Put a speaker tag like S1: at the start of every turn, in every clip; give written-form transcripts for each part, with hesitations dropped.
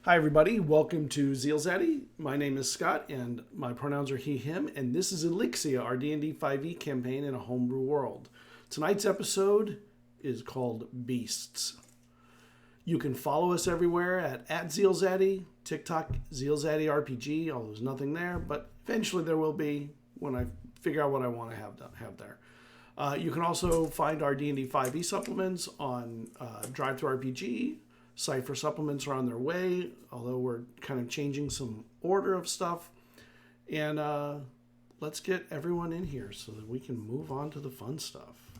S1: Hi, everybody. Welcome to ZealZaddy. My name is Scott, and my pronouns are he, him, and this is Elixia, our D&D 5e campaign in a homebrew world. Tonight's episode is called Beasts. You can follow us everywhere at ZealZaddy, TikTok, ZealZaddy RPG, although there's nothing there, but eventually there will be when I figure out what I want to have there. You can also find our D&D 5e supplements on Drive-Thru RPG. Cypher supplements are on their way, although we're kind of changing some order of stuff. And let's get everyone in here so that we can move on to the fun stuff.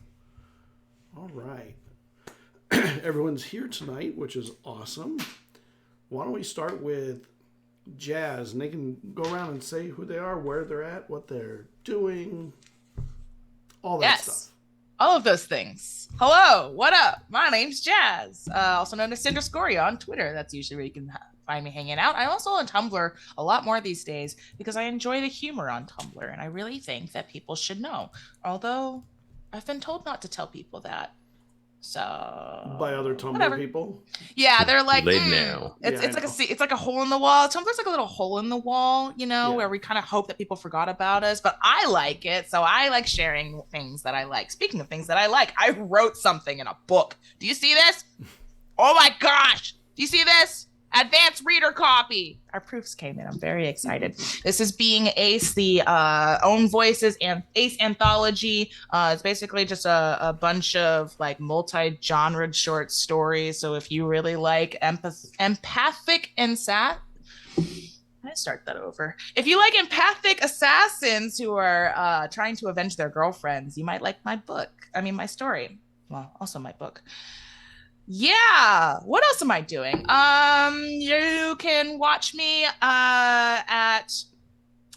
S1: All right. Everyone's here tonight, which is awesome. Why don't we start with Jazz, and they can go around and say who they are, where they're at, what they're doing, all that stuff.
S2: All of those things. Hello, what up? My name's Jazz, also known as Cinder Scoria on Twitter. That's usually where you can find me hanging out. I'm also on Tumblr a lot more these days because I enjoy the humor on Tumblr, and I really think that people should know. Although, I've been told not to tell people that. So
S1: by other Tumblr people?
S2: Yeah, they're like,
S3: now.
S2: It's like a hole in the wall. Tumblr's like a little hole in the wall, where we kind of hope that people forgot about us. But I like it, so I like sharing things that I like. Speaking of things that I like, I wrote something in a book. Do you see this? Oh my gosh! Do you see this? Advanced reader copy. Our proofs came in. I'm very excited. This is Being Ace, the Own Voices and Ace anthology. It's basically just a bunch of like multi-genre short stories. So if you really like empathic and I start that over. If you like empathic assassins who are trying to avenge their girlfriends, you might like my book. I mean, my story. Well, also my book. Yeah, what else am I doing? You can watch me at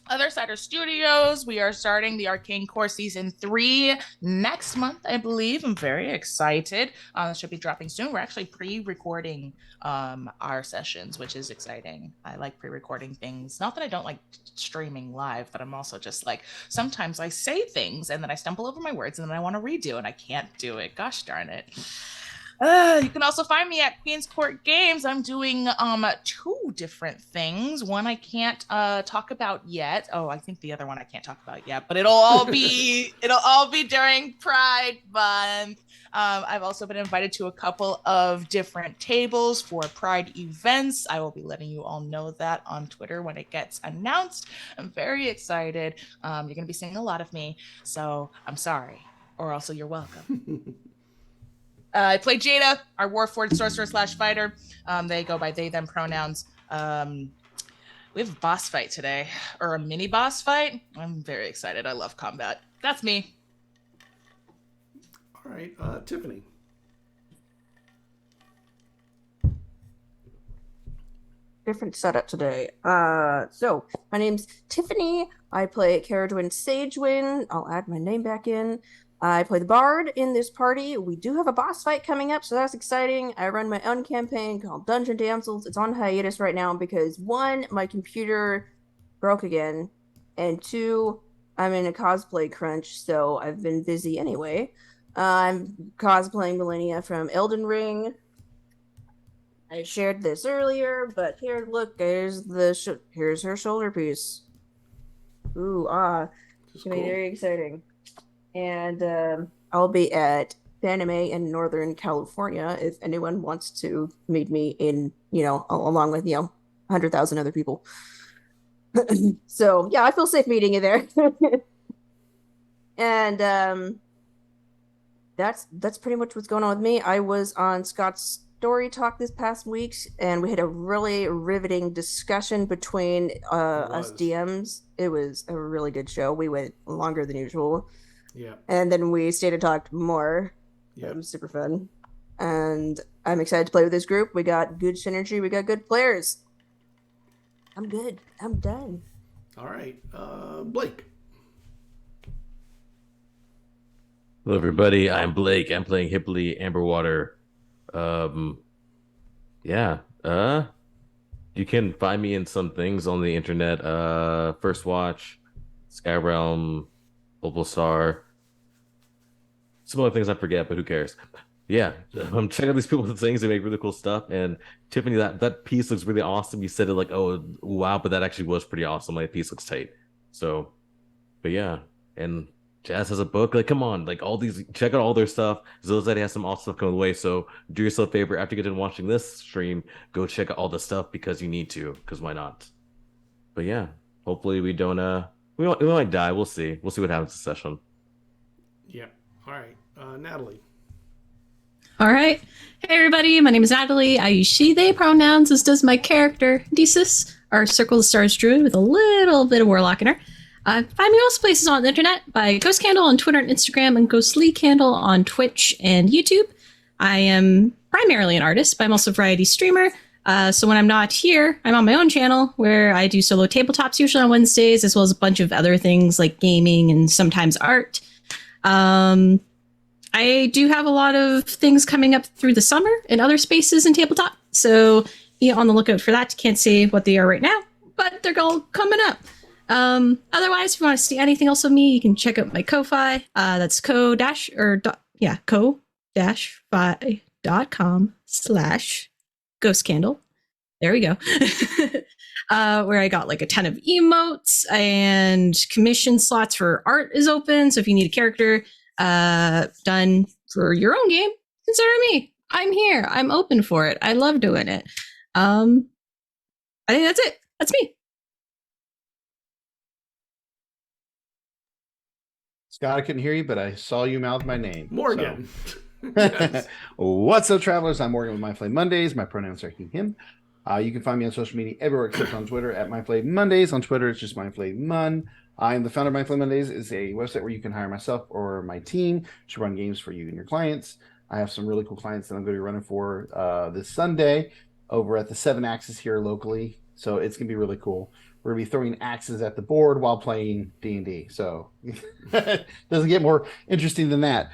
S2: Other Cider Studios. We are starting the Arcane Core Season 3 next month, I believe. I'm very excited. It should be dropping soon. We're actually pre-recording our sessions, which is exciting. I like pre-recording things. Not that I don't like streaming live, but I'm also just like, sometimes I say things and then I stumble over my words and then I want to redo and I can't do it. Gosh darn it. You can also find me at Queen's Court Games. I'm doing two different things. One I can't talk about yet. Oh, I think the other one I can't talk about yet, but it'll all be during Pride Month. I've also been invited to a couple of different tables for Pride events. I will be letting you all know that on Twitter when it gets announced. I'm very excited. You're going to be seeing a lot of me, so I'm sorry, or also you're welcome. I play Jada, our Warforged Sorcerer / fighter. They go by they, them pronouns. We have a boss fight today, or a mini boss fight. I'm very excited. I love combat. That's me.
S1: All right, Tiffany.
S4: Different setup today. So my name's Tiffany. I play Cerridwen Sagewynd. I'll add my name back in. I play the bard in this party. We do have a boss fight coming up, so that's exciting. I run my own campaign called Dungeon Damsels. It's on hiatus right now because 1, my computer broke again, and 2, I'm in a cosplay crunch, so I've been busy anyway. I'm cosplaying Millennia from Elden Ring. I shared this earlier, but here, look, there's here's her shoulder piece. Ooh, it's gonna be very exciting. And I'll be at Anime in Northern California if anyone wants to meet me in, along with, 100,000 other people. So, yeah, I feel safe meeting you there. And that's pretty much what's going on with me. I was on Scott's Story Talk this past week, and we had a really riveting discussion between us DMs. It was a really good show. We went longer than usual.
S1: Yeah.
S4: And then we stayed and talked more. Yeah. It was super fun. And I'm excited to play with this group. We got good synergy. We got good players. I'm good. I'm done.
S1: All right. Blake.
S3: Hello, everybody. I'm Blake. I'm playing Hippily Ambwater. You can find me in some things on the internet. First Watch, Skyrealm, Opalstar. Some other things I forget, but who cares? yeah, check out these people's things. They make really cool stuff. And Tiffany, that piece looks really awesome. You said it like, oh wow, but that actually was pretty awesome. Like, the piece looks tight. So, but yeah, and Jazz has a book. Like, come on, like all these, check out all their stuff. ZealZaddy has some awesome stuff coming away. So do yourself a favor after you get done watching this stream, go check out all the stuff because you need to. Because why not? But yeah, hopefully we don't we might die. We'll see. We'll see what happens this session.
S1: Yeah. All right. Natalie.
S5: All right. Hey, everybody. My name is Natalie. I use she, they pronouns, as does my character, Desis, our Circle of Stars druid with a little bit of Warlock in her. Find me most places on the internet by Ghost Candle on Twitter and Instagram and Ghostly Candle on Twitch and YouTube. I am primarily an artist, but I'm also a variety streamer. So when I'm not here, I'm on my own channel where I do solo tabletops usually on Wednesdays, as well as a bunch of other things like gaming and sometimes art. I do have a lot of things coming up through the summer in other spaces in tabletop, so be on the lookout for that. Can't say what they are right now, but they're all coming up. Otherwise, if you want to see anything else of me, you can check out my Ko-Fi. That's ko-fi.com/ghostcandle. There we go. Where I got like a ton of emotes and commission slots for art is open. So if you need a character done for your own game, consider me. I'm here. I'm open for it. I love doing it. I think that's it. That's me.
S6: Scott, I couldn't hear you, but I saw you mouth my name.
S1: Morgan.
S6: So. What's up, travelers? I'm Morgan with My Flame Mondays. My pronouns are he, him. You can find me on social media everywhere except on Twitter at My Flame Mondays. On Twitter, it's just My Flame Mun. I am the founder of My Flame Mondays. It's a website where you can hire myself or my team to run games for you and your clients. I have some really cool clients that I'm going to be running for this Sunday over at the 7 Axis here locally. So it's going to be really cool. We're going to be throwing axes at the board while playing D&D. So it doesn't get more interesting than that.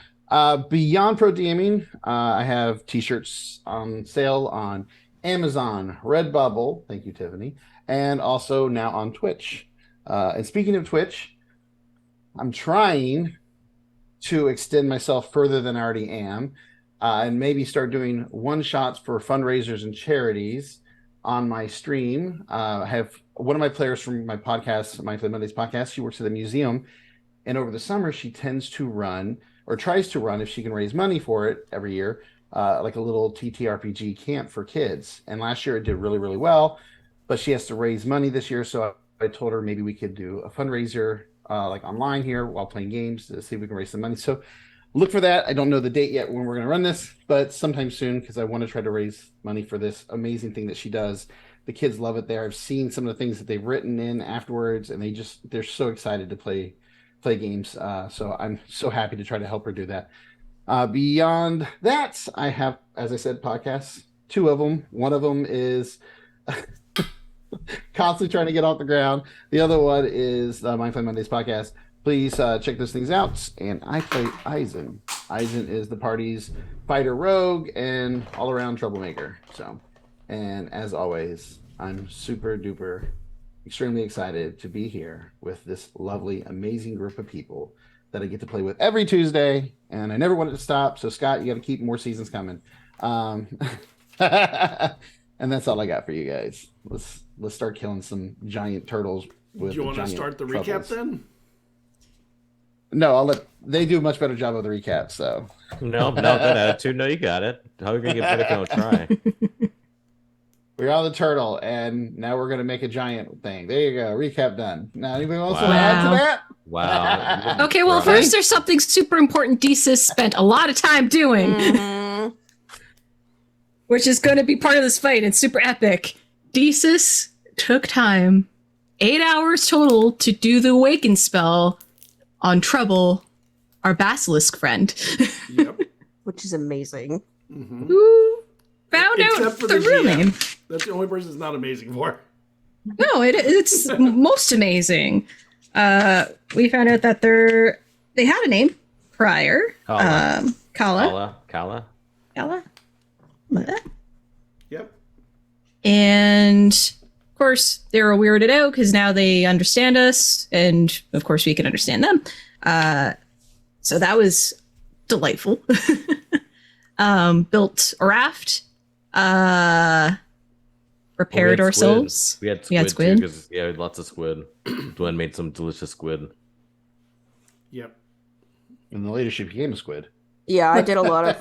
S6: Beyond pro DMing, I have t-shirts on sale on Amazon, Redbubble, thank you, Tiffany, and also now on Twitch. And speaking of Twitch, I'm trying to extend myself further than I already am, and maybe start doing one-shots for fundraisers and charities on my stream. I have one of my players from my podcast, My Flame Mondays podcast. She works at the museum, and over the summer, she tends to run, or tries to run if she can raise money for it every year, like a little TTRPG camp for kids. And last year it did really, really well, but she has to raise money this year. So I told her maybe we could do a fundraiser like online here while playing games to see if we can raise some money. So look for that. I don't know the date yet when we're going to run this, but sometime soon, because I want to try to raise money for this amazing thing that she does. The kids love it there. I've seen some of the things that they've written in afterwards, and they're so excited to play games. So I'm so happy to try to help her do that. Beyond that, I have, as I said, podcasts, 2 of them. One of them is constantly trying to get off the ground. The other one is the My Flame Mondays podcast. Please check those things out. And I play Eizen. Eizen is the party's fighter rogue and all-around troublemaker. So, and as always, I'm super duper extremely excited to be here with this lovely, amazing group of people that I get to play with every Tuesday, and I never want it to stop. So, Scott, you got to keep more seasons coming. And that's all I got for you guys. Let's start killing some giant turtles.
S1: Do you want to start the recap then?
S6: No, they do a much better job of the recap. So
S3: No, good attitude. No, you got it. How are we gonna get better if you don't try?
S6: We're on the turtle, and now we're gonna make a giant thing. There you go. Recap done. Now, anybody else want to add to that?
S3: Wow.
S5: Okay, well, first there's something super important Desis spent a lot of time doing, which is going to be part of this fight. It's super epic. Desis took time, 8 hours total, to do the awaken spell on Trouble, our basilisk friend.
S1: Yep.
S4: Which is amazing.
S1: Mm-hmm.
S5: Who found
S1: Except
S5: out
S1: for
S5: the real
S1: GM.
S5: name.
S1: That's the only person it's not amazing for.
S5: No, it's most amazing. We found out that they had a name prior.
S3: Kala.
S5: Kala. What?
S1: Yep.
S5: And of course, they were weirded out because now they understand us, and of course, we can understand them. So that was delightful. built a raft, prepared ourselves.
S3: We had squid. Too, 'cause, yeah, we had lots of squid. Dwayne made some delicious squid.
S1: Yep.
S6: And the later she became a squid.
S4: Yeah, I did a lot of.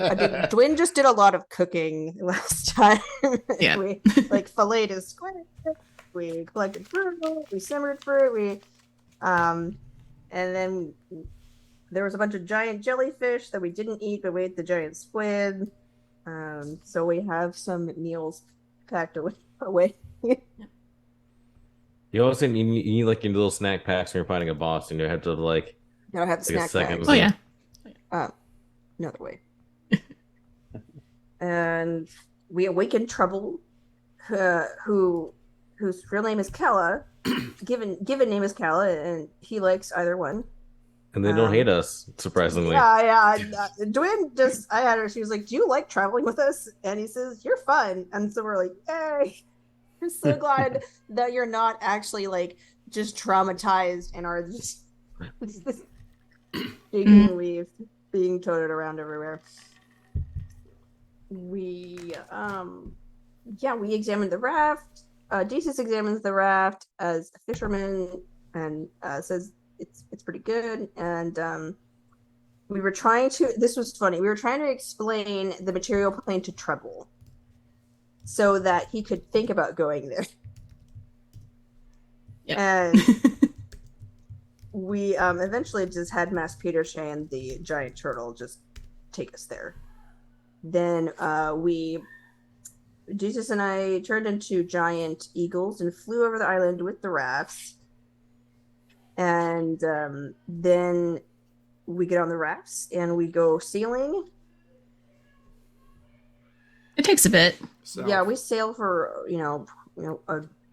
S4: Dwayne just did a lot of cooking last time.
S5: Yeah.
S4: We filleted his squid. We collected fruit. We simmered fruit. And then there was a bunch of giant jellyfish that we didn't eat, but we ate the giant squid. So we have some meals packed away.
S3: You always say you need like your little snack packs when you're fighting a boss, and you have to like.
S4: No, I have the
S3: like
S4: snack packs.
S5: Oh yeah.
S4: Another way. And we awakened Trouble, whose real name is Kella. given name is Kella, and he likes either one.
S3: And they don't hate us, surprisingly.
S4: Yeah. Dwayne I had her. She was like, "Do you like traveling with us?" And he says, "You're fun." And so we're like, "Yay!" I'm so glad that you're not actually like just traumatized and are just taking leave, being toted around everywhere. We examined the raft. Desus examines the raft as a fisherman and says it's pretty good. And we were trying to. This was funny. We were trying to explain the material plane to Treble, so that he could think about going there.
S5: Yep.
S4: And we eventually just had Mass Peter Shane, the giant turtle, just take us there. Then Jesus and I turned into giant eagles and flew over the island with the rafts. And then we get on the rafts and we go sailing.
S5: It takes a bit.
S1: So,
S4: Yeah, we sail for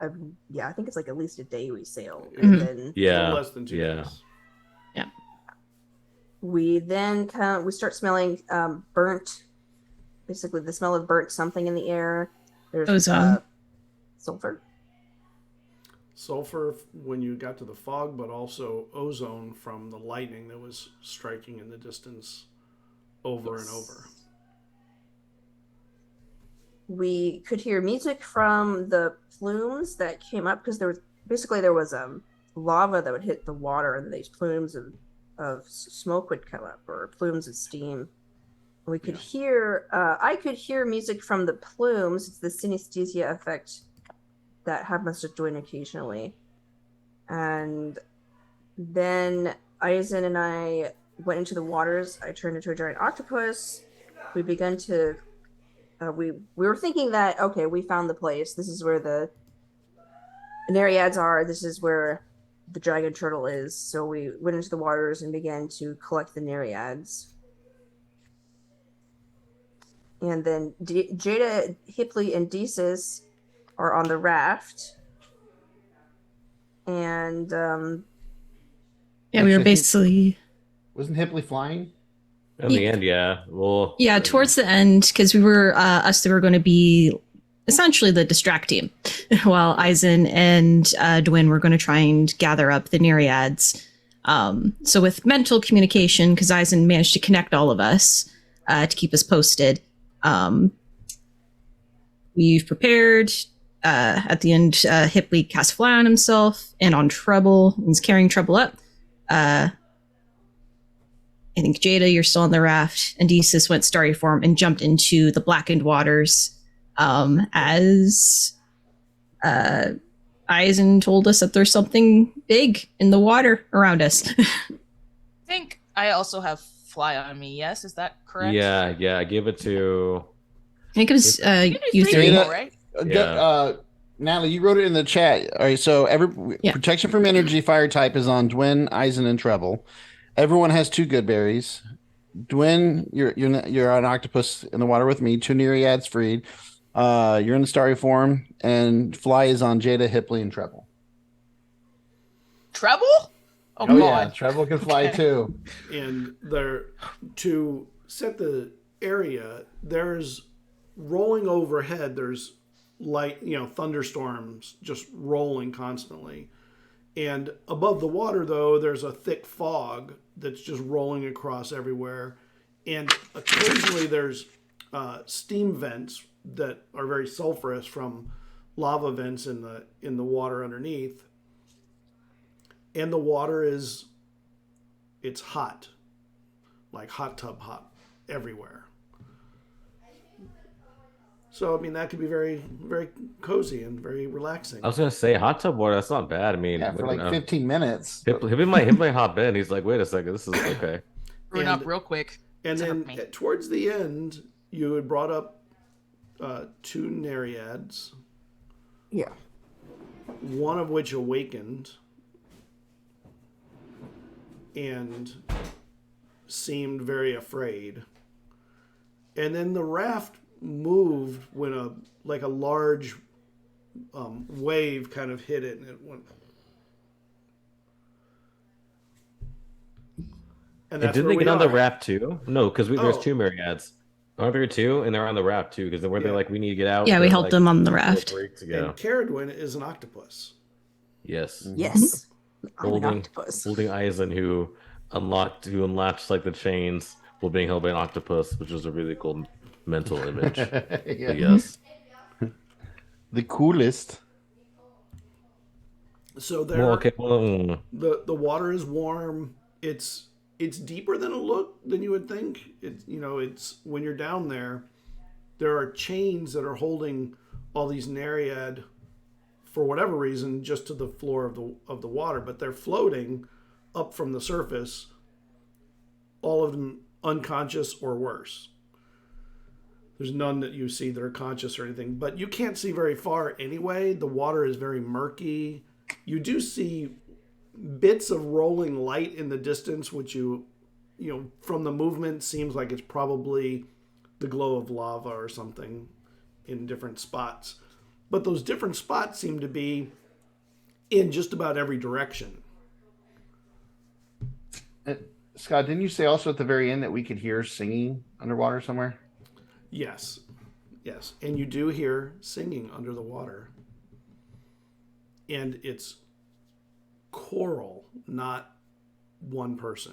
S4: I think it's like at least a day we sail.
S5: Mhm.
S4: And then
S3: Yeah.
S1: less than 2 days.
S4: we then we start smelling burnt, basically the smell of burnt something in the air. There's
S5: Ozone.
S4: Sulfur.
S1: Sulfur when you got to the fog, but also ozone from the lightning that was striking in the distance over and over.
S4: We could hear music from the plumes that came up because there was lava that would hit the water, and these plumes of smoke would come up, or plumes of steam. We could hear. I could hear music from the plumes. It's the synesthesia effect that happens to Dwayne occasionally. And then Eizen and I went into the waters. I turned into a giant octopus. We began to. We were thinking that, okay, we found the place. This is where the Nereids are. This is where the dragon turtle is. So we went into the waters and began to collect the Nereids. And then Jada, Hipley, and Desus are on the raft. And
S5: Yeah, we were basically.
S6: Wasn't Hipley flying?
S3: In the end, yeah. Well,
S5: Yeah, towards the end, because we were they were going to be essentially the distract team, while Eizen and Dwayne were going to try and gather up the Nereids. So with mental communication, because Eizen managed to connect all of us to keep us posted, we've prepared. At the end, Hipley cast fly on himself and on Trouble, and he's carrying Trouble up. I think Jada, you're still on the raft, and Desus went starry form and jumped into the blackened waters as Eizen told us that there's something big in the water around us.
S2: I think I also have fly on me. Yes, is that correct?
S3: Yeah. Give it to.
S5: I think it was you three.
S6: Jada-
S2: right?
S3: Yeah.
S6: Natalie, you wrote it in the chat. All right, so protection from energy fire type is on Dwyn, Eizen, and Treble. Everyone has 2 good berries. Dwyn, you're an octopus in the water with me. 2 Nereids freed. You're in the starry form, and fly is on Jada, Hipley, and Treble.
S2: Treble? Oh,
S6: Oh
S2: God.
S6: yeah, Treble can fly too.
S1: And to set the area, there's rolling overhead, there's light, thunderstorms just rolling constantly. And above the water, though, there's a thick fog that's just rolling across everywhere. And occasionally there's steam vents that are very sulfurous from lava vents in the water underneath, and the water it's hot, like hot tub hot everywhere. So I mean that could be very, very cozy and very relaxing.
S3: I was gonna say hot tub water. That's not bad. I mean,
S6: Yeah, for like 15 minutes.
S3: Him might hop in. He's like, wait a second, this is okay.
S2: Run up real quick.
S1: And then towards the end, you had brought up 2 Nereids.
S4: Yeah.
S1: One of which awakened and seemed very afraid. And then the raft moved when a large wave kind of hit it, and it went. And
S3: didn't they get on the raft too? No, because there's 2 Myriads. Aren't there 2? And they're on the raft too, because they're like, we need to get out.
S5: Yeah, we helped them on the raft.
S1: And Cerridwen is an octopus.
S3: Yes.
S4: Yes.
S3: Holding
S4: I'm an octopus.
S3: Eizen, who unlatched like the chains while being held by an octopus, which is a really cool mental image.
S6: Yeah.
S3: Yes.
S6: The coolest.
S1: So there.
S3: Well, okay.
S1: The water is warm. It's deeper than you would think. It's when you're down there are chains that are holding all these Nereid for whatever reason just to the floor of the water, but they're floating up from the surface, all of them unconscious or worse. There's none that you see that are conscious or anything, but you can't see very far anyway. The water is very murky. You do see bits of rolling light in the distance, which from the movement seems like it's probably the glow of lava or something in different spots. But those different spots seem to be in just about every direction.
S6: Scott, didn't you say also at the very end that we could hear singing underwater somewhere?
S1: Yes. And you do hear singing under the water. And it's choral, not one person.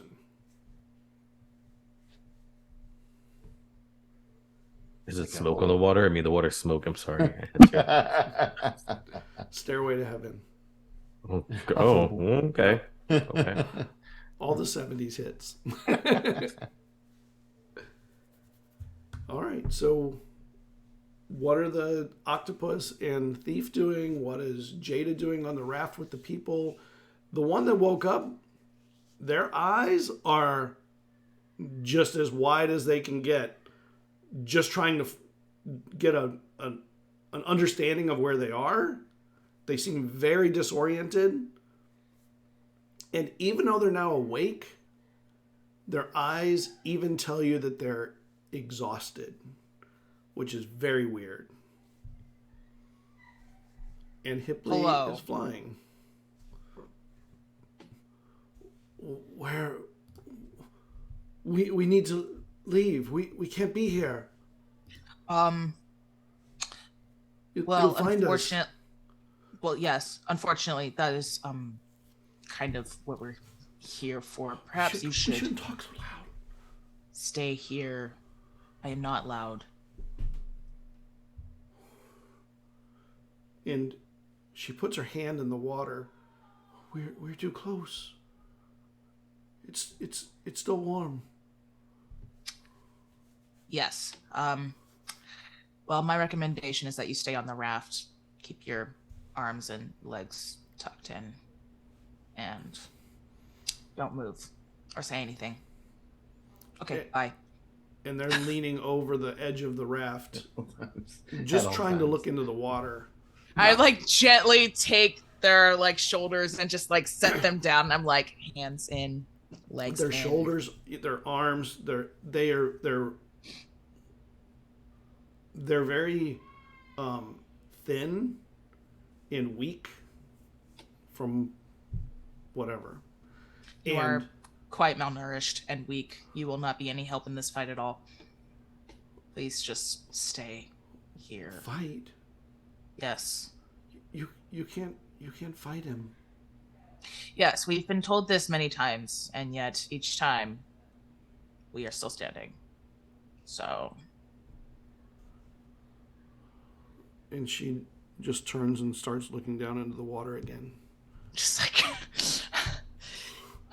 S3: Is it smoke on the water? I mean, the water's smoke. I'm sorry.
S1: Stairway to Heaven.
S3: Okay.
S1: All the 70s hits. All right, so what are the octopus and thief doing? What is Jada doing on the raft with the people? The one that woke up, their eyes are just as wide as they can get, just trying to get an understanding of where they are. They seem very disoriented. And even though they're now awake, their eyes even tell you that they're exhausted, which is very weird. And Hipley is flying. Where? We need to leave. We can't be here.
S2: Well, unfortunately, well, yes, unfortunately, that is kind of what we're here for. Perhaps you should.
S1: We shouldn't talk so loud.
S2: Stay here. I am not loud.
S1: And she puts her hand in the water. We're too close. It's still warm.
S2: Yes. Well, my recommendation is that you stay on the raft. Keep your arms and legs tucked in. And don't move or say anything. Okay, bye.
S1: And they're leaning over the edge of the raft, just trying to look into the water.
S2: I gently take their shoulders and just set them down. I'm hands in, legs
S1: their
S2: in.
S1: Shoulders, their arms, they're very thin and weak from whatever.
S2: You are quite malnourished and weak. You will not be any help in this fight at all. Please just stay here.
S1: Fight?
S2: Yes.
S1: You can't fight him.
S2: Yes, we've been told this many times, and yet each time we are still standing. So
S1: And she just turns and starts looking down into the water again.
S2: Just like,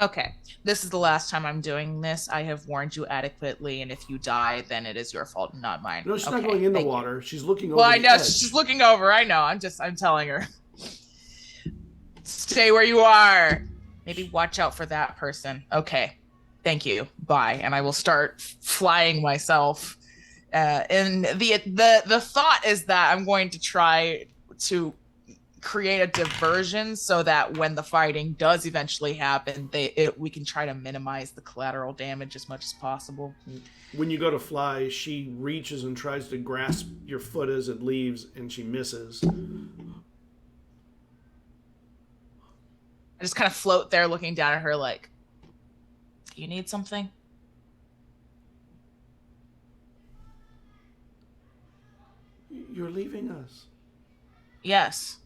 S2: okay, this is the last time I'm doing this. I have warned you adequately, and if you die, then it is your fault and not mine.
S1: No, she's
S2: okay,
S1: not going in the
S2: thank
S1: water.
S2: you.
S1: She's looking over.
S2: Well, I know
S1: the edge.
S2: she's looking over. I know. I'm telling her. Stay where you are. Maybe watch out for that person. Okay, thank you. Bye. And I will start flying myself. And the thought is that I'm going to try to create a diversion so that when the fighting does eventually happen, we can try to minimize the collateral damage as much as possible.
S1: When you go to fly, she reaches and tries to grasp your foot as it leaves, and she misses.
S2: I just kind of float there looking down at her like, do you need something?
S1: You're leaving us.
S2: Yes.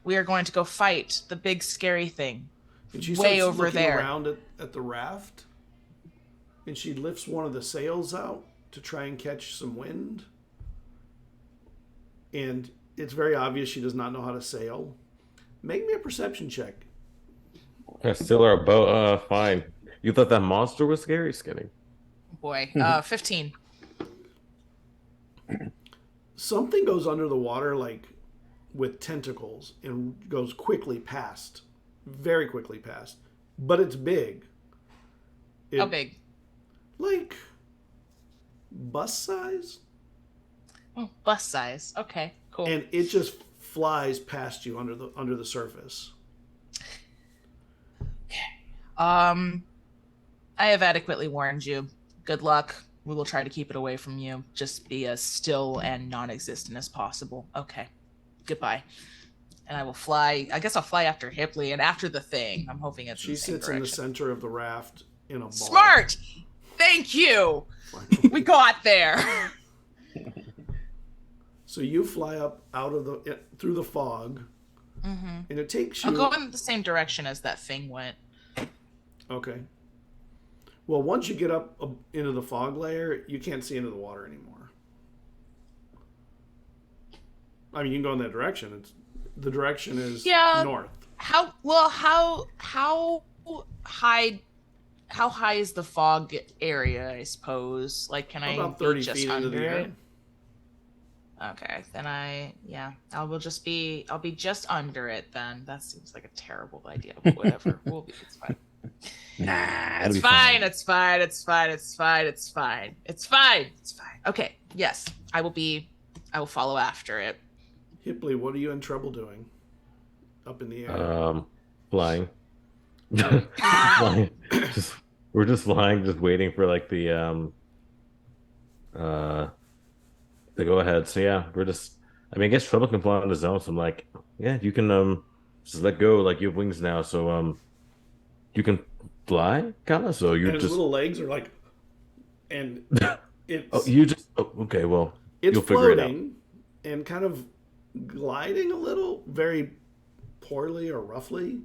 S2: We are going to go fight the big scary thing.
S1: And she
S2: way
S1: starts
S2: over
S1: looking
S2: there.
S1: around at the raft, and she lifts one of the sails out to try and catch some wind. And it's very obvious she does not know how to sail. Make me a perception check.
S3: Still our boat. Fine. You thought that monster was scary? Just kidding.
S2: Boy, 15.
S1: Something goes under the water, like with tentacles, and goes quickly past, very quickly past. But it's big.
S2: How big?
S1: Like bus size.
S2: Oh, bus size. Okay, cool.
S1: And it just flies past you under the surface.
S2: I have adequately warned you. Good luck. We will try to keep it away from you. Just be as still and non-existent as possible. Okay. Goodbye. And I will fly. I guess I'll fly after Hipley and after the thing. I'm hoping it's in
S1: She
S2: the same
S1: sits in the
S2: direction.
S1: center of the raft in a ball.
S2: Smart! Thank you! We got there.
S1: So you fly up through the fog, and it takes you.
S2: I'll go in the same direction as that thing went.
S1: Okay. Well, once you get up into the fog layer, you can't see into the water anymore. I mean, you can go in that direction. The direction is north.
S2: How high is the fog area, I suppose? Like, can I
S1: About
S2: be
S1: 30
S2: just
S1: feet into
S2: under
S1: the air.
S2: it? Okay, then I'll be just under it then. That seems like a terrible idea, but whatever. It's fine.
S6: Nah,
S2: It's fine. It's fine. It's fine. It's fine. It's fine. It's fine. It's fine. Okay. Yes, I will follow after it.
S1: Hipley, what are you in trouble doing? Up in the air.
S3: Flying. Flying. We're just flying, just waiting for like the go ahead. So yeah, I guess Trouble can fly on his own. So I'm like, yeah, you can just let go. Like you have wings now, so you can fly, kind of. So you
S1: and his
S3: just
S1: little legs are like, and it's
S3: okay. Well,
S1: it's
S3: you'll figure it out.
S1: floating and kind of gliding a little, very poorly or roughly,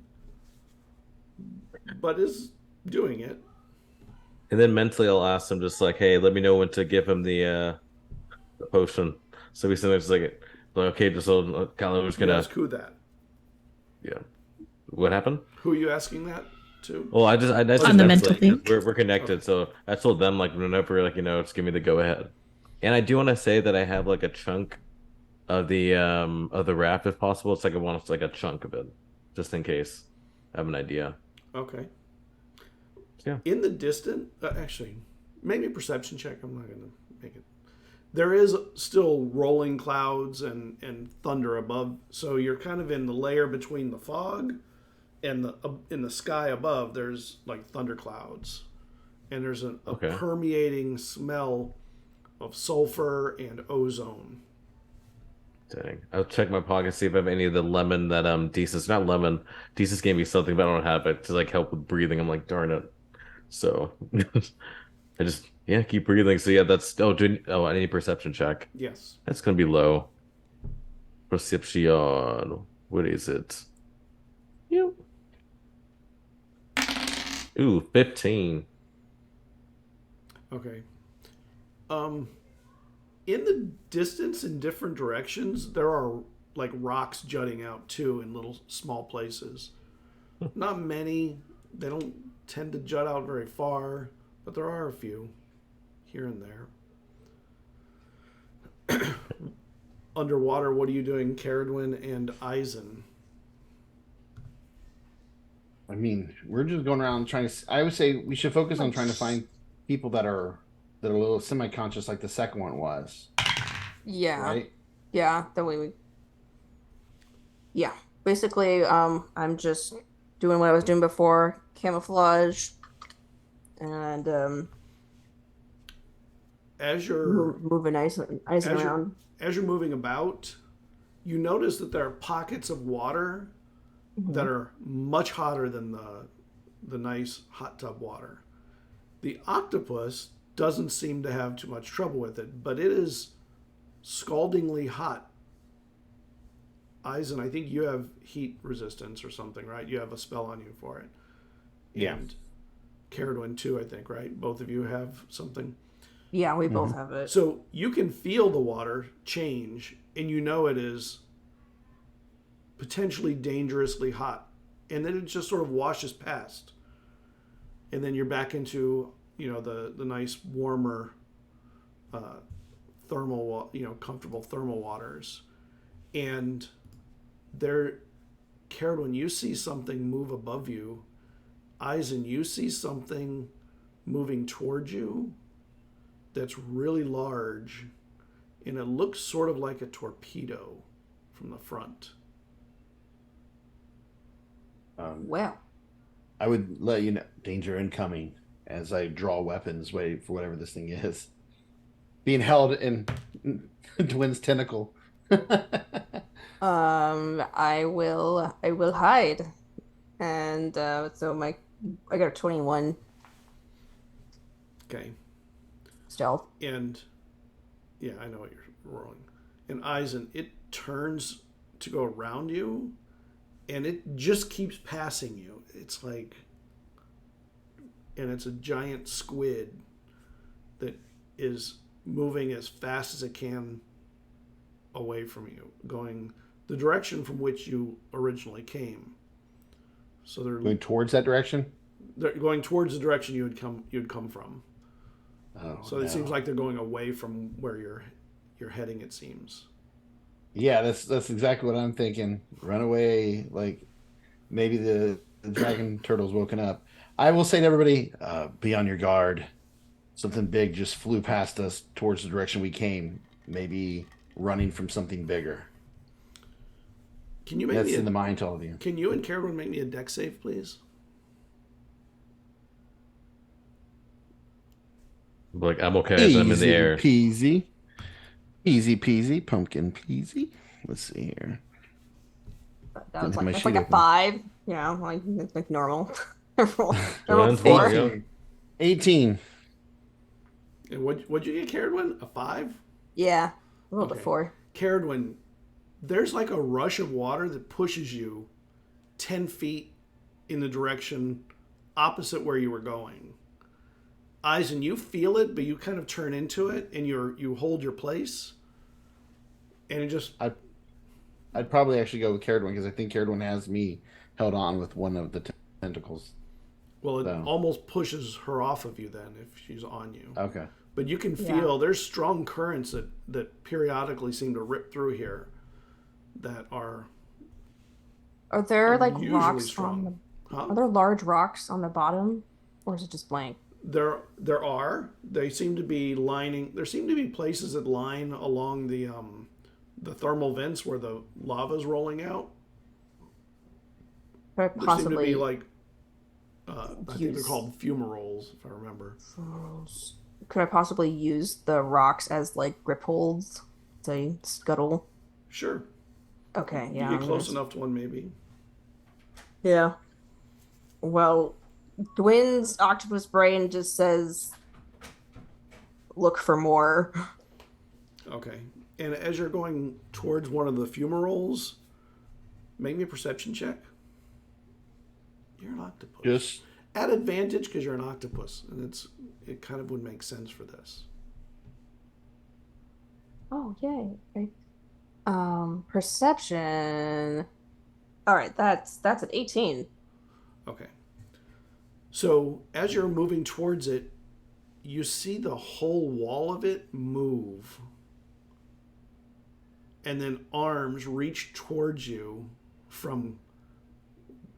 S1: but is doing it.
S3: And then mentally, I'll ask him just like, hey, let me know when to give him the potion. So he's just like, okay, just so kind of just gonna
S1: ask who that.
S3: Yeah. What happened?
S1: Who are you asking that to?
S3: Well, I just
S5: On the mental thing.
S3: We're connected, okay. So I told them like whenever just give me the go ahead. And I do want to say that I have like a chunk of the raft if possible. It's like I want like a chunk of it, just in case I have an idea.
S1: Okay.
S3: Yeah.
S1: In the distant, actually, maybe a perception check. I'm not gonna make it. There is still rolling clouds and thunder above, so you're kind of in the layer between the fog and in the sky above. There's like thunder clouds, and there's a permeating smell of sulfur and ozone.
S3: Dang. I'll check my pocket, see if I have any of the lemon that Desus, not lemon. Desus gave me something, but I don't have it to like help with breathing. I'm like, darn it. So I just keep breathing. So yeah, that's I need a perception check.
S1: Yes.
S3: That's gonna be low. Perception. What is it? Yep. Ooh, 15.
S1: Okay. in the distance in different directions, there are like rocks jutting out too in little small places. Not many. They don't tend to jut out very far, but there are a few here and there. Underwater, what are you doing, Cerridwen and Eizen?
S6: I mean, we're just going around trying to. I would say we should focus on trying to find people that are a little semi-conscious, like the second one was.
S4: Yeah.
S6: Right.
S4: Yeah. The way we. Yeah. Basically, I'm just doing what I was doing before, camouflage, and
S1: As you're
S4: moving Eizen around.
S1: As you're moving about, you notice that there are pockets of water that are much hotter than the nice hot tub water. The octopus doesn't seem to have too much trouble with it, but it is scaldingly hot. Eizen, I think you have heat resistance or something, right? You have a spell on you for it.
S6: Yeah.
S1: And Cerridwen too, I think, right? Both of you have something.
S4: Yeah, we both have it.
S1: So you can feel the water change, and you know it is potentially dangerously hot. And then it just sort of washes past. And then you're back into, the nice, warmer, comfortable thermal waters. And there, Cerridwen, you see something move above you. Eizen, you see something moving towards you that's really large, and it looks sort of like a torpedo from the front.
S4: Well,
S6: I would let you know danger incoming as I draw weapons, wait for whatever this thing is. Being held in Dwin's tentacle.
S4: I will hide, and so I got a 21
S1: Okay.
S4: stealth.
S1: And yeah, I know what you're rolling. And Eizen, it turns to go around you, and it just keeps passing you. It's like, and it's a giant squid that is moving as fast as it can away from you, going the direction from which you originally came. So they're
S6: Going towards that direction?
S1: They're going towards the direction you'd come from.
S6: Oh,
S1: So it seems like they're going away from where you're heading, it seems.
S6: Yeah, that's exactly what I'm thinking. Run away, like maybe the dragon turtle's woken up. I will say to everybody, be on your guard. Something big just flew past us towards the direction we came. Maybe running from something bigger.
S1: Can you make
S6: That's
S1: me
S6: in the mind to all of you.
S1: Can you and Cerridwen make me a deck save, please?
S3: Like, I'm okay as I'm in the air.
S6: Peasy. Easy peasy, pumpkin peasy. Let's see here.
S4: That was
S6: Didn't have my
S4: that's
S6: sheet
S4: like a
S6: open.
S4: 5, like normal. I rolled
S3: Well,
S4: 4.
S3: yeah.
S6: 18.
S1: And what'd you get, Cerridwen? A 5?
S4: Yeah, I rolled a
S1: Okay.
S4: 4.
S1: Cerridwen, there's like a rush of water that pushes you 10 feet in the direction opposite where you were going. Eizen, you feel it, but you kind of turn into it, and you hold your place, and it just...
S6: I'd probably actually go with Cerridwen because I think Cerridwen has me held on with one of the tentacles.
S1: Well, it
S6: So.
S1: almost pushes her off of you then if she's on you.
S6: Okay.
S1: But you can feel there's strong currents that periodically seem to rip through here that are
S4: Are there like
S1: unusually
S4: rocks
S1: strong.
S4: Are there large rocks on the bottom, or is it just blank?
S1: There are. They seem to be lining. There seem to be places that line along the thermal vents where the lava's rolling out.
S4: Could I
S1: There seem to
S4: possibly
S1: be like I think they're called fumaroles, if I remember.
S4: could I possibly use the rocks as like grip holds to scuttle?
S1: Sure.
S4: Okay, yeah.
S1: You get close enough to one, maybe.
S4: Yeah. Well, Dwin's octopus brain just says, "Look for more."
S1: Okay. And as you're going towards one of the fumaroles, make me a perception check. You're an octopus.
S6: Just
S1: At advantage because you're an octopus, and it kind of would make sense for this.
S4: Oh, yay. Okay. Perception. All right, that's an 18.
S1: Okay. So as you're moving towards it, you see the whole wall of it move. And then arms reach towards you from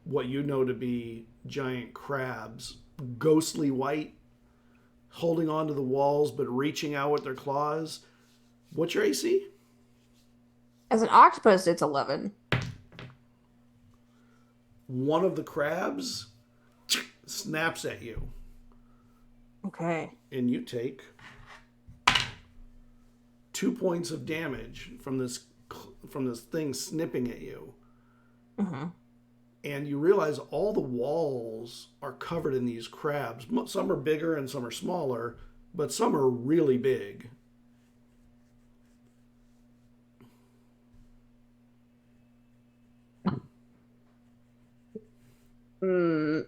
S1: what you know to be giant crabs, ghostly white, holding onto the walls but reaching out with their claws. What's your AC?
S4: As an octopus, it's 11.
S1: One of the crabs snaps at you,
S4: Okay.
S1: and you take 2 points of damage from this thing snipping at you.
S4: Mm-hmm.
S1: And you realize all the walls are covered in these crabs. Some are bigger and some are smaller, but some are really big.
S4: Oh,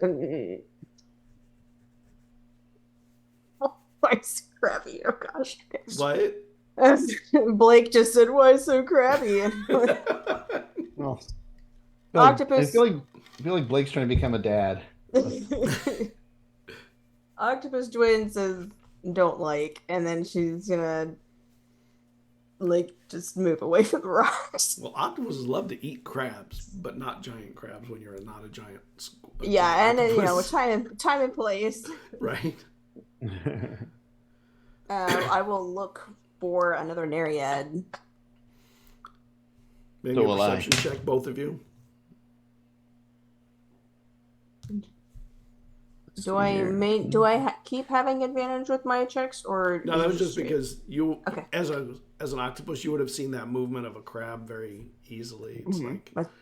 S4: why so crabby? Oh gosh.
S1: What?
S4: Blake just said, "Why so crabby?" And
S6: Well,
S4: Octopus.
S6: I feel like Blake's trying to become a dad.
S4: Octopus Twin says, "Don't like," and then she's gonna just move away from the rocks.
S1: Well, octopuses love to eat crabs, but not giant crabs when you're not a giant.
S4: Yeah, and
S1: octopus.
S4: time and place.
S1: Right.
S4: I will look for another Nereid.
S1: Maybe
S6: So
S1: a
S6: will I.
S1: perception check, both of you.
S4: Do I keep having advantage with my checks, or
S1: No, that was just because you,
S4: Okay.
S1: as an octopus, you would have seen that movement of a crab very easily. It's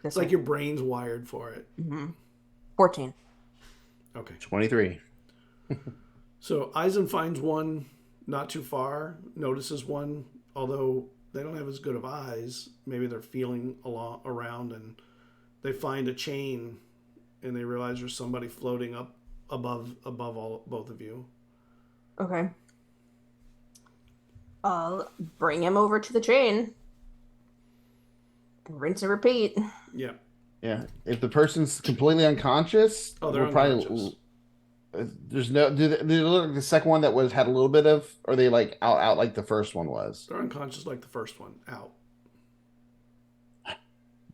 S4: It's
S1: like your brain's wired for it.
S4: 14.
S1: Okay.
S6: 23.
S1: So Eizen finds one not too far, notices one, although they don't have as good of eyes. Maybe they're feeling around, and they find a chain, and they realize there's somebody floating up above both of you.
S4: Okay. I'll bring him over to the chain. Rinse and repeat.
S1: Yeah.
S6: Yeah. If the person's completely unconscious,
S1: Oh, they're
S6: we'll probably.
S1: unconscious.
S6: There's no. Do they look like the second one that had a little bit of? Or are they like out like the first one was?
S1: They're unconscious like the first one. Out.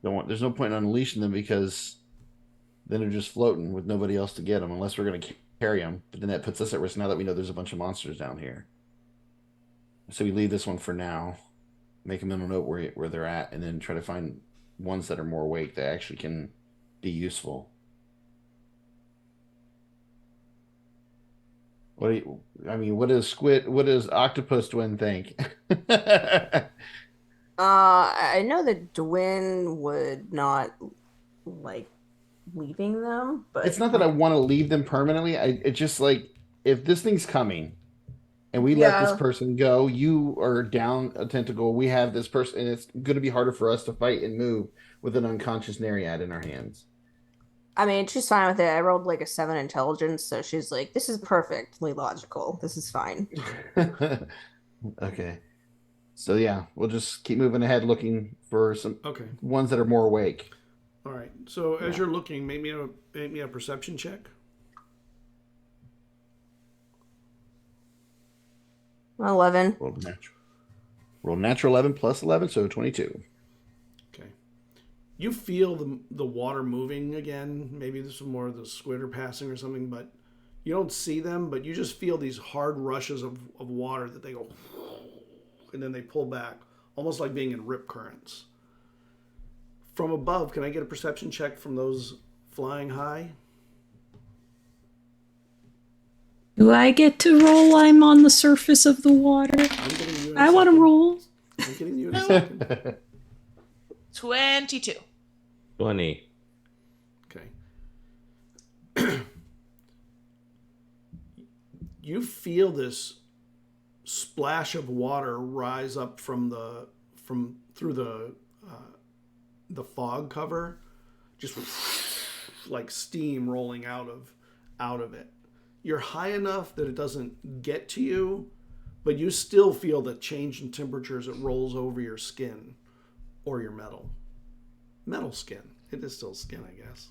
S6: There's no point in unleashing them because then they're just floating with nobody else to get them unless we're going to carry them. But then that puts us at risk now that we know there's a bunch of monsters down here. So we leave this one for now, make them in a note where they're at, and then try to find ones that are more awake that actually can be useful. What does Octopus Twin think?
S4: I know that Dwyn would not like leaving them, but
S6: It's not that I want to leave them permanently. It's just like if this thing's coming and we let this person go, you are down a tentacle. We have this person, and it's going to be harder for us to fight and move with an unconscious Nereid in our hands.
S4: I mean, she's fine with it. I rolled like a 7 intelligence, so she's like, "This is perfectly logical. This is fine."
S6: Okay. So yeah, we'll just keep moving ahead, looking for some ones that are more awake.
S1: All right. So as you're looking, make me a perception check.
S4: 11.
S6: Roll natural 11 plus 11, so 22.
S1: Okay. You feel the water moving again. Maybe there's some more of the squid are passing or something, but you don't see them. But you just feel these hard rushes of water that they go, and then they pull back, almost like being in rip currents. From above, can I get a perception check from those flying high?
S5: Do I get to roll? I'm on the surface of the water.
S1: I'm getting you in a
S5: I want to
S1: second.
S5: roll.
S1: I'm getting you in a second.
S2: 22.
S3: 20.
S1: Okay. You feel this splash of water rise up through the fog cover, just like steam rolling out of it. You're high enough that it doesn't get to you, but you still feel the change in temperature as it rolls over your skin or your metal skin. It is still skin, I guess.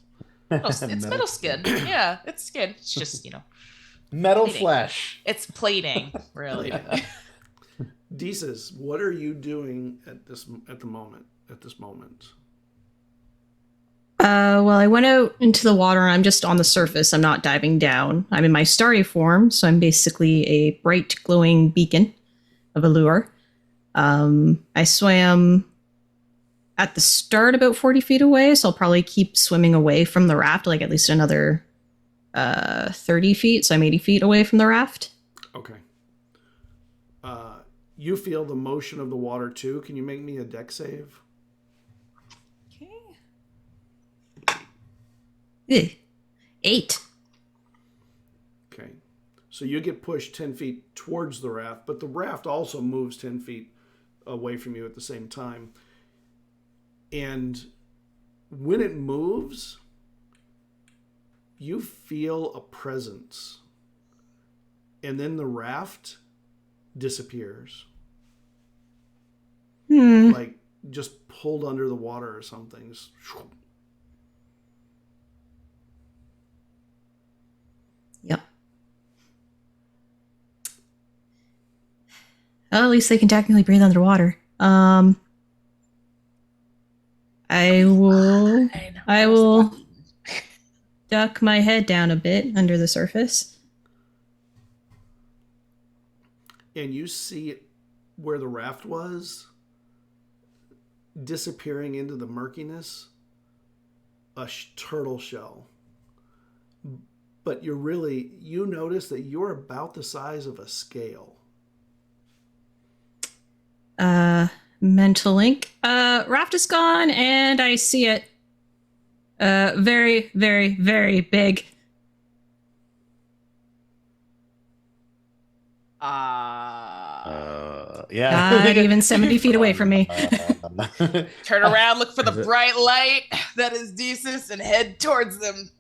S2: It's metal skin. Yeah, it's skin. It's just,
S6: Metal
S2: plating.
S6: flesh.
S2: It's plating, really.
S1: Desus, what are you doing at this moment?
S5: Well, I went out into the water and I'm just on the surface. I'm not diving down. I'm in my starry form, so I'm basically a bright, glowing beacon of a lure. I swam at the start about 40 feet away, so I'll probably keep swimming away from the raft, like at least another 30 feet, so I'm 80 feet away from the raft.
S1: Okay. You feel the motion of the water too. Can you make me a deck save?
S5: Okay. 8.
S1: Okay. So you get pushed 10 feet towards the raft, but the raft also moves 10 feet away from you at the same time. And when it moves, you feel a presence. And then the raft disappears. Like just pulled under the water or something. Just...
S5: Yep. Well, at least they can technically breathe underwater. I will duck my head down a bit under the surface.
S1: And you see where the raft was, disappearing into the murkiness, a turtle shell. But you notice that you're about the size of a scale.
S5: Mental link. Raft is gone and I see it. Very, very, very big.
S6: Yeah.
S5: Not even 70 feet away from me.
S2: Turn around, look for the bright light that is Desus, and head towards them.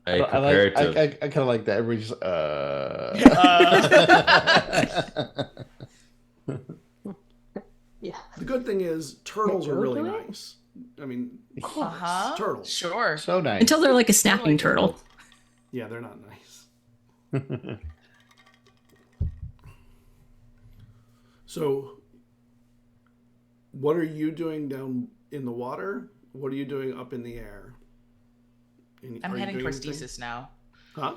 S6: I kind of like that. Everybody just
S4: Yeah.
S1: The good thing is turtles are really nice. I mean, turtles.
S2: Sure.
S6: so nice.
S5: Until they're like a snapping turtle.
S1: Yeah, they're not nice. So, what are you doing down in the water? What are you doing up in the air?
S2: I'm heading towards Desus now.
S1: Huh?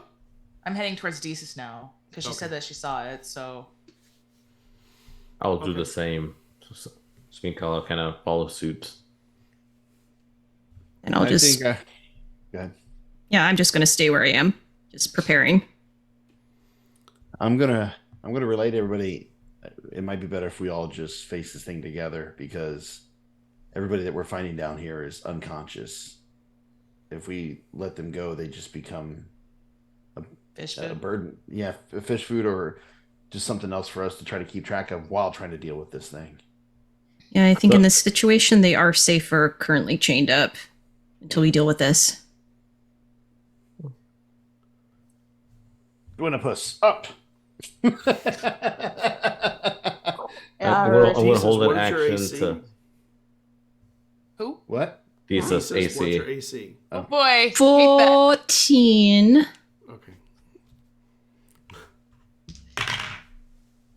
S2: I'm heading towards Desus now because she said that she saw it. So
S3: I'll do the same. So we can kind of follow suit.
S5: And I'll just...
S6: go ahead.
S5: Yeah, I'm just going to stay where I am. Just preparing.
S6: I'm gonna relay to everybody. It might be better if we all just face this thing together because everybody that we're finding down here is unconscious. If we let them go, they just become a burden. Yeah, a fish food or just something else for us to try to keep track of while trying to deal with this thing.
S5: Yeah, I think in this situation, they are safer currently chained up until we deal with this.
S6: Gwynapus, up!
S3: I'm going to hold an action to...
S2: Who?
S6: What?
S3: Desus AC.
S1: What's your AC?
S2: Oh boy.
S5: 14.
S1: Okay.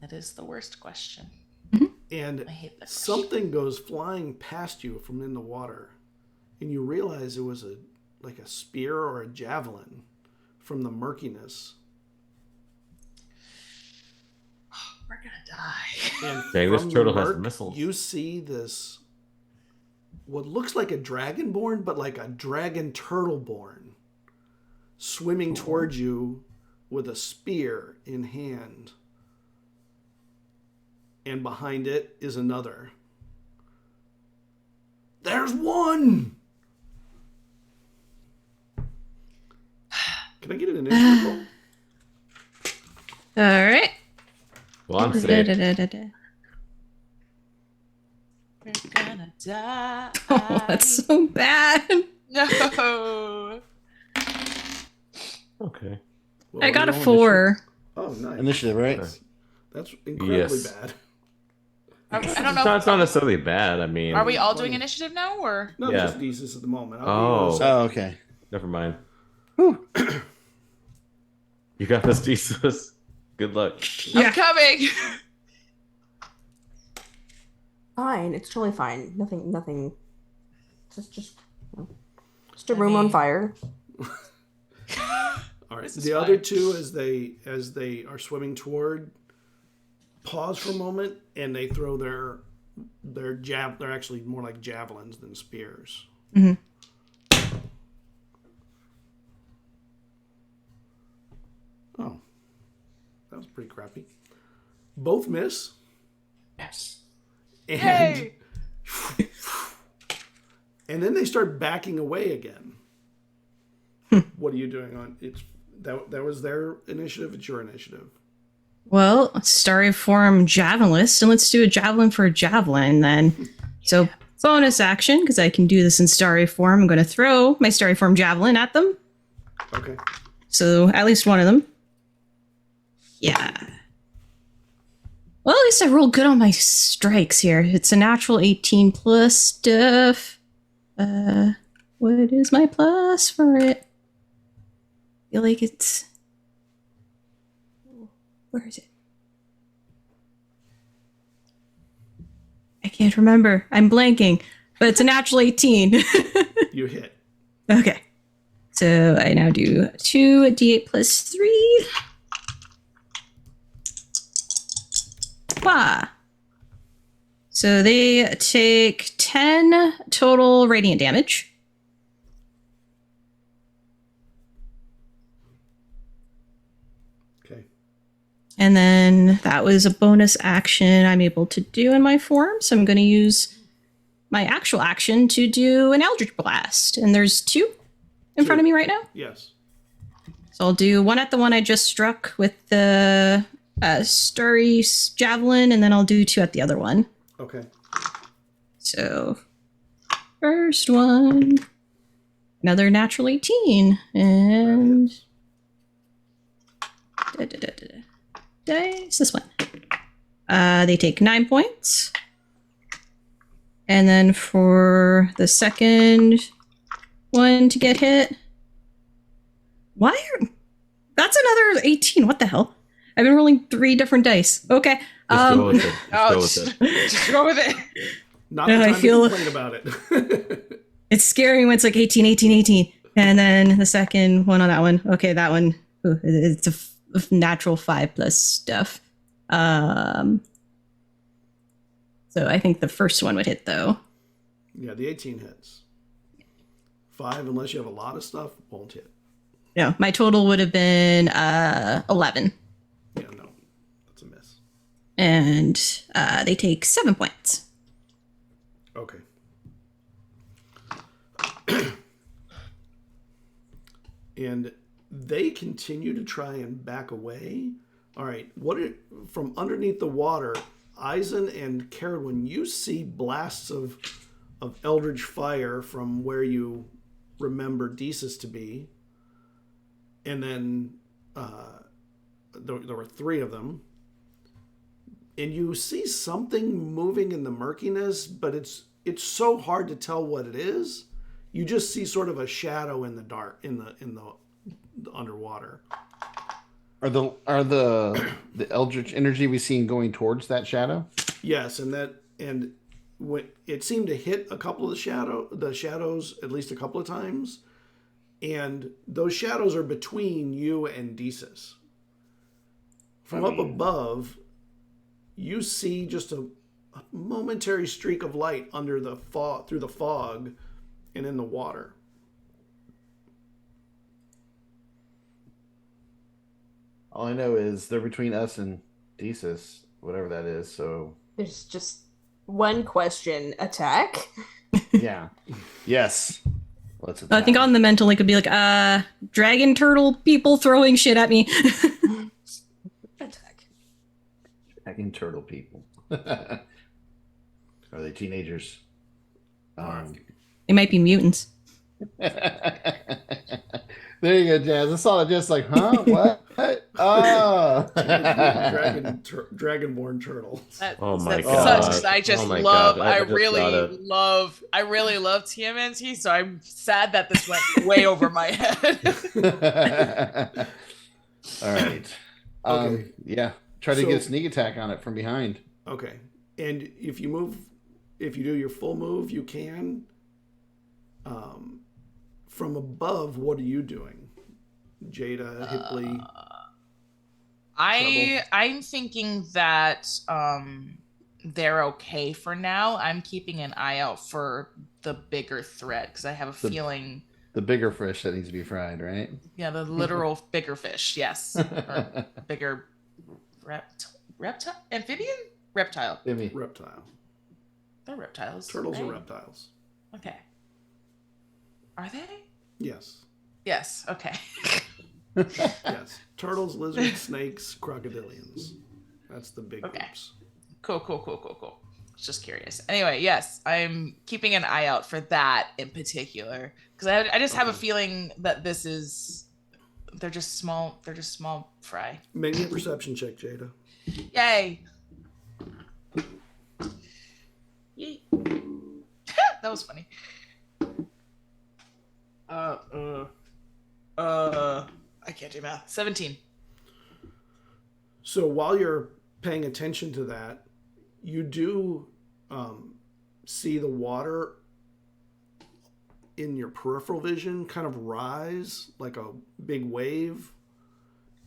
S2: That is the worst question.
S1: And
S2: I hate that question.
S1: something goes flying past you from in the water, and you realize it was like a spear or a javelin from the murkiness.
S2: We're gonna die.
S1: And
S3: Dang, this
S1: from the
S3: turtle has
S1: murk,
S3: missiles.
S1: You see this, what looks like a dragonborn, but like a dragon turtleborn, swimming towards you with a spear in hand. And behind it is another. There's one! Can I get an initiative roll?
S5: All right.
S3: Well, I'm safe.
S2: We're gonna die.
S5: Oh, that's so bad.
S2: No.
S3: Okay.
S1: Well,
S5: I got a
S1: roll
S5: 4.
S1: Oh, nice.
S6: Initiative, right?
S3: Okay.
S1: That's incredibly
S3: Yes.
S1: bad.
S2: I don't know.
S3: It's not necessarily bad. I mean,
S2: Are we all doing initiative now, or?
S1: No,
S3: Yeah.
S1: just Desus at the moment.
S3: Oh.
S6: Oh, okay.
S3: never mind.
S6: Whew.
S3: You got this, Jesus. Good luck.
S2: I'm coming.
S4: Fine, it's totally fine. Nothing. Just a room on fire.
S1: All right.
S2: This is
S1: The
S2: fine.
S1: other two, as they are swimming toward, pause for a moment, and they throw their They're actually more like javelins than spears.
S5: Mhm.
S1: Oh, that was pretty crappy. Both miss.
S6: Yes.
S1: And
S2: Hey!
S1: and then they start backing away again. What are you doing on it's that was their initiative, it's your initiative.
S5: Well, starry form javelinist, and let's do a javelin for a javelin then. So bonus action, because I can do this in starry form. I'm going to throw my starry form javelin at them.
S1: Okay.
S5: So at least one of them. Yeah. Well, at least I rolled good on my strikes here. It's a natural 18 plus stuff. What is my plus for it? I feel like it's... Where is it? I can't remember. I'm blanking. But it's a natural 18.
S1: You hit.
S5: Okay. So I now do 2d8 plus 3. Wah. So they take 10 total radiant damage.
S1: Okay.
S5: And then that was a bonus action I'm able to do in my form. So I'm going to use my actual action to do an Eldritch Blast. And there's 2 in front of me right now.
S1: Yes.
S5: So I'll do one at the one I just struck with the starry javelin, and then I'll do 2 at the other one.
S1: Okay.
S5: So first one, another natural 18, and dice this one. They take 9 points, and then for the second one to get hit, that's another 18. What the hell? I've been rolling 3 different dice. Okay.
S3: Just go with it. Just
S2: Oh,
S3: go with it.
S2: just go with it.
S1: Not the
S5: I
S1: time
S5: feel-
S1: to complain about it.
S5: It's scary when it's like 18, 18, 18. And then the second one on that one. Okay, that one. Ooh, it's a natural 5 plus stuff. So I think the first one would hit, though.
S1: Yeah, the 18 hits. 5, unless you have a lot of stuff, won't hit.
S5: No, my total would have been 11.
S1: Yeah, no. That's a miss.
S5: And they take 7 points.
S1: Okay. And they continue to try and back away. All right. From underneath the water, Eizen and Cerridwen, you see blasts of eldritch fire from where you remember Desus to be. And then there were 3 of them. And you see something moving in the murkiness, but it's so hard to tell what it is. You just see sort of a shadow in the dark, in the underwater.
S6: Are the eldritch energy we seen going towards that shadow?
S1: Yes, and when it seemed to hit a couple of the shadows at least a couple of times, and those shadows are between you and Desus. From up above, you see just a momentary streak of light under the fog, through the fog, and in the water.
S6: All I know is they're between us and Desus, whatever that is. So
S4: There's just one question: attack.
S6: yeah, yes. Let's
S5: I think
S6: attack.
S5: on the mental, it could be like, dragon turtle people throwing shit at me.
S4: Attack.
S6: attacking turtle people. Are they teenagers?
S5: They might be mutants.
S6: There you go, Jazz. I saw it just like, huh? What? Oh.
S1: Dragonborn turtles.
S3: Oh my
S2: Such,
S3: god!
S2: I just
S3: Oh my
S2: love.
S3: God.
S2: I
S3: just got
S2: really
S3: it.
S2: love. I really love TMNT. So I'm sad that this went way over my head.
S6: All right.
S1: Okay.
S6: Yeah. Try to get a sneak attack on it from behind.
S1: Okay. And if you do your full move, you can. From above, what are you doing? Jada, Hipley.
S2: I'm thinking that they're okay for now. I'm keeping an eye out for the bigger threat because I have a feeling
S6: the bigger fish that needs to be fried, right?
S2: Yeah, the literal bigger fish. Yes, or bigger reptile, amphibian, reptile.
S1: Reptile.
S2: They're reptiles.
S1: Turtles
S2: right?
S1: are reptiles.
S2: Okay. Are they?
S1: Yes.
S2: Yes. Okay.
S1: Yes. Turtles, lizards, snakes, crocodilians. That's the big groups.
S2: Cool. Just curious. Anyway, yes, I'm keeping an eye out for that in particular because I just have a feeling that they're just small fry.
S1: Make me a perception check, Jada.
S2: Yay! Yay! That was funny. I can't do math. 17.
S1: So while you're paying attention to that, you do see the water in your peripheral vision kind of rise like a big wave,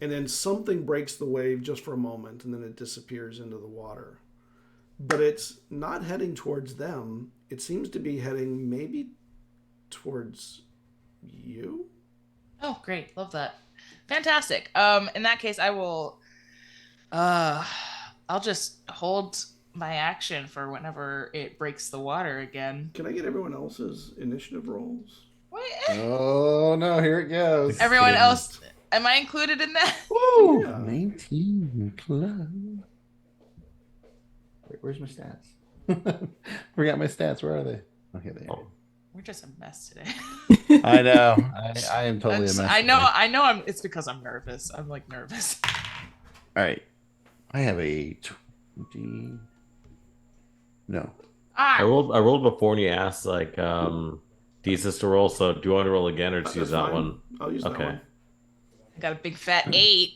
S1: and then something breaks the wave just for a moment, and then it disappears into the water. But it's not heading towards them. It seems to be heading maybe towards you.
S2: Oh, great. Love that. Fantastic. In that case, I will I'll just hold my action for whenever it breaks the water again.
S1: Can I get everyone else's initiative rolls?
S2: Wait.
S6: Oh no, here it goes.
S2: Everyone else, am I included in that?
S6: Woo!
S1: Yeah.
S6: 19 club. Wait, where's my stats? Forgot my stats. Where are they? Okay, they are.
S2: We're just a mess today.
S6: I know. I am totally a mess.
S2: I know. It's because I'm nervous. I'm like nervous.
S6: All right. I have a 20. No.
S3: I rolled before and you asked like thesis to roll. So do you want to roll again or just use that
S1: fine.
S3: one?
S1: I'll use that one.
S2: I got a big fat 8.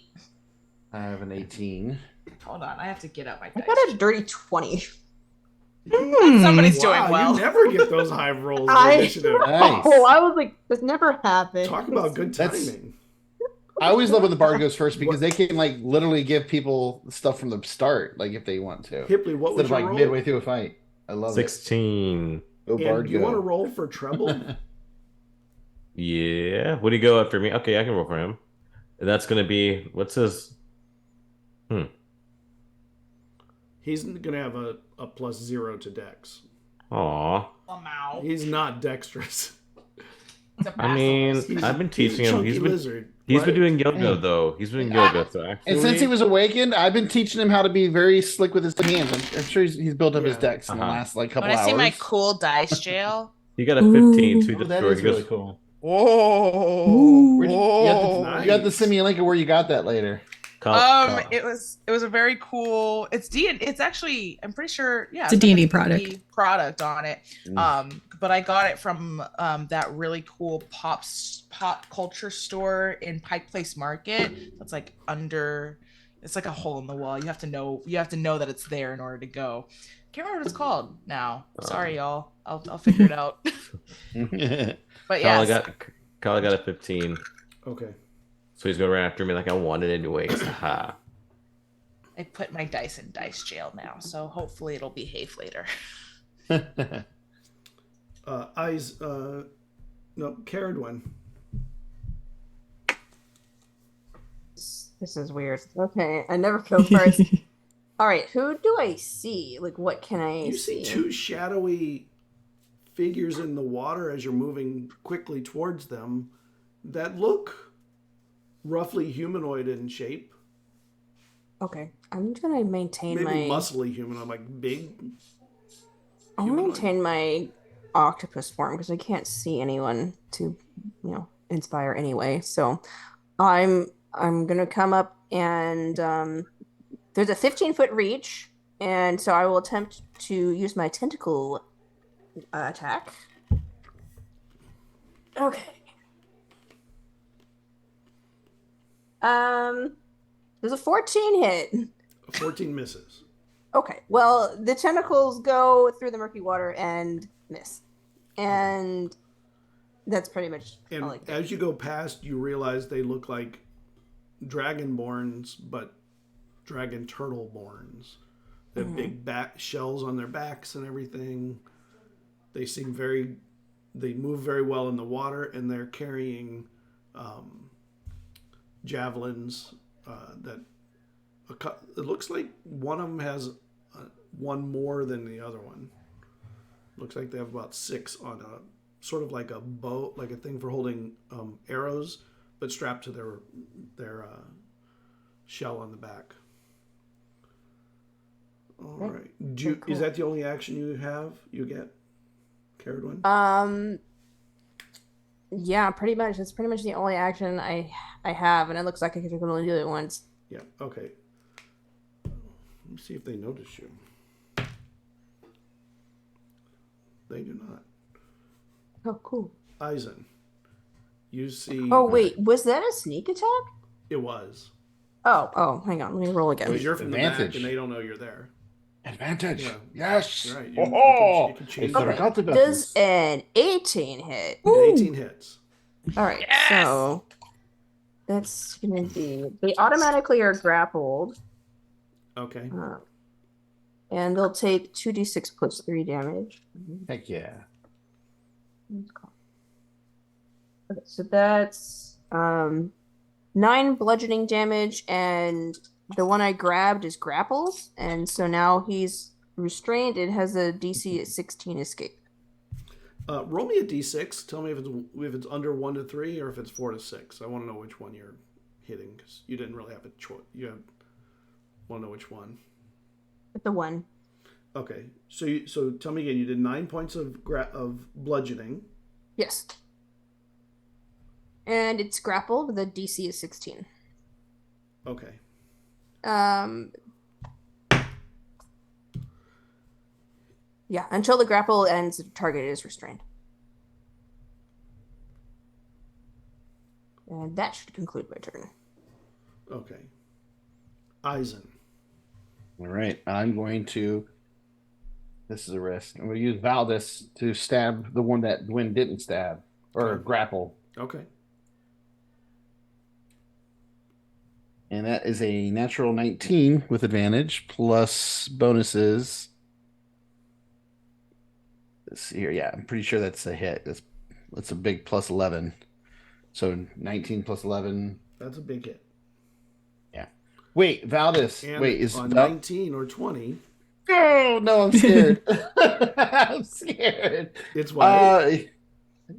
S6: I have an 18.
S2: Hold on, I have to get out my
S4: I
S2: dice.
S4: got a dirty 20.
S2: Somebody's doing
S1: Wow,
S2: well.
S1: you never get those high rolls in
S4: I
S1: initiative.
S6: Nice.
S4: Oh, I was like, this never happened.
S1: Talk about good
S6: That's-
S1: timing.
S6: I always love when the bard goes first because they can like literally give people stuff from the start, like if they want to.
S1: Hipley, what
S6: Instead
S1: was
S6: of
S1: your
S6: like
S1: roll?
S6: midway through a fight. I love
S3: 16.
S6: it. Go
S1: And
S6: bard
S1: you
S6: go.
S1: want to roll for treble?
S3: Yeah. Would he go after me? Okay, I can roll for him. That's gonna be what's his?
S1: He's gonna have a +0 to Dex.
S3: Aw.
S2: Somehow.
S1: He's not dexterous.
S2: It's a
S3: I mean,
S2: basilisk.
S3: I've been
S1: He's a
S3: teaching him.
S1: chunky
S3: He's been
S1: lizard.
S3: been doing yoga
S6: Hey.
S3: though. He's been doing yoga. So actually,
S6: And since he was awakened, I've been teaching him how to be very slick with his hands. I'm sure he's built up his
S1: Yeah.
S6: dex in the last like couple
S2: When I
S6: hours.
S2: see my cool dice jail.
S3: he got a 15. So he
S6: Oh,
S3: just
S6: that
S3: he
S6: is
S3: goes,
S6: really cool.
S2: Whoa.
S6: Where'd you have to send me a link of where you got that later.
S2: It was a very cool. It's actually, I'm pretty sure. Yeah,
S5: It's a D&D product.
S2: Product on it. But I got it from that really cool pop culture store in Pike Place Market. That's like under. It's like a hole in the wall. You have to know that it's there in order to go. Can't remember what it's called now. Sorry, y'all. I'll figure it out. But yeah,
S3: Kyle got a 15.
S1: Okay.
S3: So he's going right after me like I wanted anyways. Haha.
S2: I put my dice in dice jail now, so hopefully it'll behave later.
S1: Cerridwen.
S4: This is weird. Okay, I never go first. All right, who do I see? Like, what can I
S1: You see two shadowy figures in the water as you're moving quickly towards them that look roughly humanoid in shape.
S4: Okay, I'm gonna maintain
S1: Maybe
S4: my.
S1: muscly humanoid, like big.
S4: I'll
S1: humanoid.
S4: maintain my octopus form because I can't see anyone to, inspire anyway. So, I'm gonna come up and there's a 15-foot reach, and so I will attempt to use my tentacle attack. Okay. There's a 14 hit.
S1: 14 misses.
S4: Okay. Well, the tentacles go through the murky water and miss. And that's pretty much
S1: And
S4: all I can.
S1: as you go past, you realize they look like dragonborns, but dragon turtleborns. They have big back shells on their backs and everything. They move very well in the water, and they're carrying javelins it looks like one of them has one more than the other one. Looks like they have about 6 on a sort of like a bow, like a thing for holding arrows, but strapped to their shell on the back. All right.
S4: Cool.
S1: Is that the only action you get, Cerridwen?
S4: Yeah, pretty much. That's pretty much the only action I have, and it looks like I can only do it once.
S1: Yeah. Okay. Let me see if they notice you. They do not.
S4: Oh, cool.
S1: Eizen, you see.
S4: Oh, wait. Was that a sneak attack?
S1: It was.
S4: Oh, hang on. Let me roll again.
S1: Because you're from the back
S6: Advantage.
S1: and they don't know you're there.
S6: Advantage.
S1: Yeah.
S6: Yes.
S1: Right.
S6: Oh,
S1: You can change
S6: I
S1: that.
S6: forgot about
S4: Does
S6: this.
S4: an 18 hit?
S1: 18 hits.
S4: All right,
S2: Yes!
S4: so that's gonna be, they automatically are grappled,
S1: Okay.
S4: and they'll take 2d6 plus 3 damage.
S6: Heck yeah.
S4: Okay, so that's 9 bludgeoning damage, and the one I grabbed is grappled, and so now he's restrained and has a DC at 16 escape.
S1: Roll me a d6. Tell me if it's under 1 to 3 or if it's 4 to 6. I want to know which one you're hitting because you didn't really have a choice. Want to know which one.
S4: At the 1.
S1: Okay. So tell me again. You did 9 points of bludgeoning.
S4: Yes. And it's grappled. The DC is 16.
S1: Okay.
S4: Yeah, until the grapple ends, the target is restrained. And that should conclude my turn.
S1: Okay. Eizen.
S6: All right. I'm going to. This is a risk. I'm going to use Valdis to stab the one that Gwyn didn't stab or
S1: Okay.
S6: grapple.
S1: Okay.
S6: And that is a natural 19 with advantage plus bonuses. Let's see here. Yeah, I'm pretty sure that's a hit. That's a big plus 11. So 19 plus 11.
S1: That's a big hit.
S6: Yeah. Wait, Valdis.
S1: And
S6: Wait, is
S1: on 19 or 20.
S6: Oh no, I'm scared. I'm scared.
S1: It's what?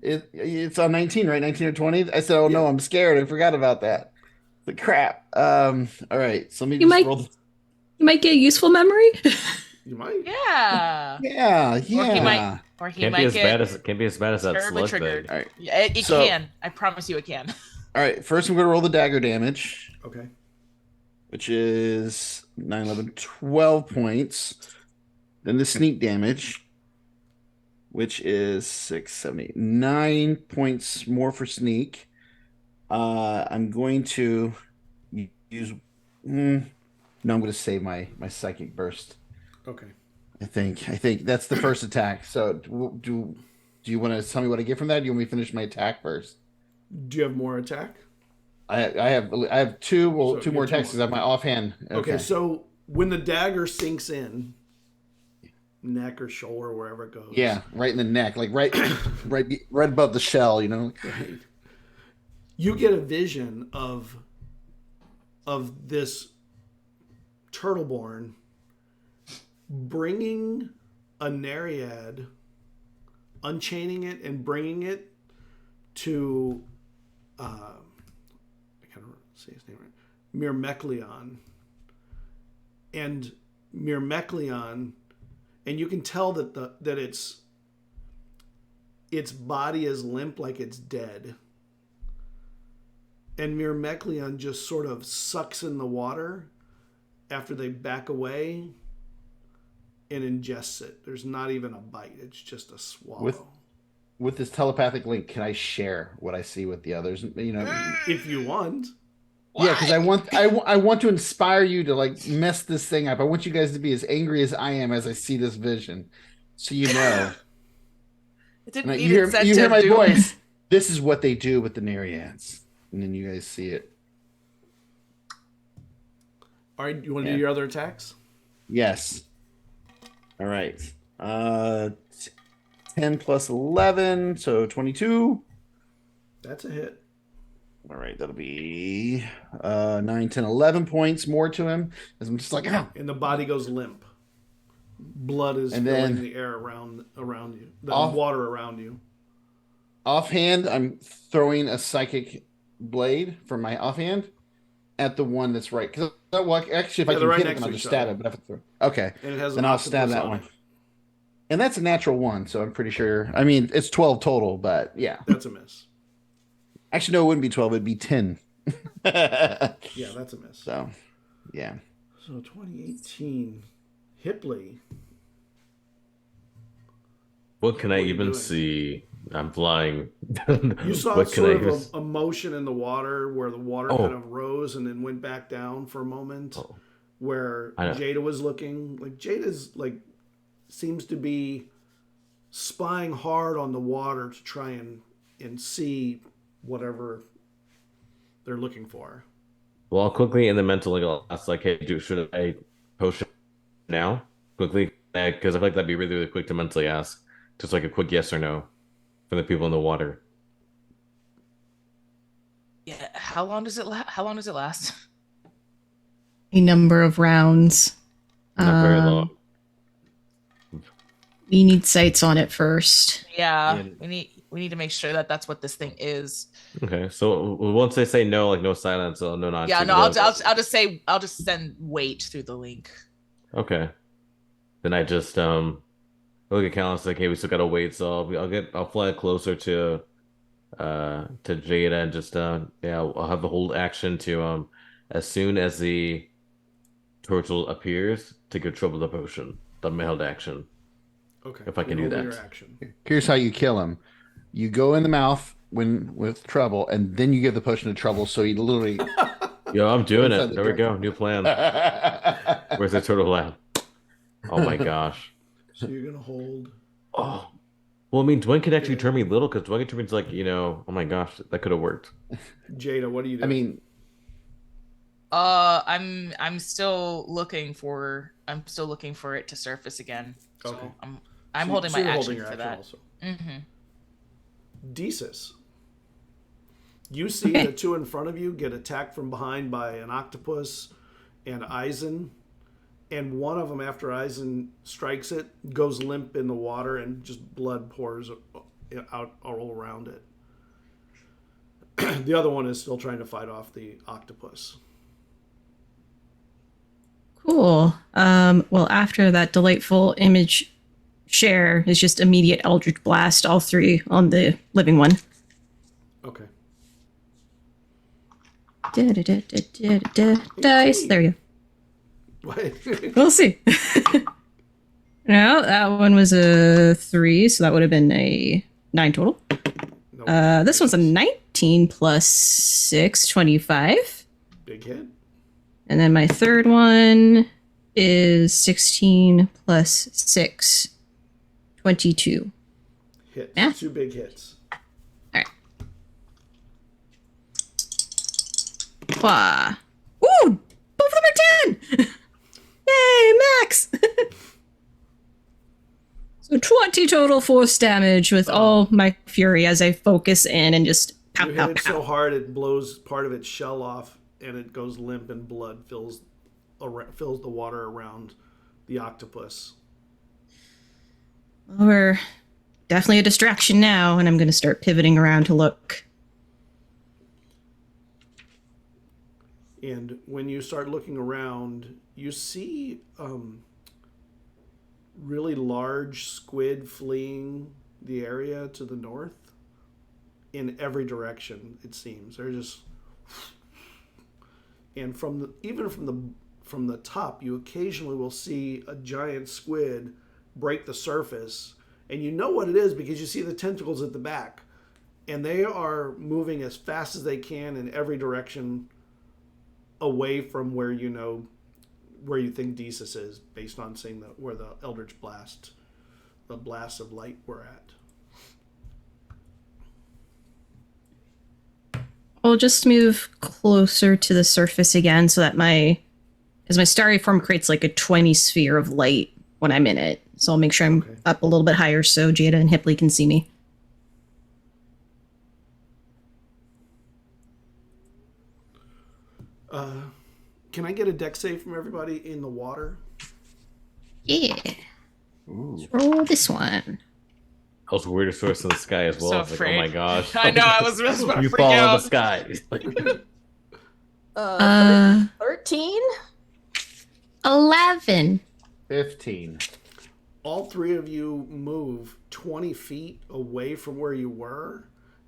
S6: It's on 19, right? 19 or 20. I said, oh no, I'm scared. I forgot about that. The crap. All right. So let me
S5: You
S6: just
S5: might-
S6: roll.
S5: You might get useful memory.
S1: You might.
S2: Yeah.
S6: Yeah.
S2: Or he
S3: Can't
S2: might
S3: be as
S2: get
S3: bad as that
S2: terribly
S3: slug
S2: triggered.
S3: thing.
S6: All right.
S2: Yeah, it
S6: So-
S2: can. I promise you it can.
S6: All right. First, I'm going to roll the dagger damage,
S1: Okay.
S6: which is 9, 11, 12 points. Then the sneak damage, which is 6, 7, 8, 9 points more for sneak. I'm going to use. No, I'm going to save my psychic burst.
S1: Okay.
S6: I think that's the first attack. So do you want to tell me what I get from that? Or do you want me to finish my attack first?
S1: Do you have more attack?
S6: I have two. Well,
S1: So
S6: two
S1: you
S6: more
S1: have two
S6: attacks because I have my offhand.
S1: Okay. So when the dagger sinks in, neck or shoulder, wherever it goes.
S6: Yeah, right in the neck, like right above the shell. You know.
S1: Right. You get a vision of this turtleborn bringing a Nereid, unchaining it and bringing it to I can't say his name right, Myrmeklion. And Myrmeklion, and you can tell that its body is limp, like it's dead. And Myrmeklion just sort of sucks in the water after they back away and ingests it. There's not even a bite. It's just a swallow.
S6: With this telepathic link, can I share what I see with the others? You know,
S1: if you want.
S6: Yeah, because I want to inspire you to like mess this thing up. I want you guys to be as angry as I am as I see this vision, so you know.
S2: It didn't need
S6: you hear my
S2: dude.
S6: voice. This is what they do with the Nereids, and then you guys see it.
S1: All right, you want to do your other attacks?
S6: Yes. All right. 10 plus 11, so 22.
S1: That's a hit.
S6: All right, that'll be 9, 10, 11 points more to him. As I'm just like, oh.
S1: And the body goes limp. Blood is filling the air around you. The water around you.
S6: Offhand, I'm throwing a psychic blade from my offhand at the one that's right. Because actually, if I can hit it, then I'll just stab it. But if I throw, okay,
S1: and it has
S6: then I'll stab that one. And that's a natural 1, so I'm pretty sure. I mean, it's 12 total, but yeah,
S1: that's a miss.
S6: Actually, no, it wouldn't be 12. It'd be 10.
S1: Yeah, that's a miss.
S6: So, yeah.
S1: So 2018, Hipley.
S3: What can I even see? I'm flying.
S1: You saw sort of a motion in the water where the water kind of rose and then went back down for a moment. Where Jada was looking. Like Jada's like seems to be spying hard on the water to try and see whatever they're looking for.
S3: Well, quickly in the mental, like, hey, should I potion now? Quickly, because I feel like that'd be really, really quick to mentally ask. Just like a quick yes or no from the people in the water.
S2: Yeah, how long does it last?
S5: A number of rounds.
S3: Not very long.
S5: We need sights on it first.
S2: Yeah, we need to make sure that that's what this thing is.
S3: Okay, so once they say no, like no silence, no nonsense.
S2: Yeah, no, I'll just send wait through the link.
S3: Okay, then I just look at Callum, like, hey, we still gotta wait, so I'll fly closer to Jada and just I'll have the hold action to as soon as the turtle appears to give Trouble the potion, the held action.
S1: Okay.
S3: If I can do that.
S6: Here's how you kill him. You go in the mouth with Trouble, and then you give the potion to Trouble, so he literally...
S3: Yo, I'm doing it. There we go. New plan. Where's the turtle at? Oh my gosh.
S1: So you're going to hold...
S3: Oh. Well, I mean, Dwayne can actually turn me little, because Dwayne can turn me like, oh my gosh, that could have worked.
S1: Jada, what do you do?
S6: I mean...
S2: I'm still looking for it to surface again. So
S1: okay.
S2: I'm holding my action for that. Also. Mm-hmm.
S1: Desus. You see the two in front of you get attacked from behind by an octopus and Eizen, and one of them, after Eizen strikes it, goes limp in the water and just blood pours out all around it. The other one is still trying to fight off the octopus.
S5: Cool. Well, after that delightful image share is just immediate Eldritch Blast, all three on the living one.
S1: Okay.
S5: Dice. There you go. We'll see. No, that one was a 3, so that would have been a 9 total. Nope. This one's a 19 plus 6, 25.
S1: Big hit.
S5: And then my third one is 16 plus 6, 22.
S1: Hits.
S5: Yeah.
S1: 2 big hits.
S5: All right. Wah. Ooh! Both of them are 10! Yay, max! So 20 total force damage with all my fury as I focus in and just pow,
S1: you
S5: pow,
S1: hit it
S5: pow.
S1: so hard it blows part of its shell off and it goes limp and blood fills the water around the octopus.
S5: Well, we're definitely a distraction now, and I'm going to start pivoting around to look.
S1: And when you start looking around, you see really large squid fleeing the area to the north in every direction, it seems. They're just And even from the top, you occasionally will see a giant squid break the surface, and you know what it is because you see the tentacles at the back, and they are moving as fast as they can in every direction away from where you think Desus is, based on seeing where the Eldritch Blast, the blasts of light were at.
S5: I'll just move closer to the surface again so that my starry form creates like a 20 sphere of light when I'm in it. So I'll make sure I'm up a little bit higher so Jada and Hipley can see me.
S1: Can I get a deck save from everybody in the water?
S5: Yeah. Let's roll this one.
S3: I was weird source in the sky as well.
S2: So
S3: I was like, oh my gosh.
S2: I know, I was about to
S3: You
S2: freak
S3: fall in
S2: out.
S3: the sky.
S4: 13?
S5: 11.
S6: 15.
S1: All three of you move 20 feet away from where you were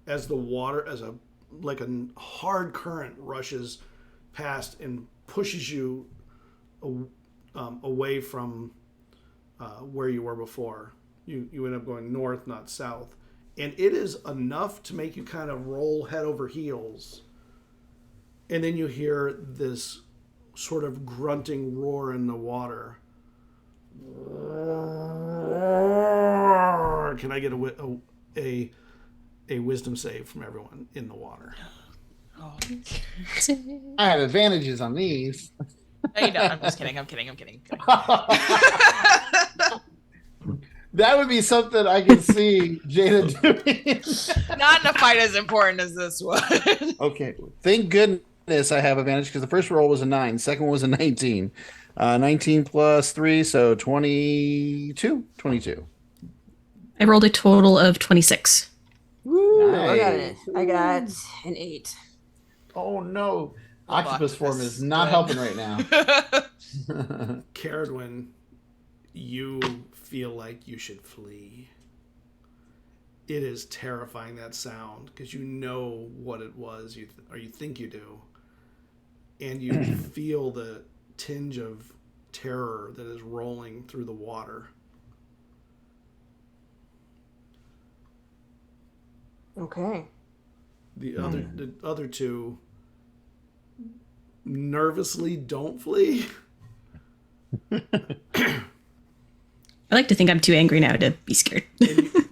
S1: as the water, like a hard current rushes past and pushes you away from where you were before. You end up going north, not south. And it is enough to make you kind of roll head over heels. And then you hear this sort of grunting roar in the water. Can I get a wisdom save from everyone in the water?
S2: Oh.
S6: I have advantages on these.
S2: No, you don't. I'm just kidding. I'm kidding.
S6: That would be something I could see Jada doing.
S2: Not in a fight as important as this one.
S6: Okay. Thank goodness I have advantage because the first roll was a 9. Second one was a 19. 19 plus 3, so 22. 22.
S5: I rolled a total of 26.
S4: Woo,
S6: Nice.
S4: I got an 8.
S6: Oh no.
S2: Oh,
S6: Octopus form
S2: that's
S6: is not
S2: good.
S6: helping right now.
S1: Cerridwen, you feel like you should flee. It is terrifying, that sound, because you know what it was, or you think you do. And you feel the tinge of terror that is rolling through the water.
S4: Okay.
S1: The other two nervously don't flee.
S5: I like to think I'm too angry now to be scared.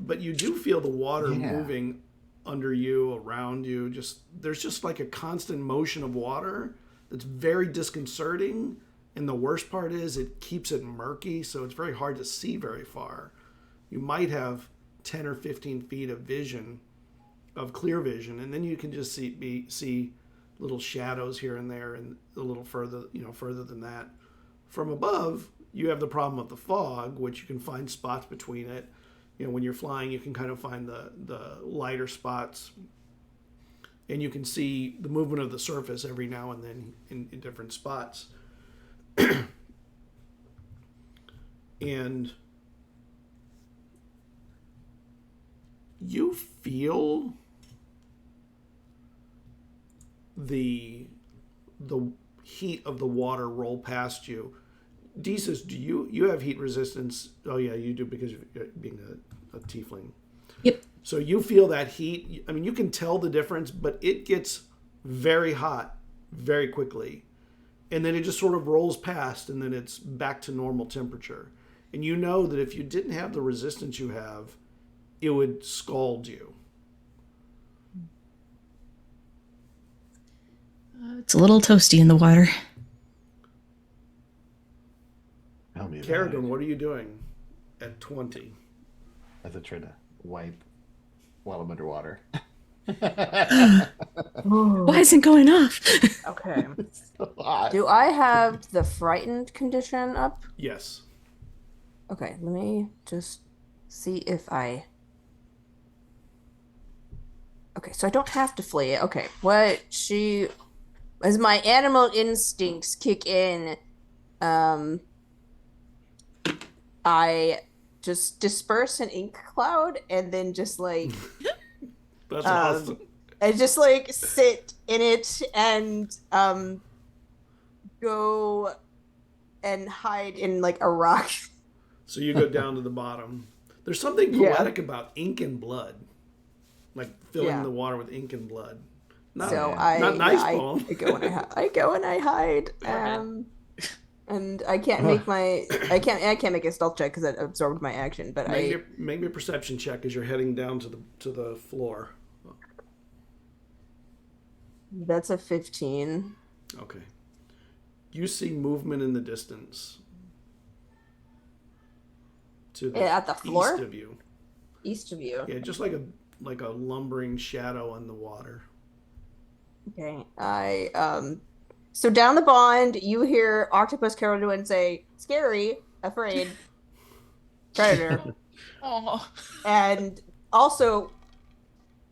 S1: But you do feel the water
S6: Yeah.
S1: moving under you, around you. There's just like a constant motion of water that's very disconcerting. And the worst part is it keeps it murky, so it's very hard to see very far. You might have 10 or 15 feet of vision, of clear vision, and then you can just see little shadows here and there, and a little further than that. From above, you have the problem of the fog, which you can find spots between it. When you're flying, you can kind of find the lighter spots, and you can see the movement of the surface every now and then in different spots. And you feel the heat of the water roll past you. Desus, do you have heat resistance? Oh yeah, you do, because of being a tiefling.
S5: Yep.
S1: So you feel that heat. I mean, you can tell the difference, but it gets very hot very quickly. And then it just sort of rolls past, and then it's back to normal temperature. And you know that if you didn't have the resistance you have, it would scald you.
S5: It's a little toasty in the water.
S6: Tell me
S1: Cerridwen, what are you doing at 20?
S6: as I try to wipe while I'm underwater.
S5: Why isn't it going off?
S4: Okay.
S6: It's so hot.
S4: Do I have the frightened condition up?
S1: Yes.
S4: Okay, let me just see if I... Okay, so I don't have to flee it. Okay, as my animal instincts kick in, I just disperse an ink cloud and then just like
S1: That's awesome.
S4: I just like sit in it and go and hide in like a rock.
S1: So you go down to the bottom. There's something poetic about ink and blood, like filling the water with ink and blood. Not,
S4: So
S1: not nice
S4: I
S1: poem.
S4: I go and I hide. And I can't make I can't make a stealth check because it absorbed my action. But
S1: make me a perception check as you're heading down to the floor.
S4: That's a 15.
S1: Okay. You see movement in the distance. To the
S4: At the floor?
S1: east of you.
S4: East of you.
S1: Yeah, just like a lumbering shadow in the water.
S4: Okay. So down the pond, you hear Octopus Cerridwen say, "Scary, afraid, predator,"
S2: Oh.
S4: and also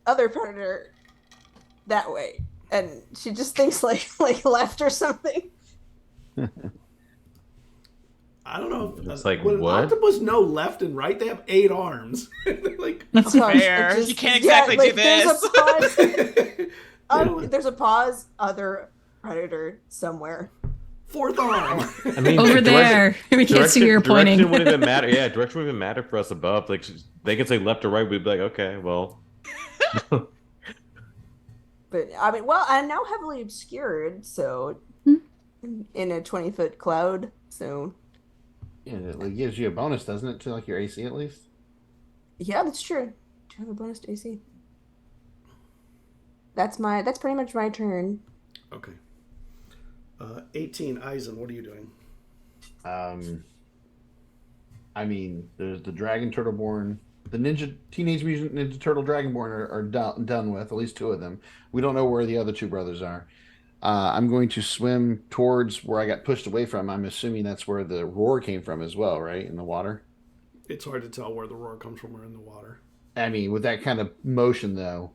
S4: other predator that way. And she just thinks like left or something.
S1: I don't know if
S3: It's like,
S1: would an
S3: what?
S1: octopus know left and right? They have 8 arms. Like
S2: That's fair. You can't exactly do this.
S4: There's a pause. Other predator somewhere.
S1: 4th arm.
S3: I mean,
S5: Over there. We can't see where you're pointing.
S3: Direction wouldn't even matter. Yeah, direction wouldn't even matter for us above. Like they can say left or right. We'd be like, okay, well.
S4: But I mean, well, I'm now heavily obscured, so in a 20-foot cloud. So
S6: Yeah, it gives you a bonus, doesn't it, to like your AC at least?
S4: yeah, that's true. Do you have a bonus to AC? That's pretty much my turn.
S1: Okay. 18, Eizen, what are you doing?
S6: I mean, there's the Dragon Turtleborn, the Teenage Mutant Ninja Turtle Dragonborn are done with, at least 2 of them. We don't know where the other 2 brothers are. I'm going to swim towards where I got pushed away from. I'm assuming that's where the roar came from as well, right? In the water?
S1: It's hard to tell where the roar comes from or in the water.
S6: I mean, with that kind of motion, though.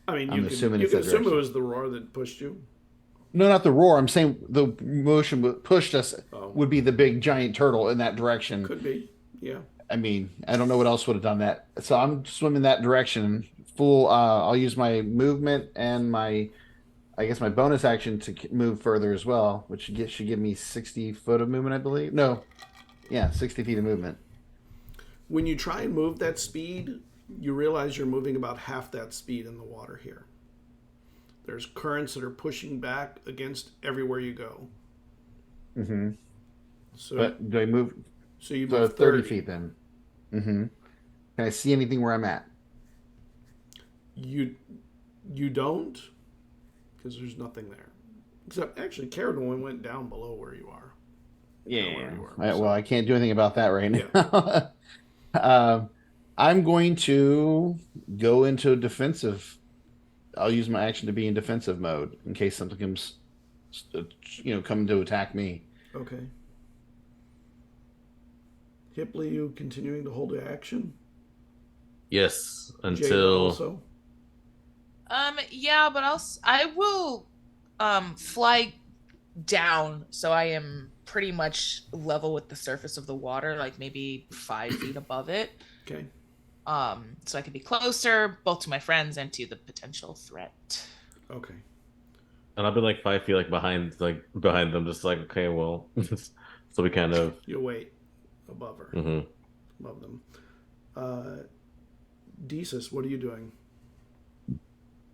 S1: I mean,
S6: I'm
S1: you
S6: assuming
S1: can
S6: it's that
S1: assume it
S6: direction.
S1: was the roar that pushed you.
S6: No, not the roar. I'm saying the motion that pushed us
S1: Oh.
S6: would be the big giant turtle in that direction.
S1: Could be, yeah.
S6: I mean, I don't know what else would have done that. So I'm swimming that direction. Full. I'll use my movement and my bonus action to move further as well, which should give me 60 foot of movement, I believe. No, yeah, 60 feet of movement.
S1: When you try and move that speed, you realize you're moving about half that speed in the water here. There's currents that are pushing back against everywhere you go.
S6: Mm-hmm.
S1: So,
S6: But do I move?
S1: so you
S6: So
S1: move
S6: 30 feet then. Mm-hmm. Can I see anything where I'm at?
S1: You don't, because there's nothing there. Except, actually, Cerridwen went down below where you are.
S6: Yeah.
S1: Where you were,
S6: Well, I can't do anything about that right
S1: Yeah.
S6: now. I'm going to go into defensive. I'll use my action to be in defensive mode in case something comes, come to attack me.
S1: Okay. Hipley, you continuing to hold the action?
S3: Yes,
S1: Jada
S3: until
S1: also?
S2: Yeah, but I will fly down so I am pretty much level with the surface of the water, like maybe 5 feet above it.
S1: Okay.
S2: So I can be closer both to my friends and to the potential threat.
S1: Okay.
S3: and I'll be like 5 feet behind them, just like, okay, well, so we kind of
S1: You'll wait above her,
S3: mhm.
S1: above them. Desus, what are you doing?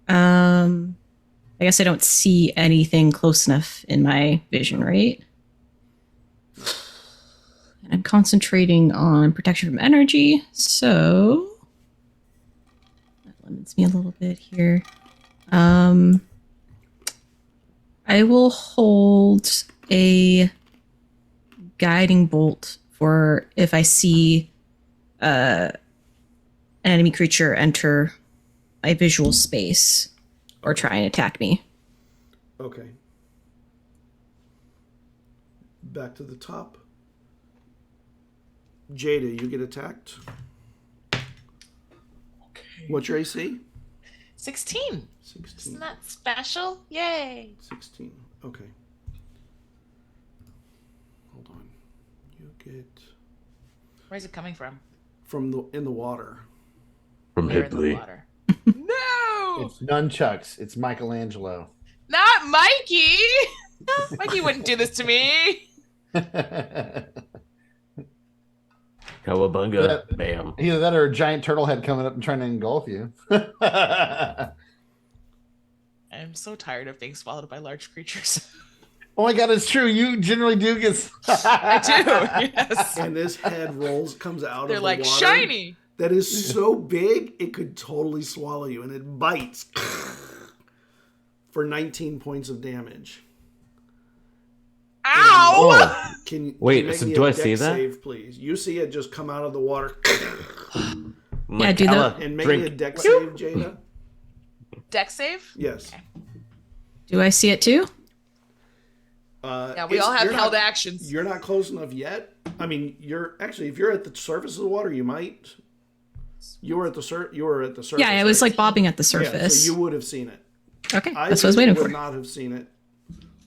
S5: I guess I don't see anything close enough in my vision, right? I'm concentrating on protection from energy, so that limits me a little bit here. I will hold a guiding bolt for if I see an enemy creature enter my visual space or try and attack me.
S1: Okay. Back to the top. Jada, you get attacked.
S2: Okay.
S1: What's your AC?
S2: 16.
S1: 16.
S2: Isn't that special? Yay.
S1: 16. Okay. Hold on. You get
S2: Where's it coming from?
S1: in the water.
S3: From
S2: Where in the
S3: Hipley.
S2: water? No!
S6: It's nunchucks. It's Michelangelo.
S2: Not Mikey. Mikey wouldn't do this to me.
S3: Cowabunga. Bam.
S6: Either that or a giant turtle head coming up and trying to engulf you.
S2: I'm so tired of being swallowed by large creatures.
S6: Oh my god, it's true. You generally do get.
S2: I do. Yes.
S1: And this head comes out
S2: They're
S1: of the
S2: like
S1: water.
S2: shiny.
S1: That is so big, it could totally swallow you, and it bites for 19 points of damage.
S2: Ow!
S3: Oh.
S1: Can you
S3: Wait,
S1: make
S3: so
S1: me
S3: do
S1: a
S3: I see
S1: dex
S3: that?
S1: Save, please. You see it just come out of the water.
S5: Yeah, do the-
S1: And make me a dex save, Jada.
S2: Dex save?
S1: Yes.
S5: Do I see it too?
S2: Yeah, we all have
S1: you're
S2: held
S1: not-
S2: actions.
S1: You're not close enough yet. I mean, if you're at the surface of the water, you might. You were at the surface.
S5: Yeah, it was
S1: right?
S5: like bobbing at the
S1: Yeah,
S5: surface.
S1: so you would have seen it.
S5: Okay, that's what I was waiting
S1: would
S5: for.
S1: not have seen it,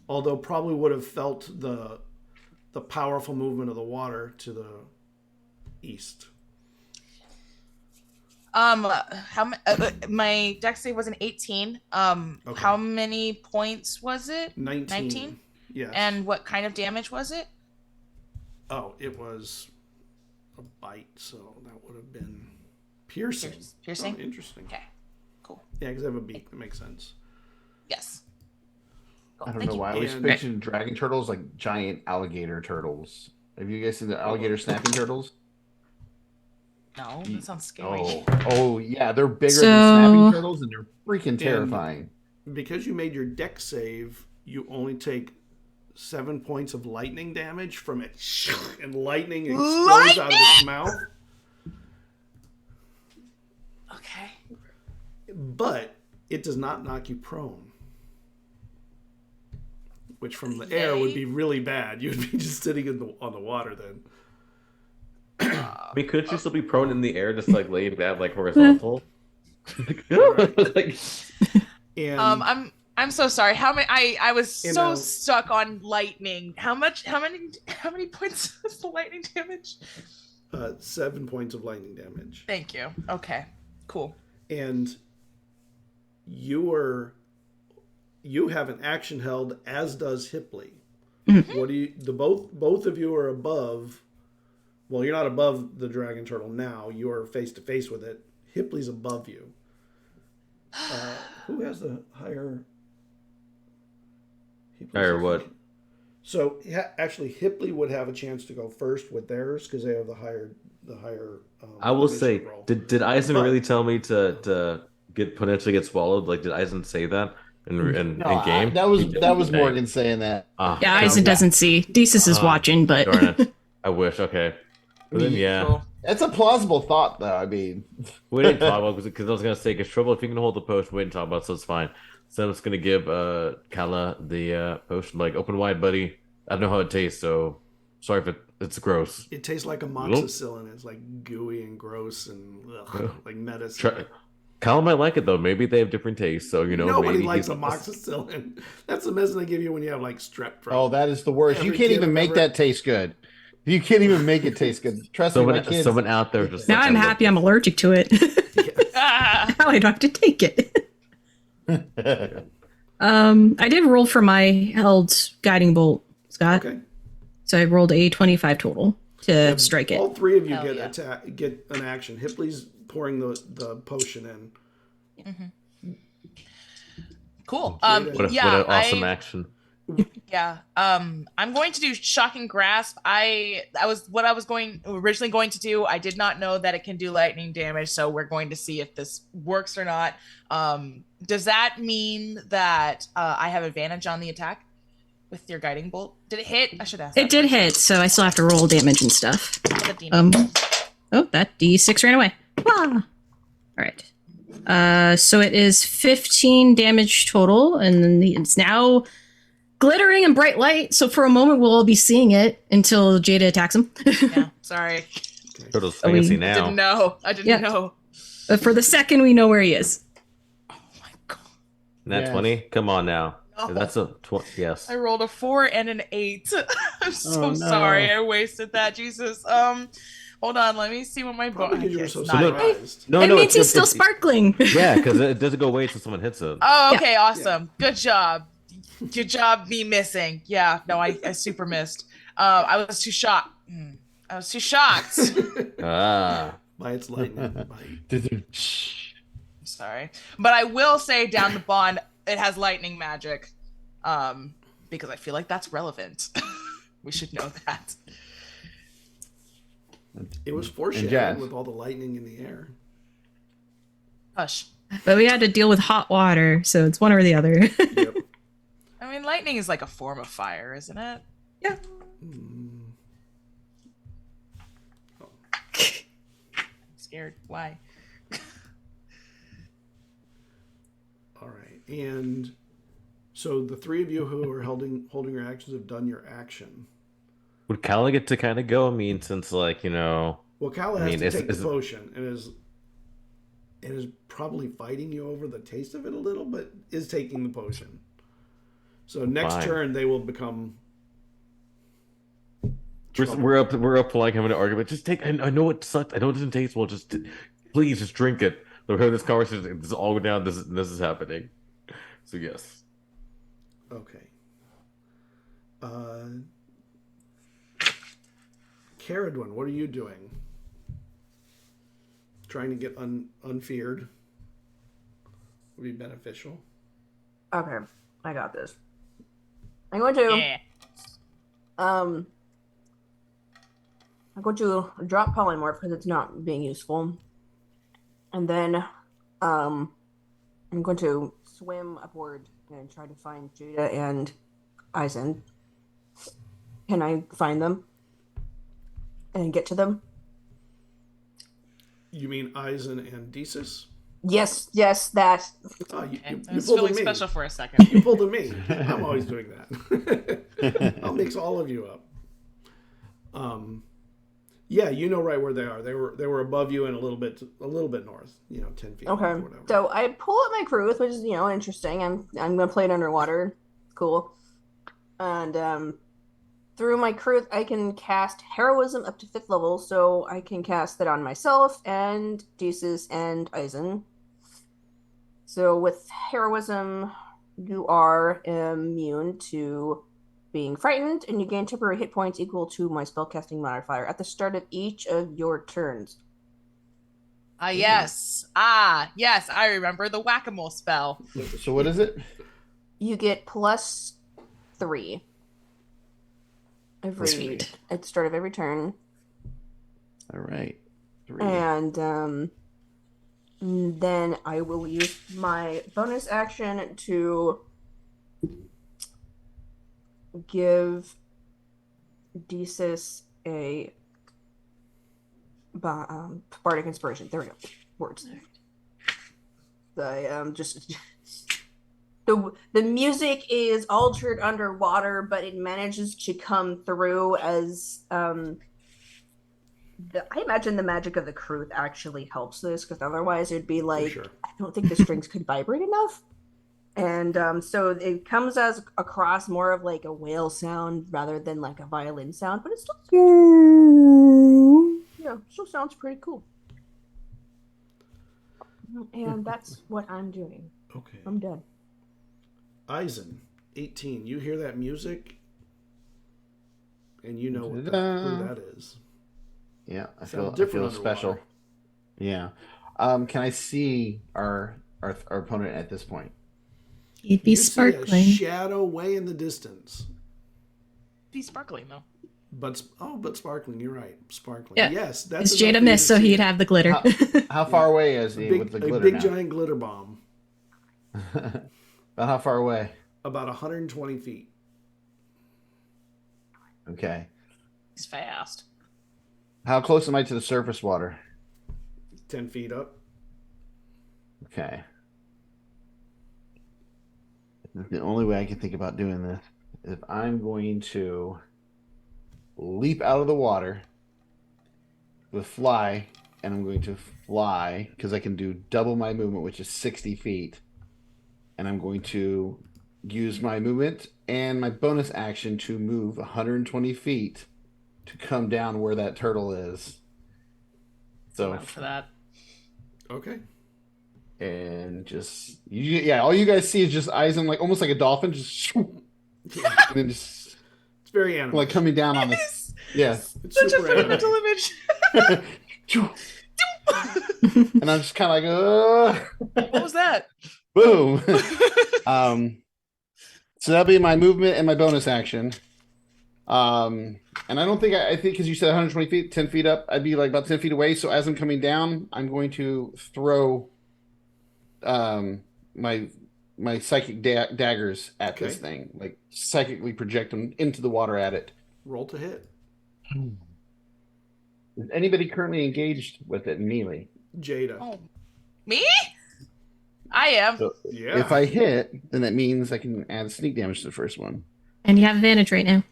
S1: although probably would have felt the powerful movement of the water to the east.
S2: My dex save was an 18.
S1: Okay.
S2: How many points was it?
S1: 19. Yes.
S2: And what kind of damage was it?
S1: Oh, it was a bite, so that would have been piercing.
S2: Piercing?
S1: Oh, interesting.
S2: Okay. Cool.
S1: Yeah, because I have a beak. That makes sense.
S2: Yes. Cool.
S6: I don't
S2: Thank
S6: know
S2: you.
S6: why. I always
S1: And-
S6: pictured dragon turtles like giant alligator turtles. Have you guys seen the alligator snapping turtles?
S2: No, that sounds scary.
S6: Oh yeah, they're bigger
S5: So-
S6: than snapping turtles, and they're freaking terrifying.
S1: Because you made your deck save, you only take 7 points of lightning damage from it, and lightning explodes out of its mouth.
S2: Okay.
S1: But it does not knock you prone, which from the air would be really bad. You would be just sitting on the water then.
S3: I mean, couldn't you still be prone in the air, just like laying down, like horizontal? Like,
S1: And
S2: I'm so sorry. How many? I was
S1: You
S2: so
S1: know-
S2: stuck on lightning. How many points was the lightning damage?
S1: 7 points of lightning damage.
S2: Thank you. Okay. Cool.
S1: And you have an action held, as does Hipley. What do you? Both of you are above. Well, you're not above the dragon turtle now. You are face to face with it. Hipley's above you. Who has the higher? Hipley's
S3: Higher what?
S1: So actually, Hipley would have a chance to go first with theirs because they have the higher.
S3: I will say,
S1: initiative roll.
S3: did Eizen
S1: But-
S3: really tell me to potentially get swallowed? Like, did Eizen say that in game?
S6: That was
S3: He didn't.
S6: Morgan saying that.
S3: Ah,
S5: Yeah,
S3: okay.
S5: Eizen doesn't see. Desus is watching, but
S3: Darn it. I wish. Okay. But then, yeah.
S2: Cool.
S6: That's a plausible thought, though. I mean,
S3: We didn't talk about because I was gonna say, "Cause trouble if you can hold the potion." We didn't talk about, so it's fine. So I'm just gonna give Kala the potion. Like, open wide, buddy. I don't know how it tastes, so sorry if it's gross.
S1: It tastes like amoxicillin. It's like gooey and gross and like medicine.
S3: Kala might like it though. Maybe they have different tastes, so
S1: Nobody
S3: maybe
S1: likes
S3: he's-
S1: amoxicillin. That's the medicine they give you when you have like strep throat.
S6: oh, that is the worst. You
S1: Every
S6: can't
S1: kid
S6: even
S1: I've
S6: make
S1: ever-
S6: that taste good. You can't even make it taste good. Trust me, my kids.
S3: Someone out there just
S5: now
S3: like,
S5: I'm happy I'm allergic to it.
S2: Ah,
S5: Now I don't have to take it. I did roll for my held guiding bolt, Scott.
S1: Okay.
S5: So I rolled a 25 total to strike it.
S1: All three of you
S2: Hell
S1: get an action. Hipley's pouring the potion in.
S2: cool.
S1: What
S3: what an awesome action.
S2: Yeah. I'm going to do shocking grasp. I was originally going to do. I did not know that it can do lightning damage, so we're going to see if this works or not. Does that mean that I have advantage on the attack with your guiding bolt? Did it hit? I should ask.
S5: It did hit, so I still have to roll damage and stuff.
S2: Hit.
S5: Oh, that D6 ran away. Ah. All right. So it is 15 damage total, and then it's now glittering in bright light. So for a moment, we'll all be seeing it until Jada attacks him.
S2: Yeah. Sorry.
S3: Turtle's
S5: Oh, we-
S3: fancy
S2: I
S3: now.
S2: didn't know. I didn't
S5: Yeah.
S2: know.
S5: But for the second, we know where he is.
S2: Oh my god.
S3: Nat
S6: Yes.
S3: 20? Come on now.
S2: No.
S3: That's a 20. Yes.
S2: I rolled a 4 and an 8. I'm so
S6: Oh, no.
S2: sorry. I wasted that. Jesus. Hold on, let me see what my
S1: Probably
S2: bonus.
S1: because you were so
S3: not-
S1: surprised.
S3: No,
S5: it
S3: no,
S5: means he's still sparkling.
S3: Yeah, because it doesn't go away until someone hits it.
S2: Oh, okay, awesome. Good job. Good job, me missing. Yeah, no, I super missed. I was too shocked. I was too shocked.
S3: Ah.
S1: By its lightning bite.
S2: I'm sorry, but I will say down the bond it has lightning magic, because I feel like that's relevant. We should know that.
S1: It was foreshadowed with all the lightning in the air.
S2: Hush.
S5: But we had to deal with hot water, so it's one or the other.
S1: Yep.
S2: I mean, lightning is like a form of fire, isn't it?
S5: Yeah.
S2: I'm scared. Why?
S1: All right. And so the three of you who are holding your actions have done your action.
S3: Would Calla get to kind of go? I mean, since like,
S1: Well, Calla has to take the
S3: is-
S1: potion and is probably fighting you over the taste of it a little, but is taking the potion. So next
S3: Fine.
S1: turn they will become.
S3: we're up for like having an argument. Just take. I know it sucked. I know it doesn't taste well. Just please, just drink it. We're having this conversation. This is all down. This is happening. So yes.
S1: Okay. Cerridwen, what are you doing? Trying to get unfeared would be beneficial.
S4: Okay, I got this. I'm going to
S2: Yeah.
S4: I'm going to drop polymorph because it's not being useful, and then I'm going to swim upward and try to find Jada and Eizen. Can I find them and get to them?
S1: You mean Eizen and Desis?
S4: Yes, that.
S1: Oh, you
S2: I
S1: pulled
S2: was
S1: a
S2: feeling
S1: me.
S2: special for a second.
S1: You pulled a me. I'm always doing that. I'll mix all of you up. Yeah, you know right where they are. They were above you and a little bit north. 10 feet.
S4: Okay,
S1: Or whatever.
S4: so I pull up my Cruth, which is interesting. I'm gonna play it underwater. Cool. And through my Cruth, I can cast Heroism up to 5th level, so I can cast that on myself and Desis and Eizen. So with Heroism, you are immune to being frightened, and you gain temporary hit points equal to my spellcasting modifier at the start of each of your turns.
S2: Yes. Yes, I remember the whack-a-mole spell.
S6: So what is it?
S4: You get +3
S1: Sweet.
S4: at the start of every turn.
S6: All right. 3.
S4: And then I will use my bonus action to give Desis a bardic inspiration. There we go. Words. I just the music is altered underwater, but it manages to come through as I imagine the magic of the Cruth actually helps this, because otherwise it'd be like,
S1: sure.
S4: I don't think the strings could vibrate enough. And so it comes as across more of like a whale sound rather than like a violin sound, but it still still sounds pretty cool. And that's what I'm doing.
S1: Okay.
S4: I'm done.
S1: Eisen, 18. You hear that music, and you know who that is.
S6: Yeah, I
S1: Sounds
S6: feel
S1: different
S6: special.
S1: underwater.
S6: Yeah. Can I see our opponent at this point?
S5: He'd be
S1: You see
S5: sparkling.
S1: a shadow way in the distance.
S2: Be sparkling though.
S1: But sparkling. You're right. Sparkling.
S5: Yeah.
S1: Yes, that's
S5: It's
S1: enough
S5: Jada
S1: for you
S5: missed,
S1: to
S5: so
S1: see.
S5: he'd have the glitter.
S6: How far away is he with the
S1: a
S6: glitter
S1: big
S6: now?
S1: giant glitter bomb.
S6: About how far away?
S1: About 120 feet.
S6: Okay.
S2: He's fast.
S6: How close am I to the surface water?
S1: 10 feet up.
S6: Okay. The only way I can think about doing this is if I'm going to leap out of the water with fly, and I'm going to fly because I can do double my movement, which is 60 feet. And I'm going to use my movement and my bonus action to move 120 feet to come down where that turtle is So
S2: for that.
S1: Okay.
S6: And just all you guys see is just Eizen, like almost like a dolphin, just and then just
S1: It's very animal.
S6: like coming down on this. Yeah.
S1: It's
S2: Such a
S1: super anime.
S2: fundamental image.
S6: And I'm just kind of like,
S2: What was that?
S6: boom. So that'll be my movement and my bonus action. And I don't think I think because you said 120 feet, 10 feet up, I'd be like about 10 feet away. So as I'm coming down, I'm going to throw my psychic daggers at this thing, like psychically project them into the water at it.
S1: Roll to hit.
S6: Is anybody currently engaged with it in melee?
S1: Jada.
S2: Oh, me? I am.
S6: So
S1: Yeah.
S6: if I hit, then that means I can add sneak damage to the first one.
S5: And you have advantage right now.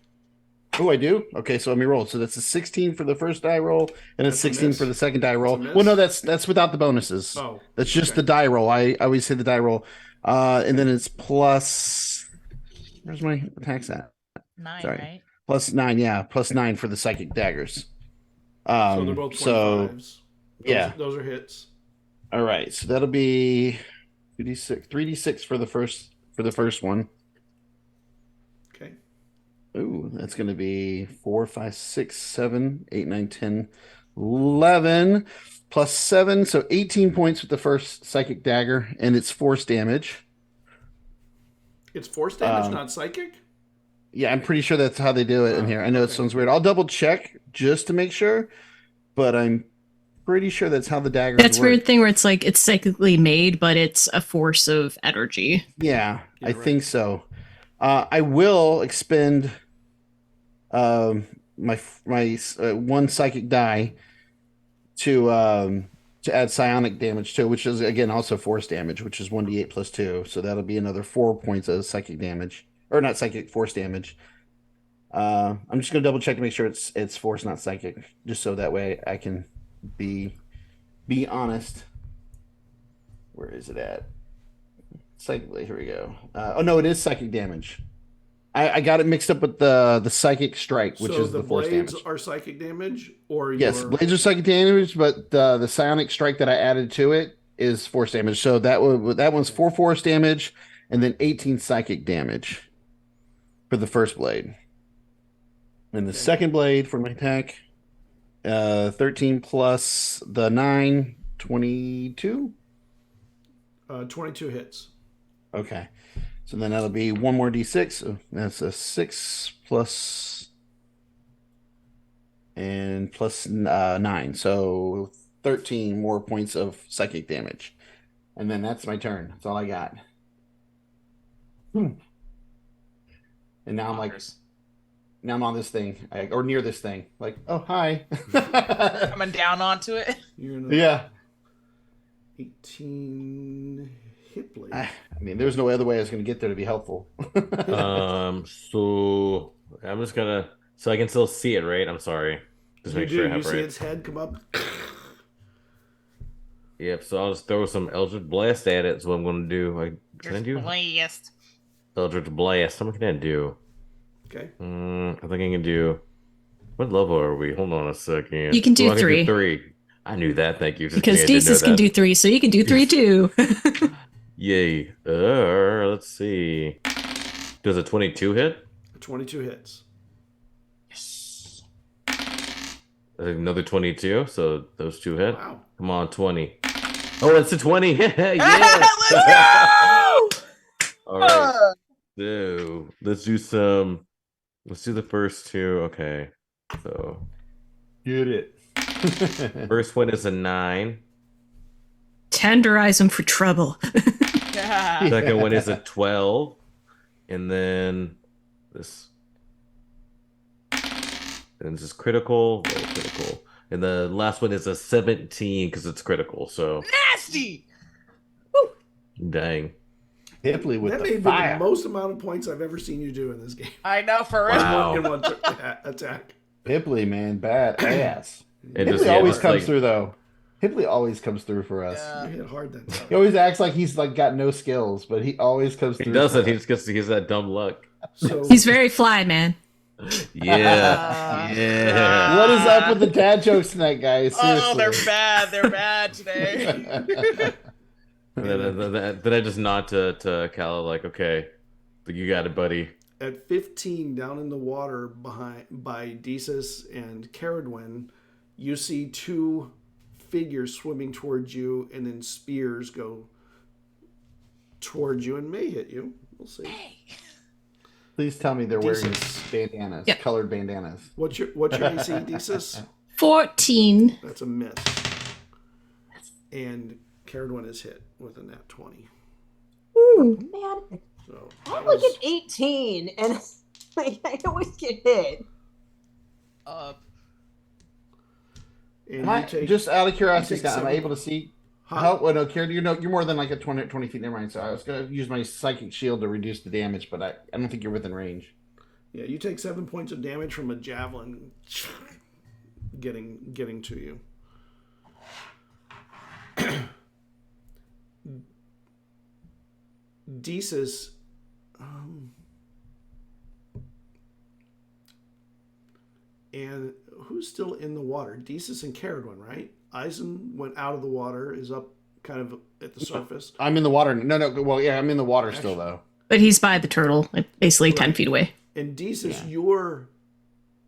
S6: Oh, I do? Okay, so let me roll. So that's a 16 for the first die roll, and a
S1: That's a
S6: 16
S1: miss.
S6: for the second die roll.
S1: That's a miss.
S6: Well, no, that's without the bonuses.
S1: Oh.
S6: That's just
S1: okay.
S6: the die roll. I always say the die roll. And then it's plus. Where's my attacks at?
S2: 9,
S6: Sorry.
S2: right?
S6: Plus 9, yeah. Plus 9 for the psychic daggers.
S1: So they're both 25s.
S6: Yeah.
S1: Those are hits.
S6: All right, so that'll be 2d6, 3d6 for the first one.
S1: Okay.
S6: Ooh, that's going to be 4, 5, 6, 7, 8, 9, 10, 11 plus 7, so 18 points with the first psychic dagger, and it's force damage.
S1: It's force damage, not psychic?
S6: Yeah, I'm pretty sure that's how they do it in here. I know it sounds weird. I'll double check just to make sure, but I'm pretty sure that's how the daggers
S5: That's a
S6: work.
S5: weird thing where it's like it's psychically made, but it's a force of energy.
S6: Yeah, I
S1: right.
S6: think so. I will expend my one psychic die to add psionic damage to it, which is again also force damage, which is 1d8 plus 2. So that'll be another 4 points of psychic damage, or not psychic, force damage. I'm just gonna double check to make sure it's force, not psychic, just so that way I can be honest. Where is it at? Psychic. Here we go. Oh no, it is psychic damage. I got it mixed up with the psychic strike, which
S1: so
S6: is the force
S1: blades
S6: damage.
S1: are psychic damage, or
S6: Yes, blades are psychic damage, but the psionic strike that I added to it is force damage. So that one's 4 force damage and then 18 psychic damage for the first blade. And the second blade for my attack, 13 plus the 9, 22.
S1: 22 hits.
S6: Okay. So then that'll be one more d6. So that's a 6 plus and plus 9. So 13 more points of psychic damage. And then that's my turn. That's all I got. And now I'm like, now I'm on this thing, or near this thing. Like, oh, hi.
S2: Coming down onto it.
S1: You're in a
S6: Yeah.
S1: 18 hit blade.
S6: I mean, there's no other way I was going to get there to be helpful.
S3: So I'm just gonna, so I can still see it, right? I'm sorry. Just
S1: you
S3: make
S1: do.
S3: sure I
S1: You
S3: have
S1: see
S3: right.
S1: its head come up.
S3: Yep. So I'll just throw some Eldritch Blast at it. Is what I'm gonna do. Can I do
S2: Blast.
S3: Eldritch Blast? How much can I do?
S1: Okay.
S3: I think I can do. What level are we? Hold on a second.
S5: You can do
S3: I
S5: 3.
S3: 3. I knew that. Thank you. Just
S5: Because
S3: kidding, I didn't know
S5: Desus can
S3: that.
S5: do 3, so you can do 3 too.
S3: Yay. Let's see. Does a 22 hit?
S1: 22 hits.
S2: Yes.
S3: Another 22. So those 2 hit.
S1: Wow.
S3: Come on, 20. Oh, it's a 20. Yeah.
S2: Let's go!
S3: All right. So let's do some. Let's do the first 2. Okay. So
S6: Get it.
S3: first one is a 9.
S5: Tenderize them for trouble.
S2: Yeah.
S3: Second one is a 12. And then this. And this is critical. Very critical. And the last one is a 17 because it's critical. So
S2: Nasty.
S3: dang.
S6: Hipley with
S1: That may
S6: the
S1: be
S6: fire.
S1: the most amount of points I've ever seen you do in this game.
S2: I know for real.
S3: Wow.
S1: In one attack.
S6: Hipley, man, bad ass.
S3: It
S6: Hipley
S3: just, yeah,
S6: always
S3: just
S6: comes
S3: like-
S6: through though. Hipley always comes through for us.
S2: Yeah.
S1: You hit hard that time.
S6: He always acts like he's like got no skills, but he always comes through.
S3: He doesn't.
S6: for us.
S3: He has that dumb luck.
S1: So
S5: He's very fly, man.
S3: Yeah.
S6: What is up with the dad jokes tonight, guys?
S2: Oh, they're
S6: Seriously.
S2: bad. They're bad today.
S3: Then I just nod to Calla like, okay, you got it, buddy.
S1: At 15, down in the water by Desus and Cerridwen, you see two figures swimming towards you, and then spears go towards you and may hit you. We'll see.
S6: Please tell me they're wearing
S1: Desus.
S6: bandanas,
S5: Yep.
S6: colored bandanas.
S1: What's your AC, Desus?
S5: 14.
S1: That's a miss. And Cerridwen is hit with a nat 20.
S4: Ooh, man.
S1: So
S4: I
S1: that
S4: like
S1: was-
S4: an 18, and like, I always get hit.
S1: and
S6: Am I,
S1: you take,
S6: just out of curiosity,
S1: take
S6: Scott, am I
S1: 7
S6: able to see?
S1: Huh?
S6: How? Well, no, Karen, you're more than like a 20 feet. Never mind. So I was going to use my psychic shield to reduce the damage, but I don't think you're within range.
S1: Yeah, you take 7 points of damage from a javelin getting to you. Desus, and who's still in the water? Desus and Cerridwen, right? Eizen went out of the water, is up kind of at the surface.
S6: I'm in the water. No. Well, yeah, I'm in the water still, though.
S5: But he's by the turtle, like basically 10
S1: Right.
S5: feet away.
S1: And Desus,
S6: Yeah.
S1: you're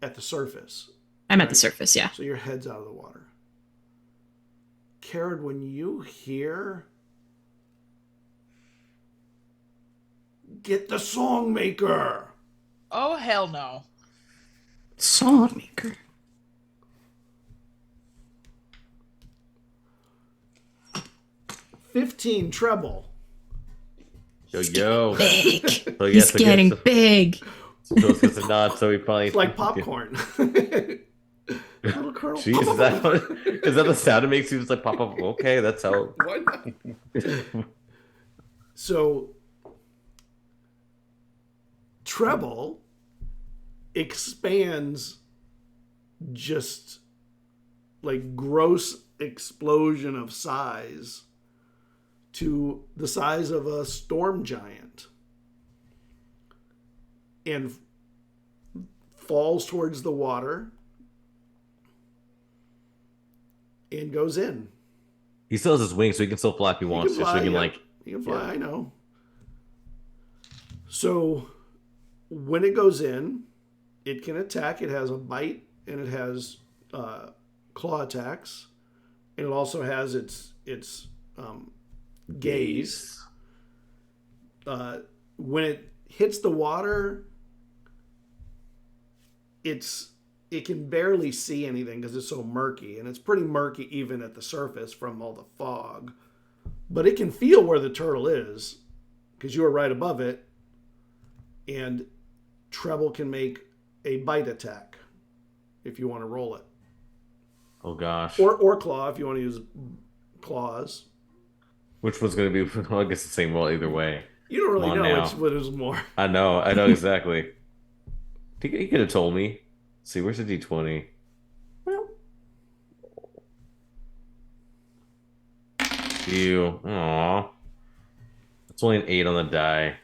S1: at the surface.
S5: I'm at the surface, yeah.
S1: So your head's out of the water. Cerridwen, when you hear, get the song maker.
S2: Oh, hell no.
S5: Songmaker.
S1: 15 treble.
S3: Yo.
S5: Big.
S3: So
S5: He's getting big.
S3: So gets a nod, so he probably
S1: It's like popcorn. Little Colonel
S3: Jeez, is that the sound it makes you just like pop up? Okay, that's how.
S1: What? So, treble expands just like gross explosion of size to the size of a storm giant and falls towards the water and goes in.
S3: He still has his wings, so he can still fly if he wants to. So he can
S1: yeah.
S3: like.
S1: You can fly, I know. So when it goes in, it can attack. It has a bite and it has claw attacks, and it also has its gaze. When it hits the water, it can barely see anything because it's so murky, and it's pretty murky even at the surface from all the fog. But it can feel where the turtle is because you are right above it, and treble can make a bite attack if you want to roll it,
S3: Oh gosh.
S1: or claw if you want to use claws.
S3: Which was going to be? Well, I guess the same roll either way.
S1: You don't really
S3: Come on
S1: know
S3: now.
S1: which one is more.
S3: I know exactly. He could have told me. Let's see, where's the D20? Ew. Aww. It's only an 8 on the die.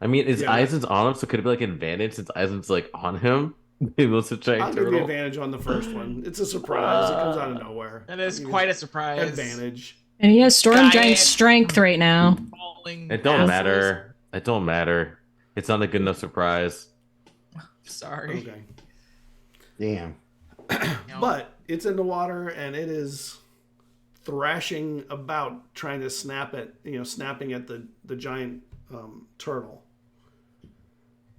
S3: I mean, is
S1: Yeah.
S3: Eizen's on him, so could it be like an advantage since Eizen's like on him? Maybe it's a giant
S1: I'll give you
S3: turtle.
S1: advantage on the first one. It's a surprise. It comes out of nowhere.
S2: That is
S1: You
S2: quite a
S1: get
S2: surprise.
S1: advantage.
S5: And he has Storm
S2: Giant.
S5: Giant strength right now.
S2: Falling
S3: It don't
S2: assholes.
S3: matter. It don't matter. It's not a good enough surprise.
S2: Sorry.
S1: Okay.
S6: Damn.
S2: No.
S1: But it's in the water and it is thrashing about, trying to snapping at the giant turtle.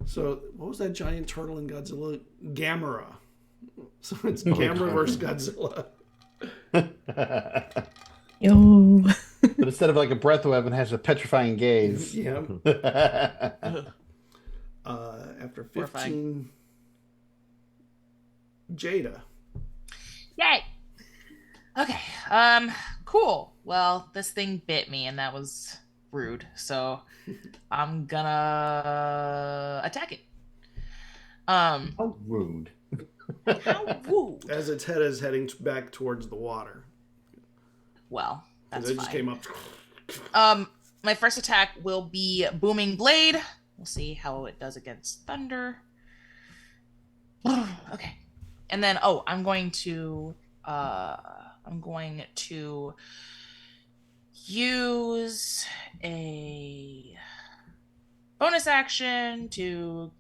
S1: So what was that giant turtle in Godzilla? Gamera. So it's Gamera versus Godzilla.
S5: Yo.
S6: But instead of like a breath weapon, it has a petrifying gaze.
S1: Yeah.
S6: All
S1: After
S2: Horrifying.
S1: 15, Jada.
S2: Yay. Okay. Cool. Well, this thing bit me, and that was rude. So I'm gonna attack it.
S6: How rude.
S2: How rude.
S1: As its head is heading back towards the water.
S2: Well, that's
S1: It
S2: fine.
S1: just came up.
S2: My first attack will be Booming Blade. We'll see how it does against thunder. Okay. And then, I'm going to use a bonus action to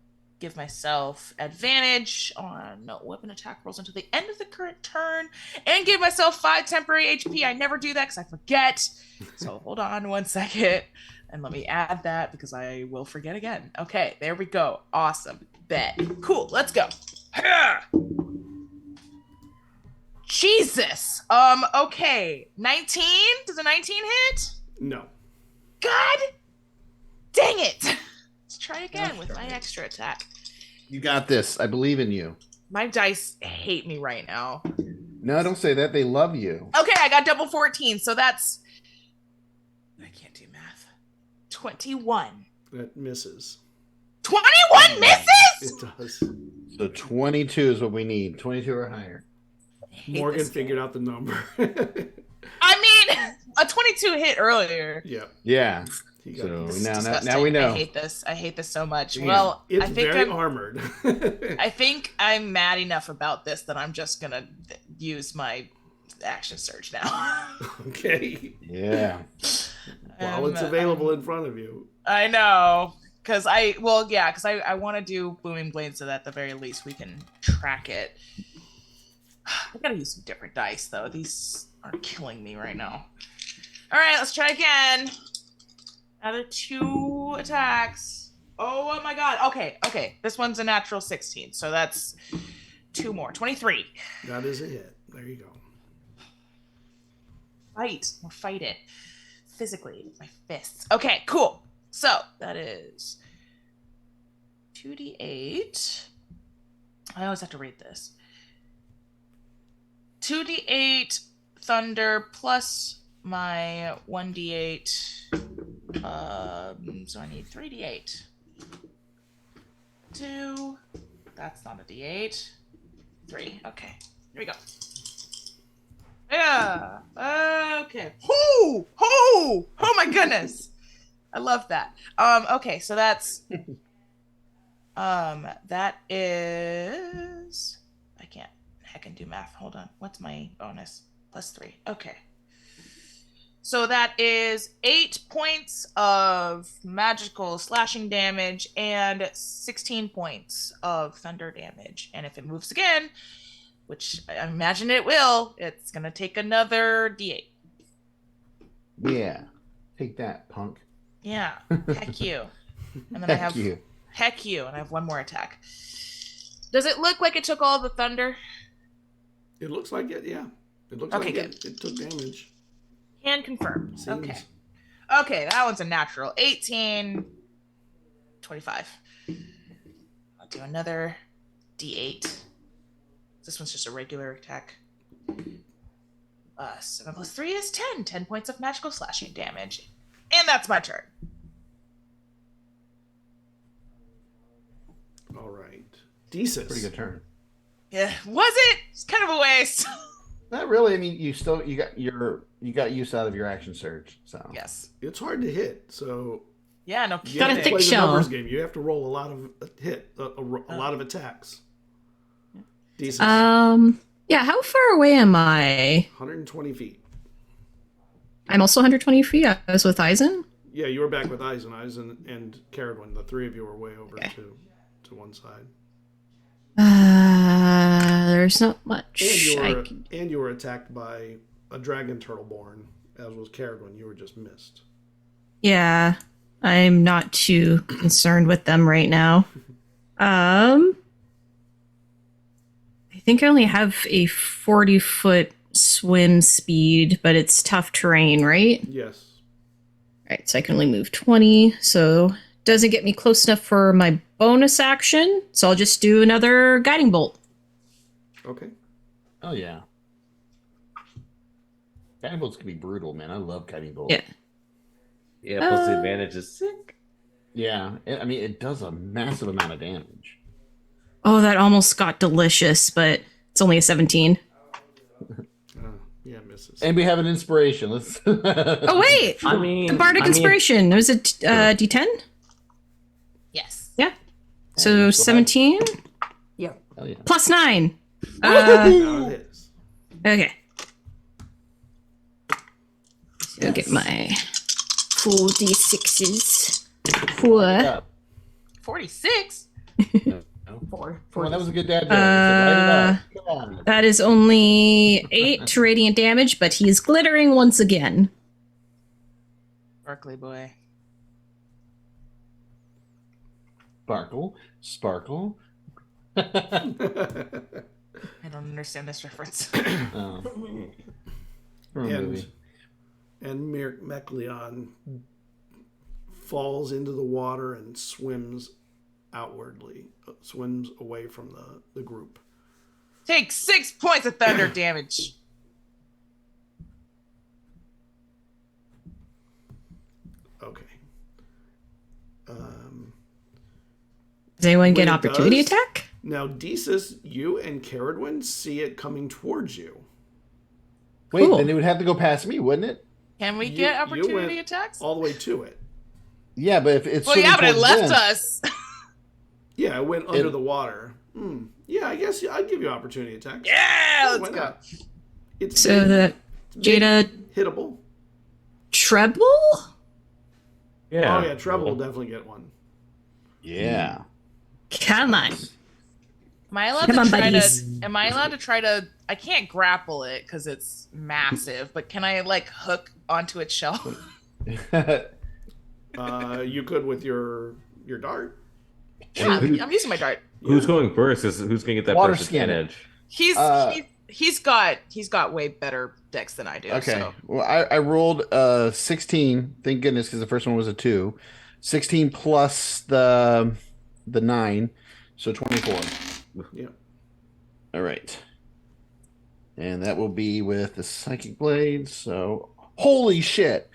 S2: give myself advantage on weapon attack rolls until the end of the current turn and give myself 5 temporary HP. I never do that because I forget. So hold on 1 second and let me add that because I will forget again. Okay, there we go. Awesome. Bet. Cool. Let's go. Jesus. Okay. 19? Does a 19 hit?
S1: No.
S2: God dang it. Let's try again with my extra attack.
S6: You got this. I believe in you.
S2: My dice hate me right now.
S6: No, don't say that. They love you.
S2: Okay, I got double 14, so that's... I can't do math. 21.
S1: That misses.
S2: 21 misses?!
S1: It does.
S6: So 22 is what we need. 22 or higher.
S1: Morgan figured out the number.
S2: I mean, a 22 hit earlier.
S1: Yeah.
S6: Yeah.
S1: So
S6: now we know.
S2: I hate this. I hate this so much.
S1: Yeah.
S2: Well,
S1: it's
S2: I think
S1: very
S2: I'm
S1: armored.
S2: I think I'm mad enough about this that I'm just gonna use my action surge now.
S1: Okay.
S6: Yeah.
S1: While it's available in front of you.
S2: I know. Because I want to do Booming Blade so that at the very least we can track it. I gotta use some different dice though. These are killing me right now. Alright, let's try again. Another 2 attacks. Oh my god. Okay. This one's a natural 16, so that's 2 more. 23.
S1: That is a hit. There you go.
S2: We'll fight it. Physically with my fists. Okay, cool. So that is 2d8. I always have to read this. 2d8 thunder plus my 1d8. So I need 3d8. 2. That's not a d8. 3. Okay. Here we go. Yeah. Okay. Oh my goodness. I love that. Okay, so that's that is I can't heckin' do math. Hold on. What's my bonus? +3. Okay. So that is 8 points of magical slashing damage and 16 points of thunder damage. And if it moves again, which I imagine it will, it's gonna take another d8.
S6: Yeah. Take that, punk.
S2: Yeah. Heck you. And then
S6: Heck you.
S2: Heck you. And I have 1 more attack. Does it look like it took all the thunder?
S1: It looks like it, yeah. It looks
S2: Okay,
S1: like
S2: good.
S1: it took damage.
S2: Can confirm.
S1: Seems.
S2: Okay, that one's a natural. 18, 25. I'll do another d8. This one's just a regular attack. 7 + 3 is 10. 10 points of magical slashing damage. And that's my turn.
S1: All right. Decent.
S6: Pretty good turn.
S2: Yeah, was it? It's kind of a waste.
S6: Not really. I mean, you got use out of your action surge. So
S2: Yes.
S1: It's hard to hit, so
S2: Yeah, no
S1: you
S5: Got a
S1: have to
S5: thick
S1: play the
S5: shell.
S1: numbers game. You have to roll a lot of a lot of attacks. Decent.
S5: Yeah, how far away am I?
S1: 120 feet.
S5: I'm also 120 feet. I was with Eizen.
S1: Yeah, you were back with Eizen and Cerridwen. The 3 of you were way over
S5: Okay.
S1: to one side.
S5: There's not much.
S1: And you were attacked by a dragon turtleborn, as was Cerridwen. You were just missed.
S5: Yeah, I'm not too concerned with them right now. I think I only have a 40-foot swim speed, but it's tough terrain, right?
S1: Yes.
S5: Right, so I can only move 20, so doesn't get me close enough for my bonus action, so I'll just do another guiding bolt.
S1: Okay.
S6: Oh yeah. Guiding bolts can be brutal, man. I love guiding bolts.
S5: Yeah.
S3: Yeah, plus the advantage is sick.
S6: Yeah. I mean, it does a massive amount of damage.
S5: Oh, that almost got delicious, but it's only a 17.
S1: Yeah, misses.
S6: And we have an inspiration. Let's.
S5: Oh, wait!
S3: I mean,
S5: The Bardic Inspiration. It was a D10? So 17
S4: Yeah.
S6: Hell yeah.
S5: plus 9.
S1: Now it is.
S5: Okay. Go get my full d6s. 4.
S2: 46.
S4: Four.
S6: Come on, that was a good dad joke. Light it up. Come on.
S5: That is only 8 to radiant damage, but he's glittering once again.
S2: Berkeley boy.
S6: Sparkle, sparkle.
S2: I don't understand this reference.
S6: Oh. From a movie.
S1: And Mecleon falls into the water and swims outwardly, swims away from the group.
S2: Take 6 points of thunder damage.
S1: Okay.
S5: Does anyone get
S1: When it
S5: opportunity
S1: does-
S5: attack?
S1: Now, Desus, you and Cerridwen see it coming towards you.
S6: Wait,
S5: Cool.
S6: then it would have to go past me, wouldn't it?
S2: Can we
S1: You-
S2: get
S1: you
S2: opportunity
S1: went
S2: attacks?
S1: All the way to it.
S6: Yeah, but if it's
S2: Well, yeah, but it
S6: swimming
S2: left
S6: towards them-
S2: us.
S1: Yeah, it went under the water. Yeah, I guess I'd give you opportunity attacks.
S2: Yeah,
S1: Why
S2: let's go.
S1: not? It's
S5: So the Jada
S1: hittable.
S5: treble?
S3: Yeah.
S1: Oh yeah, Treble will definitely get one.
S6: Yeah.
S5: Come on.
S2: Am I allowed
S5: Come
S2: to
S5: on,
S2: try
S5: buddies.
S2: to? Am I allowed to try to? I can't grapple it because it's massive. But can I like hook onto its shell?
S1: You could with your dart.
S2: Yeah, I'm using my dart.
S3: Who's going first? Who's going to get that
S6: Water
S3: first
S6: scanner.
S3: advantage?
S2: He's he's got way better decks than I do.
S6: Okay.
S2: So.
S6: Well, I rolled 16. Thank goodness, because the first one was a 2. 16 plus the 9, so 24.
S1: Yeah.
S6: All right. And that will be with the psychic blade. So holy shit!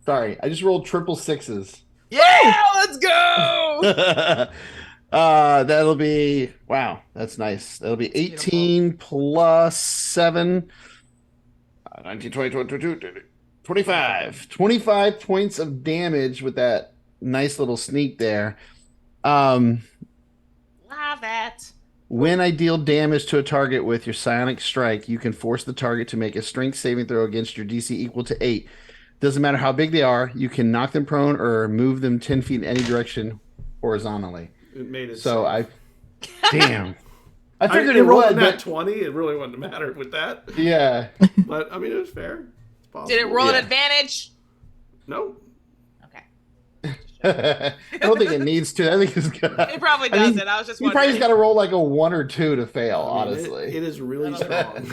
S6: Sorry, I just rolled triple 6s.
S2: Yeah, let's go.
S6: That'll be wow. That's nice. That'll be 18 plus 7. 19, 20, 22, 25. 25 points of damage with that nice little sneak there.
S2: Love it.
S6: When I deal damage to a target with your psionic strike, you can force the target to make a strength saving throw against your DC equal to 8. Doesn't matter how big they are, you can knock them prone or move them 10 feet in any direction horizontally.
S1: It made it.
S6: So
S1: safe.
S6: damn. I figured
S1: it
S6: it
S1: rolled
S6: would,
S1: a nat
S6: but
S1: 20. It really wouldn't have mattered with that.
S6: yeah.
S1: But I mean, it was fair. It's possible.
S2: Did it roll an
S6: Yeah.
S2: advantage?
S1: No.
S2: Okay.
S6: I don't think it needs to. I think it's good.
S2: It probably
S6: I mean,
S2: doesn't. I was just
S6: You probably
S2: wondering.
S6: got to roll like a 1 or 2 to fail,
S1: I mean,
S6: honestly.
S1: it is really strong.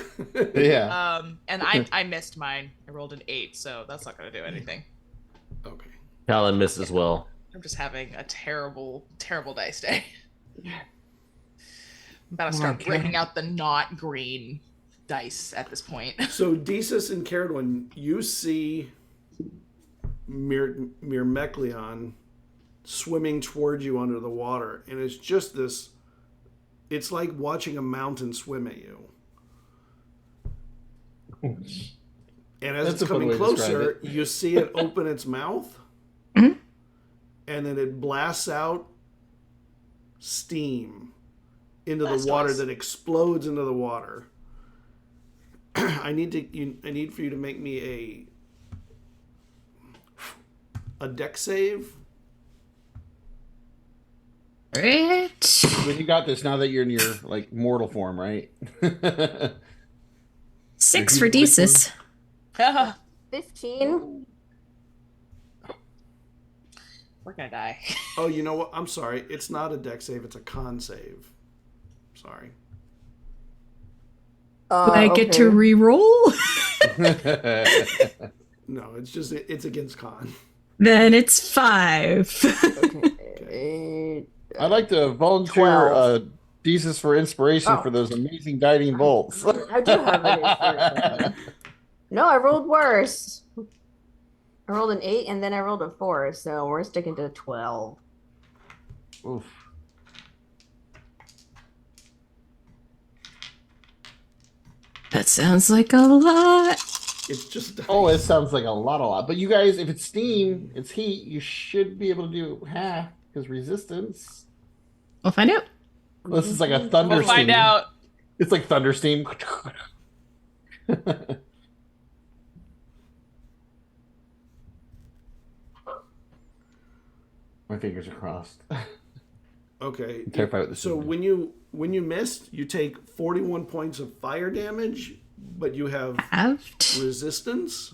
S6: Yeah.
S2: And I missed mine. I rolled an 8, so that's not going to do anything.
S1: Okay.
S3: Talon missed as well.
S2: I'm just having a terrible, terrible dice day. I'm about to start breaking out the not green dice at this point.
S1: So Desus and Cerridwen, you see Mecleon swimming towards you under the water, and it's just this. It's like watching a mountain swim at you. And as
S6: That's
S1: it's
S6: a fun
S1: coming
S6: way to describe
S1: closer,
S6: it.
S1: you see it open its mouth,
S5: Mhm.
S1: and then it blasts out steam into
S2: Blast
S1: the water
S2: noise.
S1: that explodes into the water. I need for you to make me a deck save.
S5: Right.
S6: But you got this now that you're in your like mortal form, right?
S5: 6 for Desus.
S4: 15.
S2: We're going to die.
S1: Oh, you know what? I'm sorry. It's not a deck save. It's a con save. Sorry.
S5: Do I get to
S4: Okay.
S5: re-roll?
S1: No, it's against con.
S5: Then it's 5.
S4: Okay.
S6: I'd like to volunteer
S4: 12.
S6: Jesus for inspiration
S4: Oh.
S6: for those amazing guiding bolts.
S4: I do have an inspiration. No, I rolled worse. I rolled an 8 and then I rolled a 4, so we're sticking to 12.
S6: Oof.
S5: That sounds like a lot.
S1: It's just
S6: Oh, it sounds like a lot. But you guys, if it's steam, it's heat, you should be able to do half because resistance.
S5: We'll find out.
S6: This is like a thunder
S2: We'll find
S6: steam.
S2: out.
S6: It's like thunder steam. My fingers are crossed.
S1: Okay.
S6: I'm terrified with this.
S1: So when you missed, you take 41 points of fire damage, but you have
S5: Halved.
S1: resistance.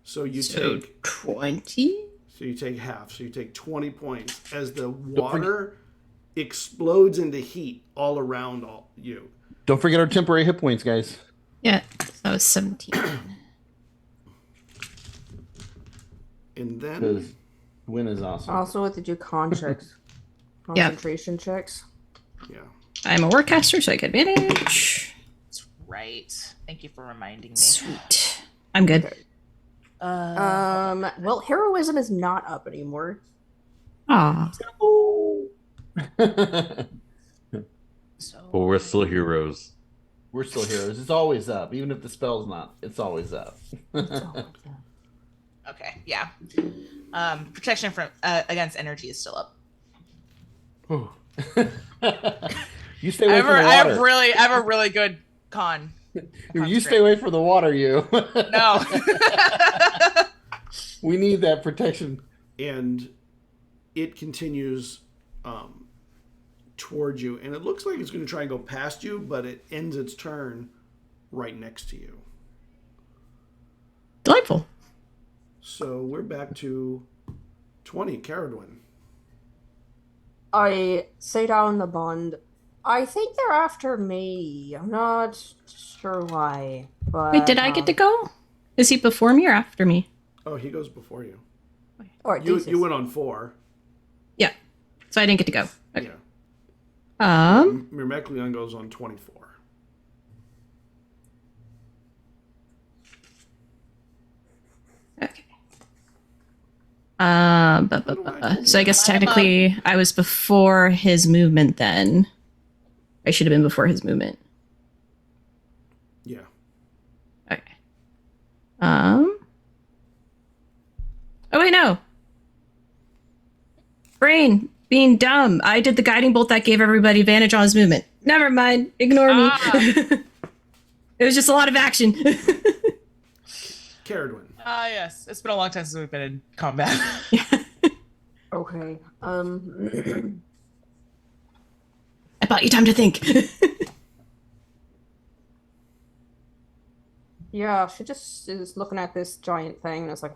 S1: So you
S5: So
S1: take
S5: 20.
S1: So you take half. So you take 20 points as the water explodes into heat all around you.
S6: Don't forget our temporary hit points, guys.
S5: Yeah, that was 17.
S1: And then
S6: Because win is awesome.
S4: Also, with the do con checks,
S5: Yeah.
S4: concentration checks.
S1: yeah.
S5: I'm a warcaster, so I get advantage.
S2: That's right. Thank you for reminding me.
S5: Sweet. I'm good.
S4: Okay. Well, heroism is not up anymore.
S5: Aw.
S2: So
S3: But we're still heroes.
S6: We're still heroes. It's always up. Even if the spell's not, it's always up.
S2: okay, yeah. Protection from against energy is still up.
S6: You stay away from the
S2: I have
S6: water.
S2: a really good con.
S6: You stay away from the water, you.
S2: No.
S6: We need that protection.
S1: And it continues towards you, and it looks like it's going to try and go past you, but it ends its turn right next to you.
S5: Delightful.
S1: So we're back to 20, Cerridwen.
S4: I say down the bond. I think they're after me. I'm not sure why. But
S5: Wait, did I get to go? Is he before me or after me?
S1: Oh, he goes before you.
S4: Or
S1: You went on 4.
S5: Yeah. So I didn't get to go. Okay.
S1: Yeah. Mirmeklion goes on 24.
S5: Okay. So I guess technically I was before his movement then. I should have been before his movement.
S1: Yeah.
S5: Okay. Oh wait, no. Brain being dumb. I did the guiding bolt that gave everybody advantage on his movement. Never mind. Ignore me. It was just a lot of action.
S1: Cerridwen.
S2: Yes. It's been a long time since we've been in combat.
S4: Okay.
S5: I bought you time to think.
S4: Yeah, she just is looking at this giant thing and it's like,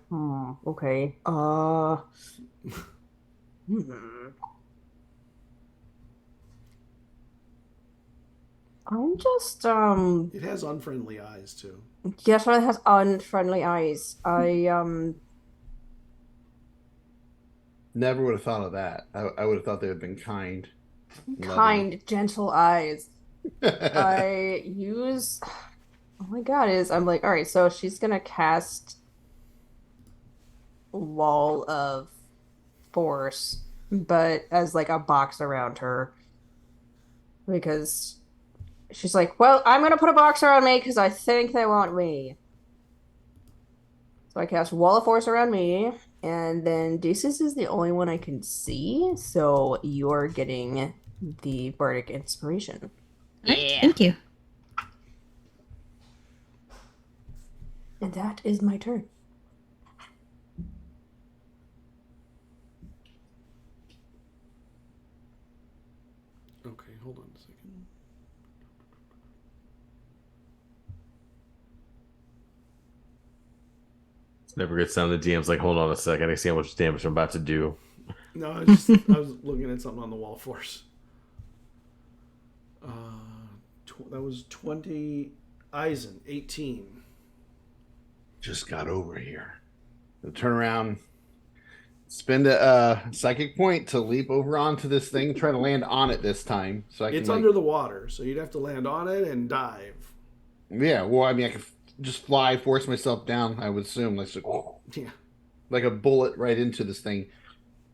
S4: okay. I'm just,
S1: It has unfriendly eyes, too.
S4: yes, it has unfriendly eyes.
S6: Never would have thought of that. I would have thought they would have been kind.
S4: Kind, gentle eyes. I use, oh my god, I'm like, all right, so she's gonna cast Wall of Force, but as like a box around her. Because she's like, well, I'm gonna put a box around me because I think they want me. So I cast Wall of Force around me, and then Deuces is the only one I can see, so you're getting the Bardic Inspiration.
S2: Yeah.
S5: Thank you.
S4: And that is my turn.
S1: Okay, hold on a second.
S3: It's never good sound. The DM's like, hold on a second. I see how much damage I'm about to do.
S1: No, I was looking at something on the wall force. That was 20. Eizen, 18.
S6: Just got over here. So turn around, spend a psychic point to leap over onto this thing, try to land on it this time. So I can.
S1: It's under the water, so you'd have to land on it and dive.
S6: Yeah, well, I mean, I could just fly, force myself down. I would assume,
S1: Yeah.
S6: like a bullet right into this thing.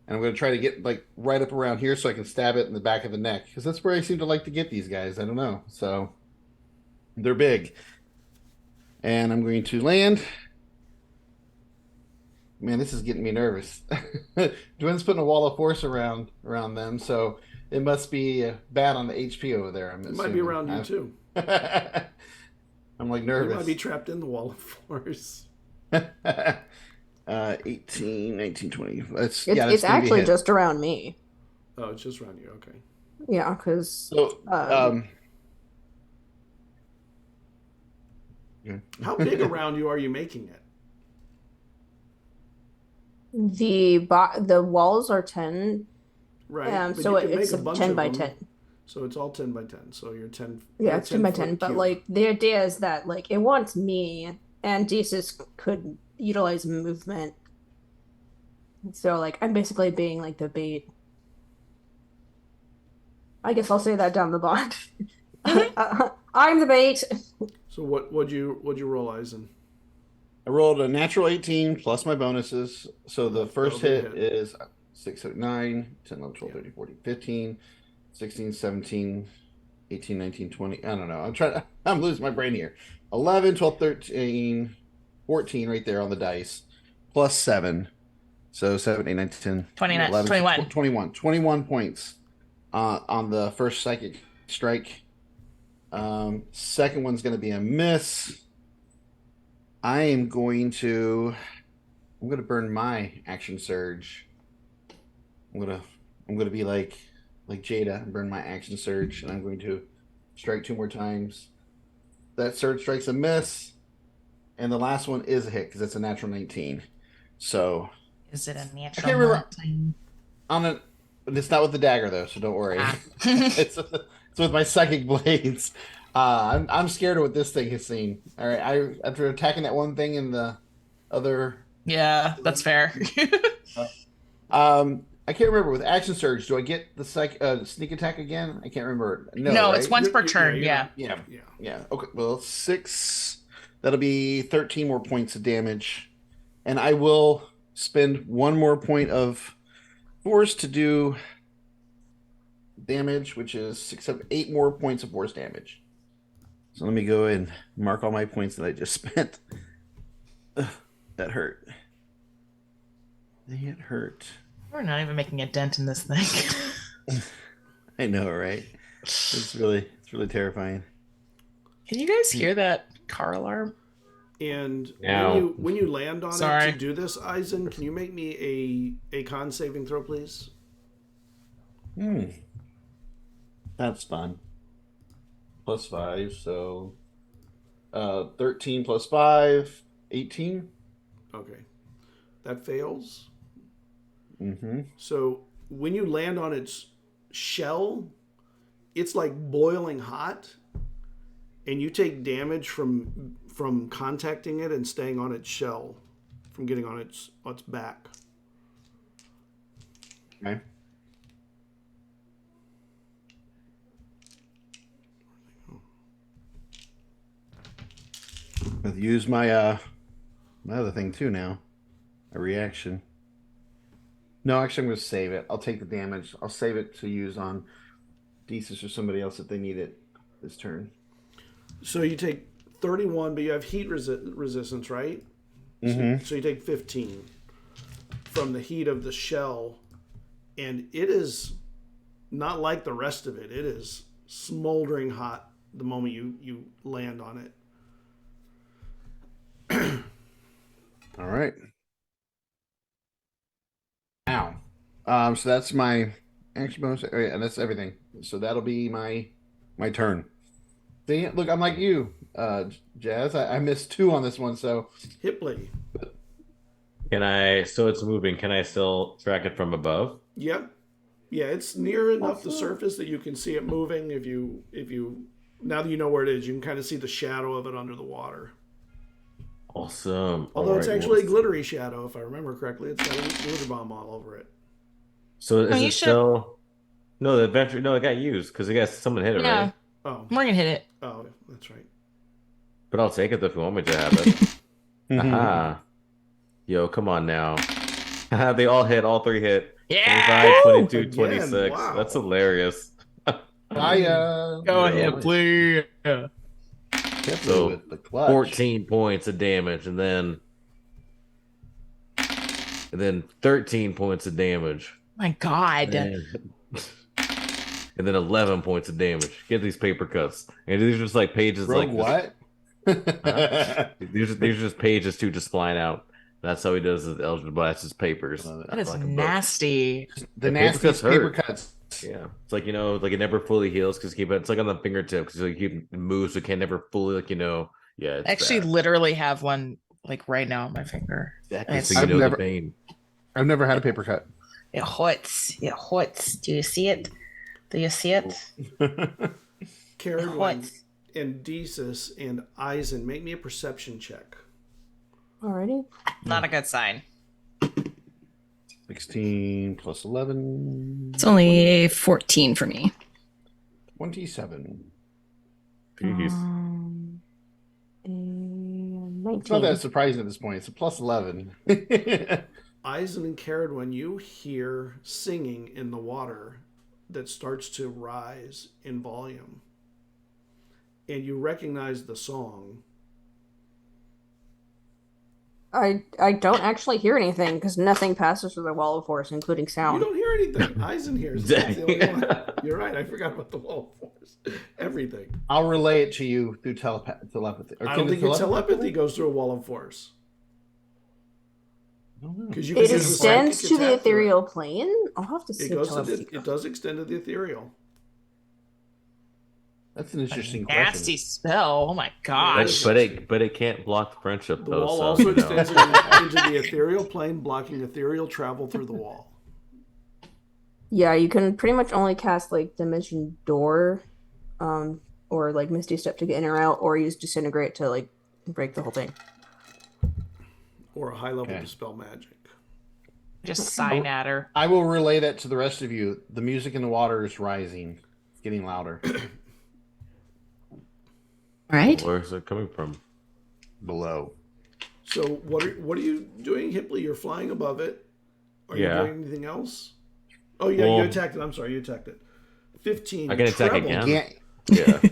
S6: And I'm going to try to get like right up around here so I can stab it in the back of the neck, because that's where I seem to like to get these guys. I don't know. So they're big. And I'm going to land. Man, this is getting me nervous. Dwayne's putting a wall of force around them, so it must be bad on the HP over there. I'm
S1: It might be around you too.
S6: I'm like
S1: You
S6: nervous.
S1: might be trapped in the wall of force.
S6: 18, 19, 20.
S4: It's actually just around me.
S1: Oh, it's just around you. Okay.
S4: Yeah, because
S6: So,
S1: How big around you are you making it?
S4: the walls are 10.
S1: Right. But
S4: so
S1: you can
S4: it's
S1: make a bunch
S4: 10
S1: of
S4: by
S1: them.
S4: 10.
S1: So it's all 10 by 10. So you're 10.
S4: Yeah,
S1: you're
S4: it's 10 by 10.
S1: foot
S4: But
S1: cube.
S4: like the idea is that like it wants me, and Jesus could utilize movement. So like I'm basically being like the bait. I guess I'll say that down the bond. I'm the bait.
S1: So what'd you roll, Eizen?
S6: I rolled a natural 18 plus my bonuses. So the first
S1: That'll be
S6: hit is 6, 7, 9, 10, 11, 12, 13, 14, 15, 16, 17, 18, 19, 20. I don't know. I'm losing my brain here. 11, 12, 13, 14 right there on the dice. Plus 7. So 7, 8, 9, 10,
S2: 29,
S6: 11,
S2: 21.
S6: 21 points on the first psychic strike. Second one's going to be a miss. I'm going to burn my action surge. I'm gonna be like Jada and burn my action surge, and I'm going to strike 2 more times. That surge strikes a miss, and the last one is a hit because it's a natural 19. So
S2: Is it a
S6: I
S2: natural?
S6: can't remember. It's not with the dagger though, so don't worry. it's with my psychic blades. I'm scared of what this thing has seen. All right, after attacking that one thing in the other.
S2: Yeah, that's fair.
S6: I can't remember with action surge. Do I get the sneak attack again? I can't remember.
S2: No,
S6: right?
S2: it's once per turn. Yeah.
S6: Okay. Well, 6. That'll be 13 more points of damage, and I will spend 1 more point of force to do damage, which is 6, 7, 8 more points of force damage. So let me go and mark all my points that I just spent. Ugh, that hurt. It hurt.
S2: We're not even making a dent in this thing.
S6: I know, right? It's really terrifying.
S2: Can you guys hear that car alarm?
S1: And
S3: Ow.
S1: when you land on
S2: Sorry.
S1: it to do this, Eizen, can you make me a con saving throw, please?
S6: That's fun. Plus 5, so 13 plus 5, 18.
S1: Okay. That fails.
S6: Mm-hmm.
S1: So when you land on its shell, it's like boiling hot, and you take damage from contacting it and staying on its shell, from getting on its back.
S6: Okay. I'll use my my other thing too now. A reaction. No, actually, I'm going to save it. I'll take the damage. I'll save it to use on Desus or somebody else if they need it this turn.
S1: So you take 31, but you have heat resistance, right?
S6: Mm-hmm.
S1: So you take 15 from the heat of the shell, and it is not like the rest of it. It is smoldering hot the moment you land on it.
S6: All right. Ow. So that's my action bonus. Oh, yeah, and that's everything. So that'll be my turn. See, look, I'm like you, Jazz. I missed 2 on this one, so
S1: Hit blade.
S3: So it's moving. Can I still track it from above?
S1: Yep. Yeah, it's near enough the surface that you can see it moving. If you now that you know where it is, you can kind of see the shadow of it under the water.
S3: Awesome.
S1: Although
S3: All
S1: it's
S3: right,
S1: actually a
S3: well,
S1: glittery shadow, if I remember correctly. It's got a glitter bomb all over it.
S3: So is
S2: you
S3: it
S2: should-
S3: still? No, the adventure. No, it got used because someone hit it,
S2: Yeah.
S3: right?
S1: Oh,
S2: Morgan hit it.
S1: oh, that's right.
S3: But I'll take it if you want me to have it. Aha. Yo, come on now. They all hit. All 3 hit.
S2: Yeah.
S3: 25, 22,
S1: Again,
S3: 26.
S1: wow.
S3: That's hilarious.
S2: Go ahead, please.
S3: So,
S6: with the clutch.
S3: 14 points of damage, and then 13 points of damage.
S2: My God.
S3: Man. and then 11 points of damage. Get these paper cuts, and these are just like pages
S6: Rogue
S3: like this.
S6: what?
S3: These are just pages too, just flying out. That's how he does his Eldritch Blast, his papers.
S2: That is nasty.
S6: The
S3: Yeah,
S6: nastiest paper
S3: hurt.
S6: cuts.
S3: Yeah, it's like like it never fully heals because it's like on the fingertip because it moves, so it can never fully Yeah, it's
S2: I actually
S3: bad.
S2: literally have one like right now on my finger.
S3: Exactly.
S2: It's-
S3: So
S6: I've
S3: you know
S6: never-
S3: the pain.
S6: I've never had a paper cut.
S2: It hurts. It hurts. Do you see it? Do you see it?
S1: Cerridwen
S2: What?
S1: and Desus and Eizen, make me a perception check.
S4: Alrighty.
S2: Not a good sign.
S6: 16 plus 11.
S5: It's only a 14 for me.
S6: 27.
S3: Jeez.
S4: And 19.
S6: It's not that surprising at this point. It's a plus 11.
S1: Eizen and Cerridwen, you hear singing in the water that starts to rise in volume. And you recognize the song.
S4: I don't actually hear anything because nothing passes through the wall of force, including
S1: You
S4: sound.
S1: don't hear anything. Eisen hears. That's the only one. You're right. I forgot about the wall of force. Everything.
S6: I'll relay it to you through telepathy. Or
S1: I
S6: can
S1: don't
S6: the
S1: think your telepathy goes through a wall of force. Because you can
S4: It
S1: use a
S4: extends
S1: psychic
S4: to the
S1: attack through
S4: ethereal plane. I'll have to see
S1: It goes to
S4: telepathy.
S1: it does extend to the ethereal.
S6: That's an interesting
S2: Nasty
S6: question.
S2: spell. Oh my gosh.
S3: But it can't block friendship
S1: The
S3: though.
S1: wall
S3: so,
S1: also
S3: you know.
S1: extends into the ethereal plane, blocking ethereal travel through the wall.
S4: Yeah, you can pretty much only cast like Dimension Door, or like Misty Step to get in or out, or use Disintegrate to like break the whole thing.
S1: Or a high level
S6: Okay.
S1: dispel magic.
S2: Just sign at her.
S6: I will relay that to the rest of you. The music in the water is rising. It's getting louder.
S5: All right.
S3: Where's it coming from?
S6: Below.
S1: So what are you doing, Hipley? You're flying above it. Are
S3: Yeah.
S1: you doing anything else? Oh yeah,
S3: Well-
S1: you attacked it. I'm sorry, you attacked it. 15.
S3: I can attack
S1: treble.
S3: again.
S6: Can't,
S3: Yeah, I was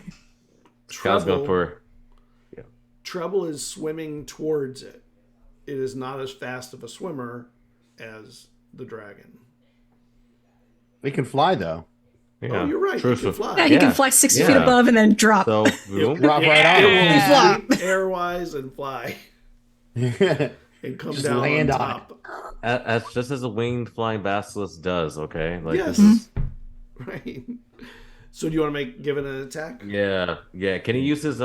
S1: Treble,
S3: going for.
S1: treble is swimming towards it. It is not as fast of a swimmer as the dragon.
S6: they can fly though.
S3: Yeah,
S1: Oh, you're right.
S3: True,
S1: You can
S3: so-
S1: fly.
S5: Yeah, he
S3: Yeah.
S5: can fly 60 feet
S3: Yeah.
S5: above and then drop.
S3: So
S6: You'll
S3: boom.
S6: drop right on
S1: It
S6: it.
S1: will
S5: Flop.
S1: sweep airwise and fly and come
S6: Just
S1: down
S6: land
S1: on
S6: on it.
S1: top.
S3: That's just as a winged flying basilisk does. Okay, like
S1: Yes.
S3: this is.
S1: Right. So do you want to give it an attack?
S3: Yeah. Can he use his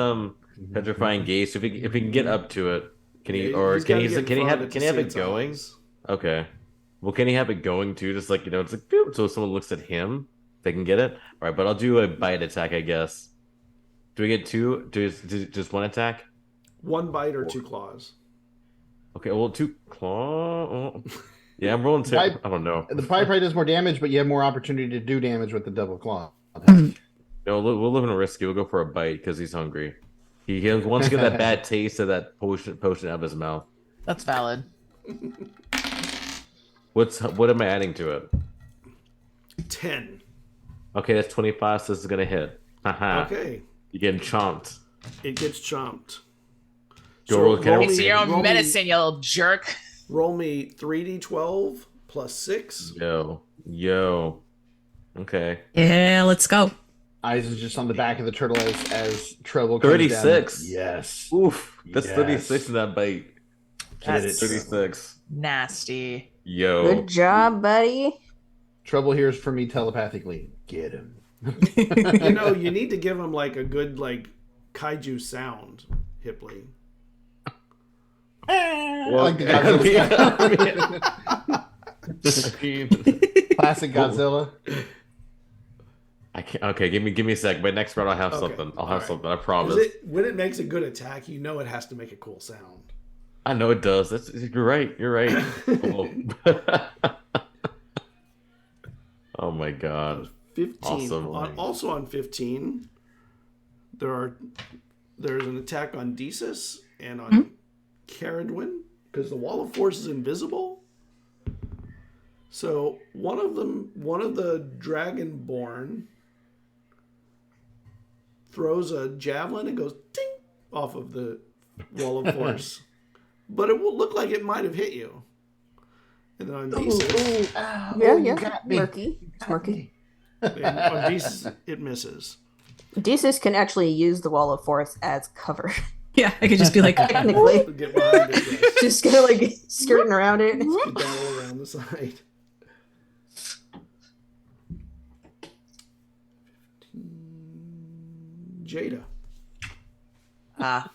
S3: petrifying gaze? If he can get up to it, can he?
S1: Yeah,
S3: Or
S1: he's
S3: can
S1: gotta
S3: he?
S1: get in
S3: Can he
S1: front
S3: have?
S1: of it
S3: Can
S1: to
S3: he have
S1: see
S3: it
S1: its
S3: going?
S1: eyes.
S3: Okay. Well, can he have it going too? Just like it's like boop, so if someone looks at him, they can get it. All right, but I'll do a bite attack, I guess. Do we get two? Just one attack?
S1: One bite or two claws.
S3: Okay, well, two claw. Oh. Yeah, I'm rolling two. I
S6: Pipe-
S3: don't know.
S6: The pie probably does more damage, but you have more opportunity to do damage with the double claw.
S3: No, we'll live in a risky. We'll go for a bite because he's hungry. He wants to get that bad taste of that potion out of his mouth.
S2: That's valid.
S3: What am I adding to it?
S1: 10.
S3: Okay, that's 25, so this is gonna hit. Haha.
S1: Okay.
S3: You're getting chomped.
S1: It gets chomped.
S3: Go roll- can I roll-
S2: It's your
S1: roll
S2: own
S1: me-
S2: medicine, you little jerk.
S1: Roll me 3d12 plus 6.
S3: Yo. Okay.
S5: Yeah, let's go.
S6: Eyes is just on the back of the turtle as Treble comes
S3: 36.
S6: down. Yes.
S3: Oof. That's
S6: Yes.
S3: 36 in that bite.
S2: That's
S3: 36.
S2: nasty.
S3: Yo.
S4: Good job, buddy.
S6: Treble hears from me telepathically. Get him.
S1: You know, you need to give him like a good kaiju sound, Hipley.
S3: Well,
S6: like the Godzilla. Classic Godzilla.
S3: I can't. Okay, give me a sec. By next round, I'll have
S1: Okay.
S3: something. I'll have
S1: Alright.
S3: something. I
S1: 'Cause
S3: promise.
S1: when it makes a good attack, you know it has to make a cool sound.
S3: I know it does. You're right. You're right. Oh. Oh my god.
S1: 15.
S3: Awesome.
S1: Also on 15, there's an attack on Desus and on Cerridwen because the Wall of Force is invisible. So one of the Dragonborn throws a javelin and goes ting off of the Wall of Force, but it will look like it might have hit you. And then on Desus,
S4: Yeah,
S6: you
S4: yeah.
S6: got me.
S4: Murky. It's murky.
S1: And on Desis, it misses.
S4: Desis can actually use the wall of force as cover.
S5: Yeah, I could just be like,
S4: Technically.
S1: Get behind it, yes.
S4: Just kind of like skirting around it.
S1: Skedaddle around the side. Jada.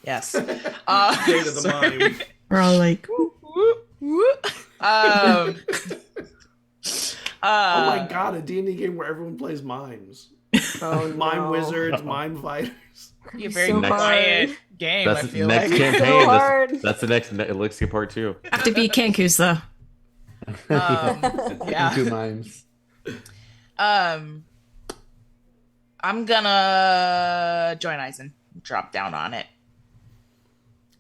S2: Yes.
S1: Jada the mime.
S5: we're all like,
S2: um,
S1: Oh my god, a D&D game where everyone plays mimes.
S4: Oh,
S1: Mime
S4: no.
S1: wizards, mime fighters.
S2: You're very
S4: So
S2: quiet
S4: hard.
S2: game,
S3: That's
S2: I
S3: the
S2: feel
S3: next
S2: like.
S3: campaign.
S4: So hard.
S3: That's the next Elixir part 2.
S5: have to beat Kankus though.
S2: Yeah.
S6: 2 mimes.
S2: I'm gonna join Eizen. Drop down on it.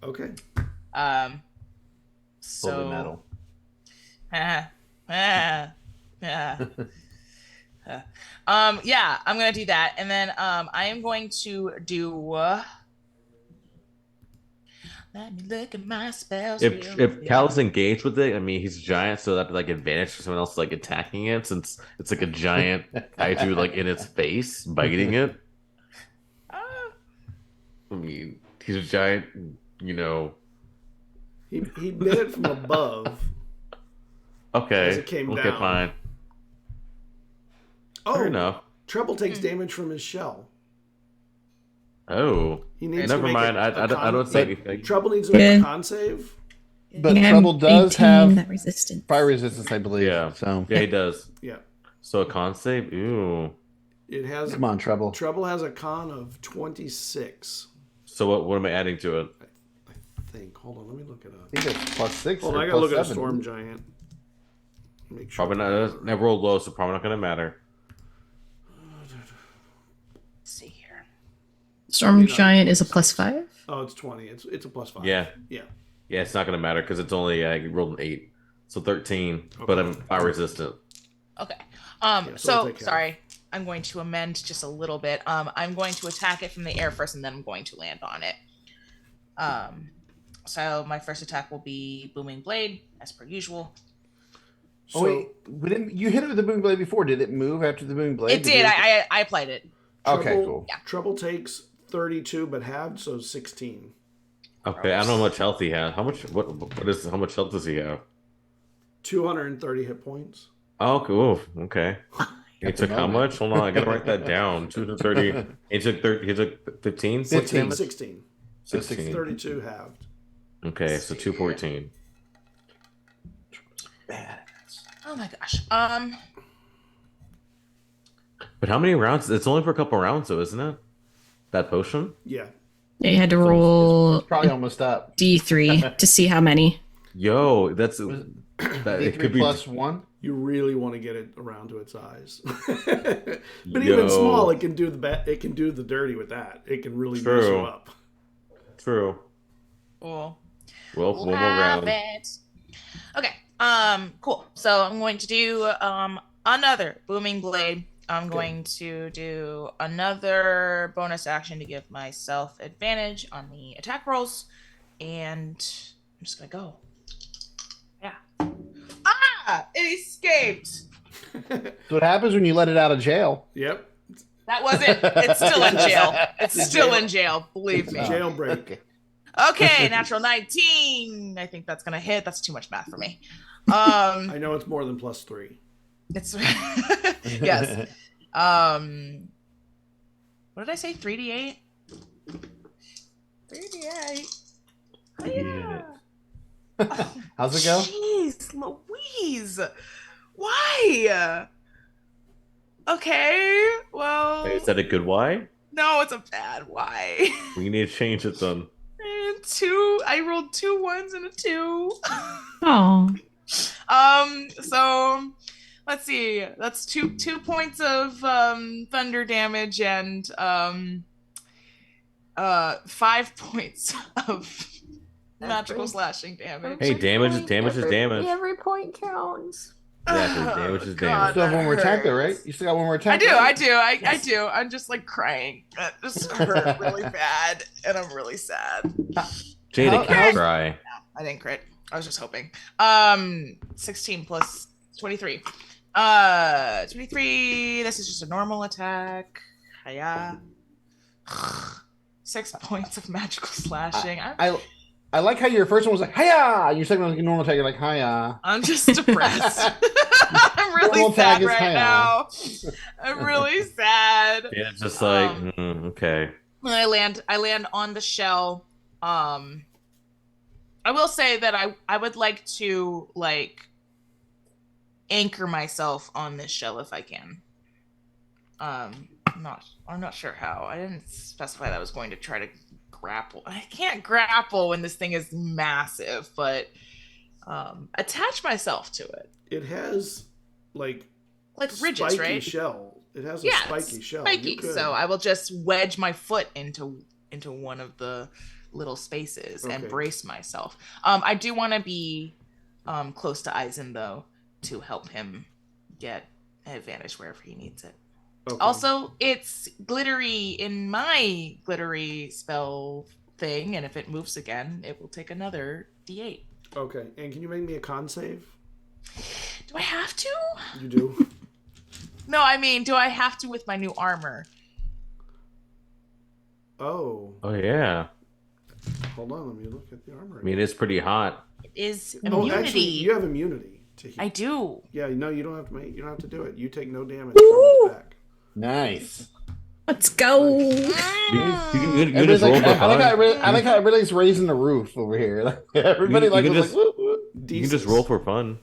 S1: Okay.
S2: So
S6: Holy metal.
S2: Yeah, I'm gonna do that, and then I am going to do. Let me look at my spells.
S3: If Cal's engaged with it, I mean, he's giant, so that'd be like advantage for someone else like attacking it, since it's like a giant kaiju like in its face, biting it. I mean, he's a giant, you know.
S1: He bit it from above.
S3: Okay.
S1: As it came
S3: okay,
S1: down.
S3: fine.
S1: Oh,
S3: Fair enough.
S1: Treble takes damage from his shell.
S3: Oh.
S1: He needs to
S3: Never
S1: make
S3: mind.
S1: a
S3: I don't say anything.
S1: Treble needs to make
S5: Yeah.
S1: a con save.
S6: But
S5: Yeah,
S6: Trouble does
S5: maintain
S6: have
S5: that resistance.
S6: fire resistance, I believe.
S3: Yeah.
S6: So
S3: Yeah, he does.
S1: Yeah.
S3: So a con save? Ooh.
S1: It has.
S6: come on, Trouble.
S1: Treble has a con of 26.
S3: So what am I adding to it?
S1: I think. Hold on, let me look it up.
S6: I think it's +6.
S1: Hold
S6: or
S1: on, I gotta look at a
S6: +7.
S1: storm giant. Make sure.
S3: Probably not. Never rolled low, so probably not going to matter.
S2: Let's see here.
S5: Storm Giant is a +5.
S1: Oh, it's 20. It's a +5.
S3: Yeah.
S1: Yeah.
S3: Yeah, it's not going to matter because it's only I rolled an 8. So 13, but I'm fire resistant.
S2: Okay.
S1: so
S2: So
S1: take care.
S2: sorry. I'm going to amend just a little bit. I'm going to attack it from the air first, and then I'm going to land on it. So my first attack will be Booming Blade, as per usual.
S1: So,
S6: Oh wait, you hit it with the booming blade before. Did it move after the booming blade?
S2: It did. I applied it.
S6: Okay,
S1: Treble-
S6: cool.
S2: Yeah.
S1: Treble takes 32, but halved, so 16.
S3: Okay, I don't know how much health he has. How much how much health does he have?
S1: 230 hit points.
S3: Oh, cool. Okay. He
S6: Got
S3: took
S6: the
S3: how
S6: moment.
S3: much? Hold on, I gotta write that down. 230. He took 15?
S6: 15.
S1: 16.
S3: 16.
S1: 32 halved.
S3: Okay, so 214.
S6: Bad.
S2: Oh my gosh.
S3: But how many rounds? It's only for a couple rounds, though, isn't it? That potion?
S1: Yeah.
S5: Yeah, you had to roll
S6: It's probably almost up.
S5: D3 to see how many.
S3: Yo, that's
S6: Was
S3: that. It
S6: D3
S3: could be
S6: +1.
S1: You really want to get it around to its eyes. But
S3: Yo.
S1: even small, it can do it can do the dirty with that. It can really mess you
S3: True.
S1: up.
S3: true.
S2: Cool.
S3: Well, one more
S2: Love
S3: round.
S2: it. Okay. Cool. So I'm going to do another Booming Blade. I'm going to do another bonus action to give myself advantage on the attack rolls. And I'm just gonna go. Yeah. Ah! It escaped.
S6: That's what happens when you let it out of jail.
S1: Yep.
S2: That was it. It's still in jail. It's still in jail. Believe me.
S1: Jailbreak.
S6: Okay.
S2: Okay, natural 19. I think that's gonna hit. That's too much math for me.
S1: I know it's more than +3.
S2: It's yes. What did I say? 3d8. 3d8. Oh, yeah.
S6: How's it go?
S2: Jeez, Louise. Why? Okay. Well,
S3: Is that a good why?
S2: no, it's a bad why.
S3: We need to change it then.
S2: And 2. I rolled 2 1s and a 2.
S5: Oh,
S2: So let's see. That's two points of thunder damage and 5 points of magical slashing damage.
S3: Hey, damage is damage.
S4: Every point counts.
S3: Exactly, damage is
S2: God,
S3: damage.
S6: You still have one more
S2: that
S6: attack, though, right?
S2: hurts.
S6: You still got one more attack.
S2: I do.
S6: right?
S2: I do. I'm just like crying. That just hurt really bad, and I'm really sad.
S3: Jada
S6: How-
S3: can cry.
S2: I didn't crit. I was just hoping. 16 plus 23. 23. This is just a normal attack. Hiya. 6 points of magical slashing.
S6: I like how your first one was like hiya, and your second one was like a normal attack. You're like hiya.
S2: I'm just depressed. I'm really
S6: Normal
S2: sad
S6: attack is
S2: right
S6: hiya.
S2: now. I'm really sad.
S3: Yeah, it's just like okay.
S2: When I land on the shell. I will say that I would like to like anchor myself on this shell if I can. I'm not sure how. I didn't specify that I was going to try to grapple. I can't grapple when this thing is massive, but attach myself to it.
S1: It has like
S2: ridges,
S1: spiky
S2: right?
S1: shell. It has a spiky shell.
S2: Spiky. So I will just wedge my foot into one of the little spaces and brace myself. I do want to be close to Eizen though to help him get an advantage wherever he needs it.
S1: Okay.
S2: Also, it's glittery in my glittery spell thing, and if it moves again, it will take another D8.
S1: Okay, and can you make me a con save?
S2: Do I have to?
S1: You do.
S2: No, I mean, do I have to with my new armor?
S1: Oh.
S3: Oh yeah.
S1: Hold on, let me look at the armor.
S3: I mean, it's pretty hot.
S2: It is immunity.
S1: Oh, actually, you have immunity to heat.
S2: I do.
S1: Yeah, no, you don't have to do it. You take no damage from his back.
S6: Nice.
S5: Let's go.
S3: You
S6: Everybody's
S3: just roll
S6: like,
S3: for
S6: I
S3: fun.
S6: like how everybody's raising the roof over here. Like, everybody
S3: You can
S6: was
S3: just-
S6: like, whoop, whoop.
S3: You can just roll for fun.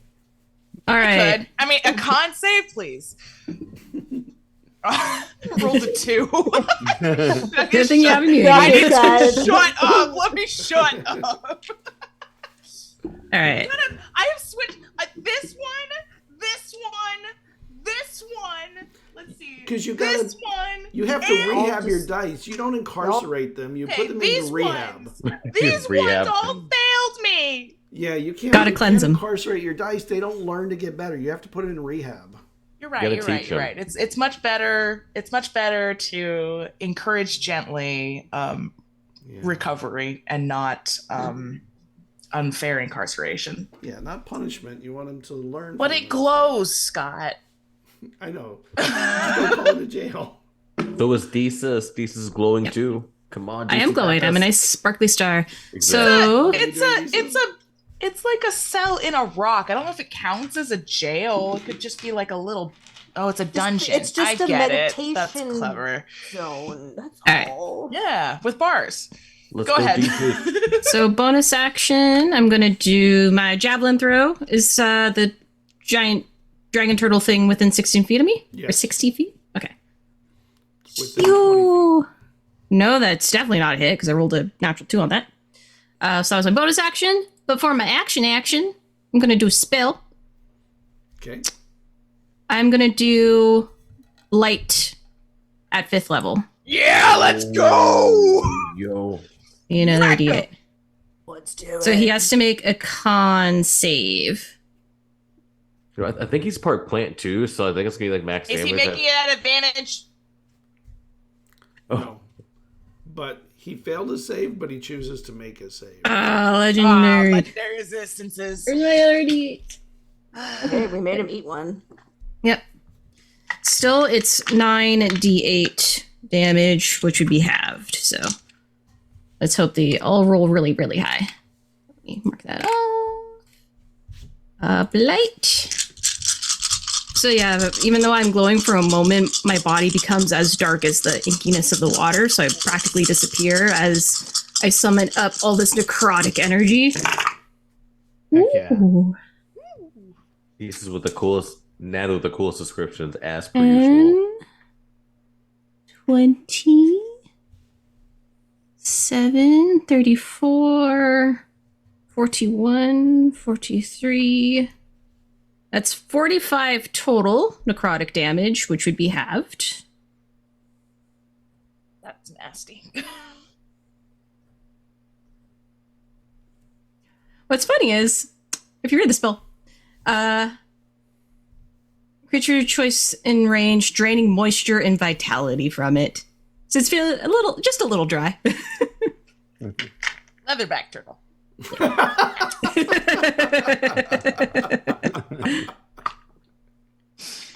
S5: All right.
S2: Could. I mean, a con save, please. Rolled a 2.
S5: Good thing you have immunity.
S2: I need
S4: Sad.
S2: to shut up. Let me shut up.
S5: All right.
S2: I have switched this one, this one. Let's see.
S1: Because you
S2: this
S1: gotta,
S2: one.
S1: you have to
S2: and
S1: rehab your dice. You don't incarcerate them. You put them
S2: these
S1: into rehab.
S2: ones. These
S3: Rehab.
S2: ones all failed me.
S1: Yeah, you can't.
S5: Gotta
S1: you
S5: cleanse
S1: can't
S5: 'em.
S1: Incarcerate your dice. They don't learn to get better. You have to put it in rehab.
S2: You're
S3: gotta
S2: right. You're right.
S3: teach
S2: You're
S3: 'em.
S2: right. It's much better. It's much better to encourage gently recovery and not unfair incarceration.
S1: Yeah, not punishment. You want them to learn.
S2: But
S1: from
S2: it
S1: this.
S2: glows, Scott.
S1: I know. Just don't call it a jail.
S3: So is Thesis. Thesis is glowing too. Come on.
S5: I am
S3: Thesis,
S5: glowing.
S3: back
S5: I'm a
S3: us.
S5: nice sparkly star.
S3: Exactly.
S5: So
S2: It's like a cell in a rock. I don't know if it counts as a jail. It could just be like a little. Oh, it's a dungeon.
S4: It's just
S2: I
S4: a
S2: get
S4: meditation
S2: it. That's clever.
S4: zone. That's
S5: All right.
S4: all.
S2: Yeah, with bars.
S3: Let's
S2: Go ahead.
S3: Thesis.
S5: So bonus action, I'm gonna do my javelin throw. Is the giant dragon turtle thing within 16 feet of me?
S1: Yeah.
S5: Or 60 feet? Okay.
S1: Within 20 feet.
S5: Yo. No, that's definitely not a hit because I rolled a natural 2 on that. So that was my bonus action. But for my action, I'm gonna do a spell.
S1: Okay.
S5: I'm gonna do light at 5th level.
S2: Yeah, let's go.
S3: Yo.
S5: Another D8.
S4: Let's do it.
S5: So he has to make a con save.
S3: I think he's part plant too, so I think it's gonna be like max
S2: Is
S3: damage.
S2: he making it at advantage?
S3: Oh.
S1: No. But he failed his save, but he chooses to make his save.
S5: Legendary.
S2: Legendary resistances.
S5: Where's my other D8?
S4: Okay, we made him eat one.
S5: Yep. Still, it's 9d8 damage, which would be halved. So let's hope they all roll really, really high. Let me mark that off. Blight. So yeah, but even though I'm glowing for a moment, my body becomes as dark as the inkiness of the water, so I practically disappear as I summon up all this necrotic energy.
S6: Heck yeah.
S5: Ooh.
S3: Thesis with the coolest Nano with the coolest descriptions as per usual.
S5: 20, 7, 34, 41, 43. That's 45 total necrotic damage, which would be halved.
S2: That's nasty.
S5: What's funny is, if you read the spell, creature choice in range, draining moisture and vitality from it. So it's feeling just a little dry.
S2: Leatherback turtle.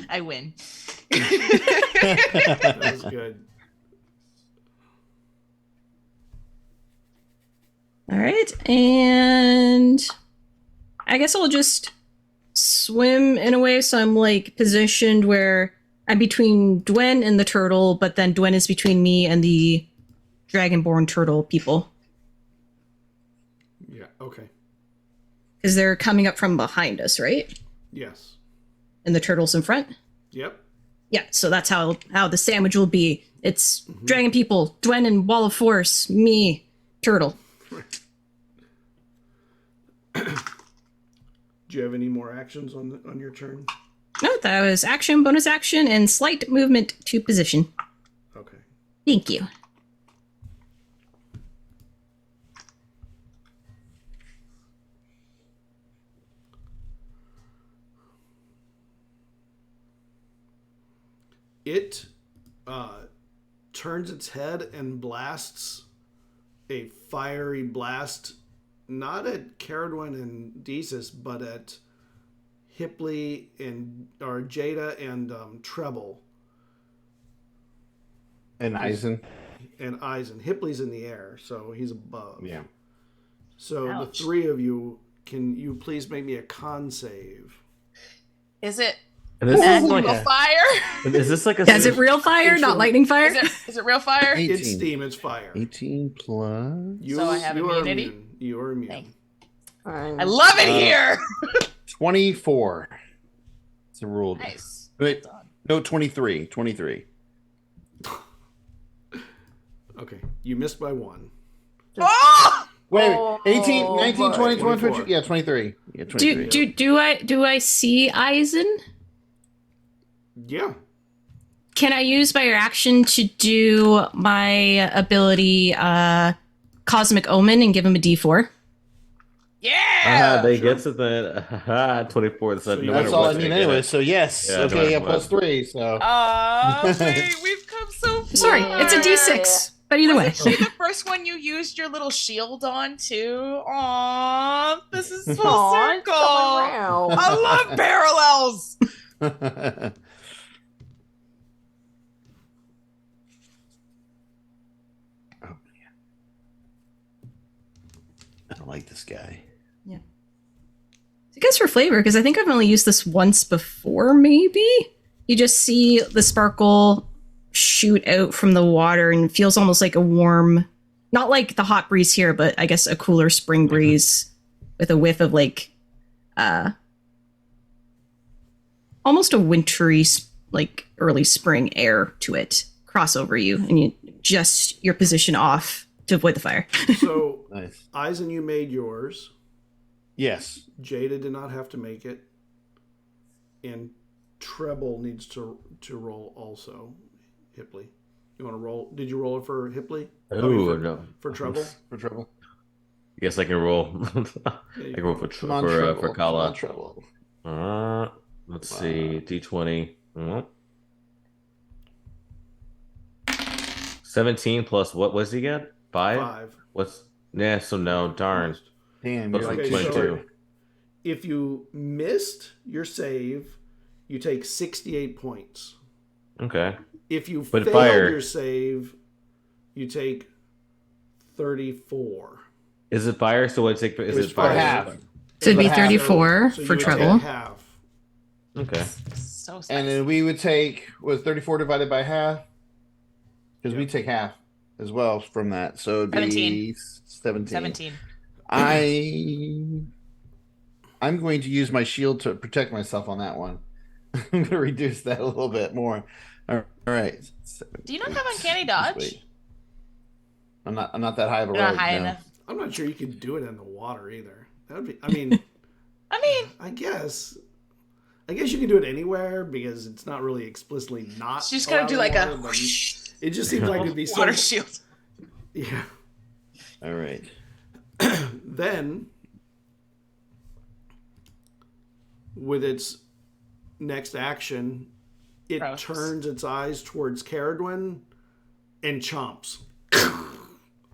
S2: I win.
S1: That was good.
S5: All right, and I guess I'll just swim in a way so I'm like positioned where I'm between Dwen and the turtle, but then Dwen is between me and the dragonborn turtle people.
S1: Yeah, okay.
S5: Because they're coming up from behind us, right?
S1: Yes.
S5: And the turtle's in front?
S1: Yep.
S5: Yeah, so that's how the sandwich will be. It's dragon people, Dwen and Wall of Force, me, turtle.
S1: Do you have any more actions on your turn?
S5: No, that was action, bonus action, and slight movement to position.
S1: Okay.
S5: Thank you.
S1: It turns its head and blasts a fiery blast, not at Cerridwen and Desus, but at Hipley or Jada and Treble
S6: And Eizen.
S1: and Eizen. Hipley's in the air, so he's above.
S6: Yeah.
S1: So
S2: Ouch.
S1: the three of you, can you please make me a con save?
S2: Is it
S3: And this is
S2: magical
S3: like
S2: fire?
S3: is this like a
S5: Yeah, is it real fire,
S1: It's
S5: not
S1: from-
S5: lightning fire?
S2: Is it real fire?
S6: 18.
S1: It's steam, it's fire.
S6: 18 plus
S2: So I have
S1: you are
S2: immunity?
S1: immune. You are immune.
S2: Thank-
S4: Fine.
S2: I love it here.
S6: 24. It's a rule.
S2: Nice.
S6: Wait, no, 23. 23.
S1: Okay, you missed by one.
S2: Oh!
S6: Wait,
S4: Oh,
S6: 18, 19, 20, 21,
S1: 24.
S6: 22. Yeah, 23. Yeah, 23.
S5: Do I see Eizen?
S1: Yeah.
S5: Can I use my reaction to do my ability Cosmic Omen and give him a D4?
S2: Yeah.
S3: they
S1: sure.
S3: gets it then. 24.
S1: So
S3: So
S1: you-
S3: no
S6: That's
S3: matter
S6: all
S3: what
S6: I
S3: they
S6: need
S3: get
S6: anyway.
S3: it.
S6: So yes.
S3: Yeah, no
S6: okay,
S3: matter
S6: yeah,
S3: what.
S6: plus 3. So
S2: We've come so far.
S5: Sorry, it's a D6. But either way.
S2: Was she the first one you used your little shield on too? Aw, this is full
S4: Aw, it's
S2: circle.
S4: coming around.
S2: I love parallels.
S6: Oh man. I don't like this guy.
S5: I guess for flavor, because I think I've only used this once before, maybe? You just see the sparkle shoot out from the water and it feels almost like a warm, not like the hot breeze here, but I guess a cooler spring breeze with a whiff of like almost a wintry, like early spring air to it cross over you, and you adjust your position off to avoid the fire.
S1: So,
S6: Nice.
S1: Eisen, you made yours.
S6: Yes.
S1: Jada did not have to make it. And Treble needs to roll also. Hipley. You want to roll? Did you roll it for Hipley?
S3: Oh, no.
S1: For Treble?
S6: For trouble.
S3: Guess I can roll.
S1: Yeah,
S3: I
S1: you
S3: can roll for
S6: Come on, trouble.
S3: for
S6: Come
S3: Kala.
S6: on, trouble.
S3: Let's see. D20. 17 plus what was he get? 5?
S1: 5.
S3: What's yeah, so no, darn.
S6: Damn,
S3: Plus
S6: you're like
S1: Okay,
S3: like
S1: so-
S3: 22.
S1: If you missed your save, you take 68 points.
S3: Okay.
S1: If you
S3: But
S1: failed
S3: fire-
S1: your save, you take 34.
S3: Is it fire? So what's it? Is
S1: It's
S3: it fire?
S6: for half.
S5: So it'd be
S6: Half.
S5: 34
S1: So you
S5: for
S1: would
S5: treble.
S1: take half.
S3: Okay.
S2: So spicy.
S6: And then we would take, was 34 divided by half? Because we take half as well from that. So it'd be 17.
S2: 17.
S6: I'm going to use my shield to protect myself on that one. I'm going to reduce that a little bit more. All right.
S2: Do you not have uncanny dodge?
S6: Wait. I'm not that high of a
S2: You're not
S6: rogue,
S2: high
S6: no.
S2: enough.
S1: I'm not sure you could do it in the water either. That would be. I mean,
S2: I mean,
S1: I guess you can do it anywhere because it's not really explicitly not.
S2: she's gonna
S1: allowed
S2: do
S1: in
S2: like
S1: water,
S2: a
S1: but it just seems like it'd be so.
S2: water shield.
S1: Yeah.
S6: All right.
S1: Then, with its next action, it
S2: Gross.
S1: turns its eyes towards Cerridwen and chomps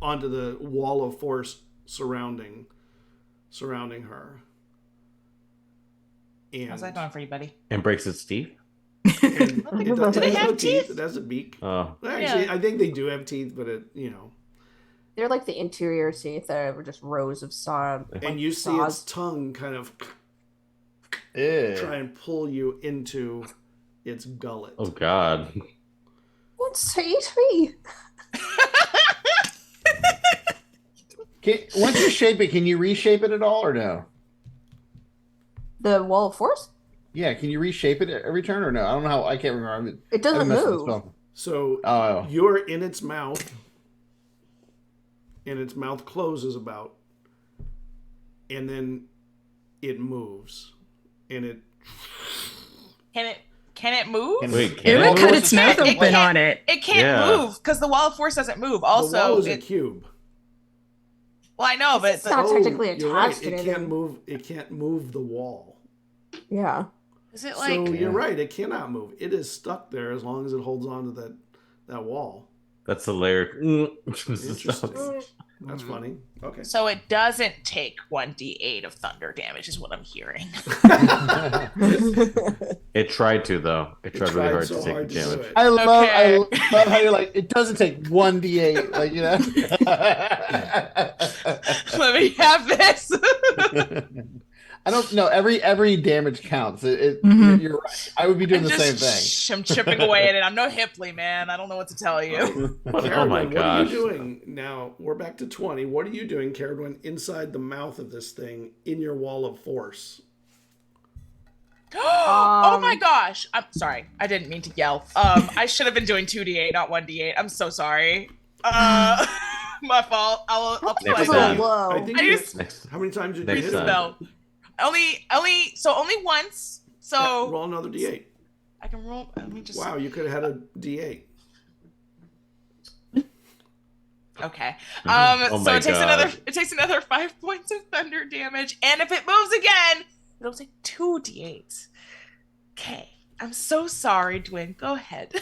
S1: onto the wall of force surrounding her. And
S2: How's that going for you, buddy?
S3: And breaks its teeth.
S1: And it
S2: Do they
S1: has
S2: have
S1: no teeth.
S2: teeth?
S1: It has a beak.
S3: Oh,
S1: Actually, I think they do have teeth, but
S4: They're like the interior teeth that are just rows of saw.
S1: and you see its tongue kind of try and pull you into its gullet.
S3: oh God.
S4: What's eat me?
S6: Once you shape it, can you reshape it at all or no?
S4: The wall of force?
S6: Yeah, can you reshape it every turn or no? I don't know how. I can't remember.
S4: It doesn't move.
S1: So you're in its mouth, and its mouth closes about, and then it moves, and it.
S2: Can it move?
S3: Wait,
S5: It would cut its mouth
S2: It
S5: open
S2: can't-
S5: on it.
S2: It can't move because the wall of force doesn't move.
S1: The
S2: Also,
S1: wall is a cube.
S2: well, I know, but
S4: It's not technically
S1: You're right.
S4: attached to
S1: It
S4: anything.
S1: can't move. It can't move the wall.
S4: Yeah.
S2: is it
S1: So
S2: like?
S1: you're right. It cannot move. It is stuck there as long as it holds on to that wall.
S3: That's a layer.
S1: Interesting. That's funny. Okay.
S2: So it doesn't take 1d8 of thunder damage, is what I'm hearing.
S3: It tried to though. It tried really hard
S1: so
S3: to take
S1: hard to do
S3: damage.
S1: it.
S6: I love
S2: Okay.
S6: how you're like, it doesn't take 1d8, like, you know.
S2: Let me have this.
S6: I don't know. Every damage counts.
S5: Mhm.
S6: You're right. I would be doing
S2: I'm
S6: the
S2: just-
S6: same thing.
S2: I'm chipping away at it. I'm no Hipley, man. I don't know what to tell you.
S3: Oh my
S1: Cerridwen, what are
S3: gosh.
S1: you doing now? We're back to 20. What are you doing, Cerridwen, inside the mouth of this thing in your wall of force?
S2: Oh my gosh. I'm sorry. I didn't mean to yell. I should have been doing 2d8, not 1d8. I'm so sorry. My fault. I'll
S3: Next
S2: play
S3: time.
S2: that.
S4: Whoa.
S1: I think
S2: I
S1: you-
S2: just-
S3: Next.
S1: how many times did
S3: Next
S1: you hit
S3: time.
S1: it?
S2: No. Only once. So
S1: Roll another D8.
S2: I can roll. Let me just.
S1: Wow, you could have had a D8.
S2: Okay.
S3: Oh
S2: So
S3: my
S2: it takes
S3: God.
S2: another 5 points of thunder damage, and if it moves again, it'll take 2d8. Okay. I'm so sorry, Dwin. Go ahead.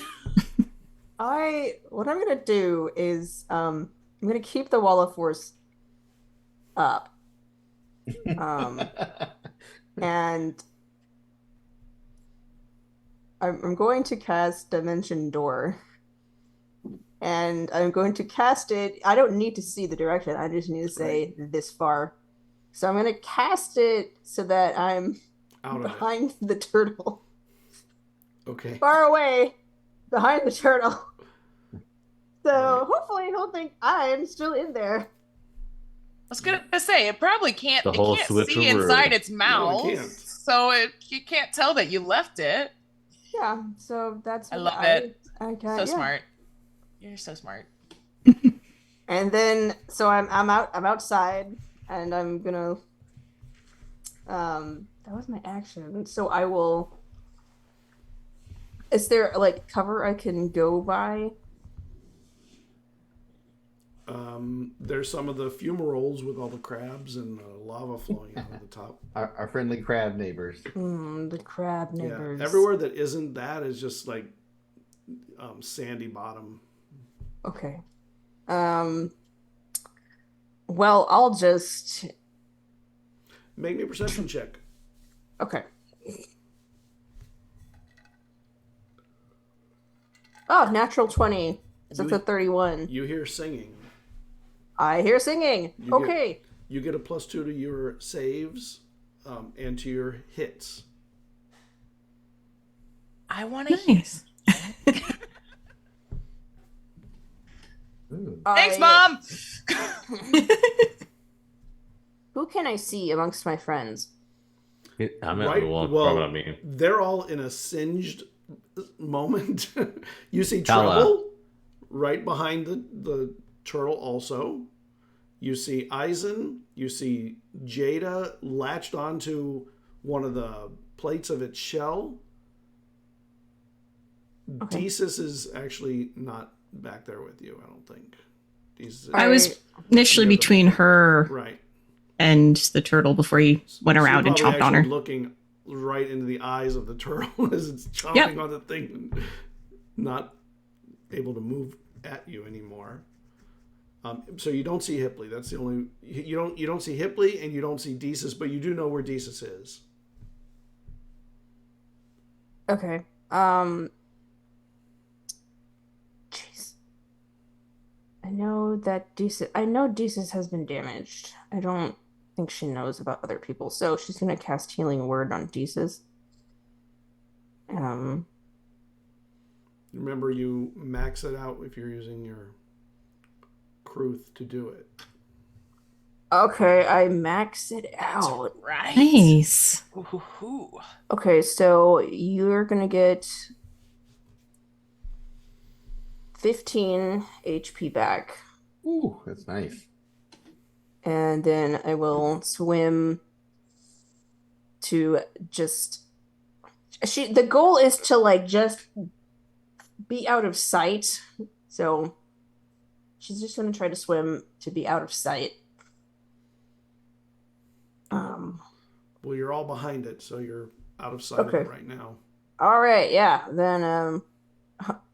S4: What I'm gonna do is I'm gonna keep the wall of force up. And I'm going to cast Dimension Door. And I'm going to cast it. I don't need to see the direction. I just need to say this far. So I'm going to cast it so that I'm
S1: Out of it.
S4: behind the turtle.
S1: Okay.
S4: Far away behind the turtle. So hopefully he'll think I'm still in there.
S2: I was gonna say it probably can't.
S3: The
S2: It
S3: whole
S2: can't
S3: switcheroo.
S2: see inside its mouth,
S1: can't.
S2: so you can't tell that you left it.
S4: Yeah, so that's
S2: I
S4: what
S2: love it.
S4: I
S2: So
S4: got, yeah.
S2: smart. You're so smart.
S4: And then so I'm outside and I'm gonna that was my action. So I will is there like cover I can go by?
S1: There's some of the fumaroles with all the crabs and lava flowing out of the top.
S6: Our friendly crab neighbors.
S4: The crab neighbors.
S1: Yeah, everywhere that isn't that is just like sandy bottom.
S4: Okay. Well, I'll just
S1: Make me a perception check.
S4: okay. Oh, natural 20. So it's a 31.
S1: You hear singing.
S4: I hear singing.
S1: You
S4: Okay.
S1: You get a +2 to your saves and to your hits.
S2: I want to.
S5: Nice.
S2: Thanks, Mom.
S4: Who can I see amongst my friends?
S3: I'm
S1: Right,
S3: at one.
S1: well,
S3: Probably not me.
S1: They're all in a singed moment. You see
S3: Tala.
S1: Trouble right behind the turtle also. You see Eizen. You see Jada latched onto one of the plates of its shell.
S4: Okay.
S1: Desus is actually not back there with you, I don't think. Desus is,
S5: I was initially
S1: Near the-
S5: between her
S1: right.
S5: and the turtle before he went
S1: So
S5: around
S1: you're
S5: and
S1: probably
S5: chomped on her.
S1: actually looking right into the eyes of the turtle as it's chomping on the thing, and not able to move at you anymore. So you don't see Hipley. That's the only you don't see Hipley and you don't see Desus, but you do know where Desus is.
S4: Okay. Jeez. I know Desus has been damaged. I don't think she knows about other people, so she's gonna cast Healing Word on Desus.
S1: Remember, you max it out if you're using your Kruth to do it.
S4: Okay, I max it out.
S2: Right.
S5: Nice.
S2: Ooh.
S4: Okay, so you're gonna get 15 HP back.
S6: Ooh, that's nice.
S4: And then I will swim to just the goal is to like just be out of sight. So she's just gonna try to swim to be out of sight.
S1: Well, you're all behind it, so you're out of sight of it right now.
S4: All right, yeah. Then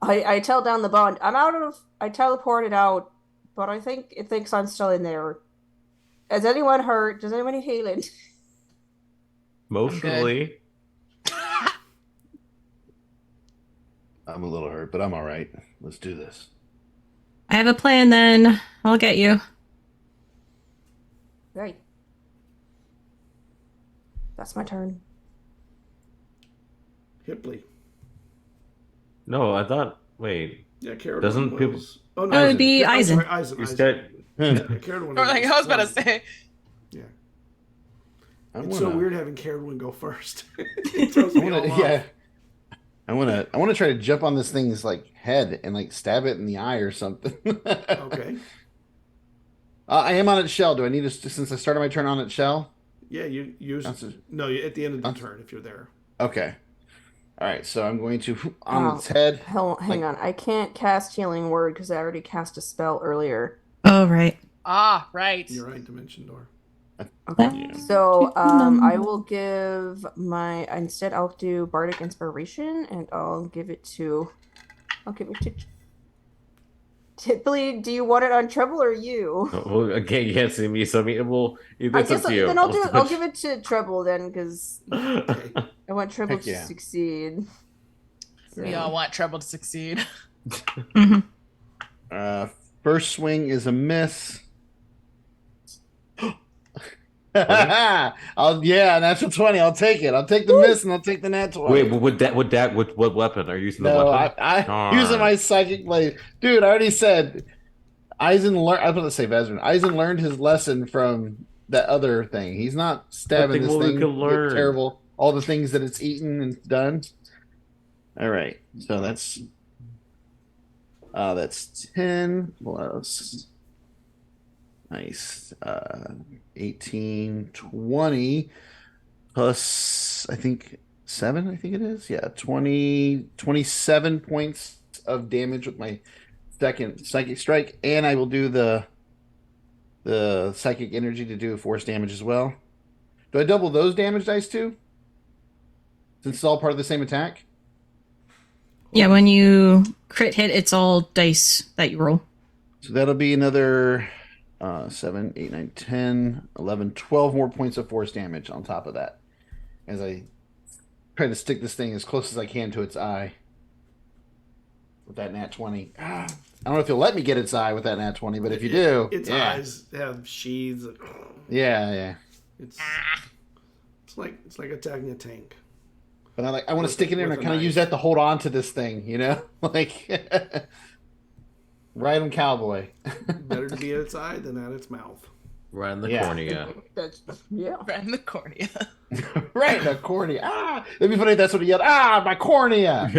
S4: I tell down the bond. I teleported out, but I think it thinks I'm still in there. Is anyone hurt? Does anyone need healing?
S3: Emotionally.
S6: I'm a little hurt, but I'm all right. Let's do this.
S5: I have a plan then. I'll get you.
S4: Right. That's my turn.
S1: Hipley.
S3: No, I thought. Wait.
S1: Yeah, Cerridwen
S3: Doesn't
S1: was...
S3: people?
S1: Oh, no,
S5: It would be
S1: I'm
S5: Eizen.
S1: sorry, Eizen.
S3: He's
S1: Eizen.
S3: got.
S1: Yeah, Cerridwen
S2: I was about to say.
S1: Yeah.
S6: I
S1: It's
S6: wanna,
S1: so weird having Cerridwen go first. It throws me all off.
S6: yeah. I wanna try to jump on this thing's like head and like stab it in the eye or something.
S1: Okay.
S6: I am on its shell. Do I need to, since I started my turn on its shell?
S1: Yeah, you use... No, at the end of the turn, if you're there.
S6: Okay. All right, so I'm going to on its head.
S4: Hang on. I can't cast Healing Word because I already cast a spell earlier.
S5: Oh, right.
S2: Ah, right.
S1: You're right, Dimension Door.
S4: Okay. So I will give instead I'll do Bardic Inspiration and I'll give it to Tipley. Do you want it on treble or you?
S3: Well, again, you can't see me, so I mean,
S4: I
S3: it's
S4: guess
S3: up to you.
S4: then I'll give it to treble then because
S1: Okay.
S4: I want treble
S6: Heck yeah.
S4: to succeed.
S2: We all want treble to succeed.
S6: First swing is a miss. Natural 20. I'll take it. I'll take the miss and I'll take the nat 20.
S3: Wait, what weapon are you using? The
S6: No,
S3: weapon?
S6: I'm using my psychic blade. Dude, I already said Eizen learned. I was going to say Vezran. Eizen learned his lesson from that other thing. He's not stabbing this thing. Terrible. All the things that it's eaten and done. All right. So that's 10 plus. Nice. 18, 20 plus, I think 7, I think it is. Yeah, 27 points of damage with my second psychic strike, and I will do the psychic energy to do force damage as well. Do I double those damage dice too? Since it's all part of the same attack?
S5: Yeah, when you crit hit, it's all dice that you roll.
S6: So that'll be another 7, 8, 9, 10, 11, 12 more points of force damage on top of that. As I try to stick this thing as close as I can to its eye. With that nat 20. I don't know if you'll let me get its eye with that nat 20, but if you do...
S1: Its eyes have sheaths.
S6: Yeah.
S1: It's like attacking a tank.
S6: But I want to stick it in and I kind of use that to hold on to this thing, you know? Like... Ride 'em cowboy.
S1: Better to be at its eye than at its mouth.
S3: Right in the cornea.
S2: Right in the cornea.
S6: Right in the cornea. It'd be funny if that's what he yelled. My cornea.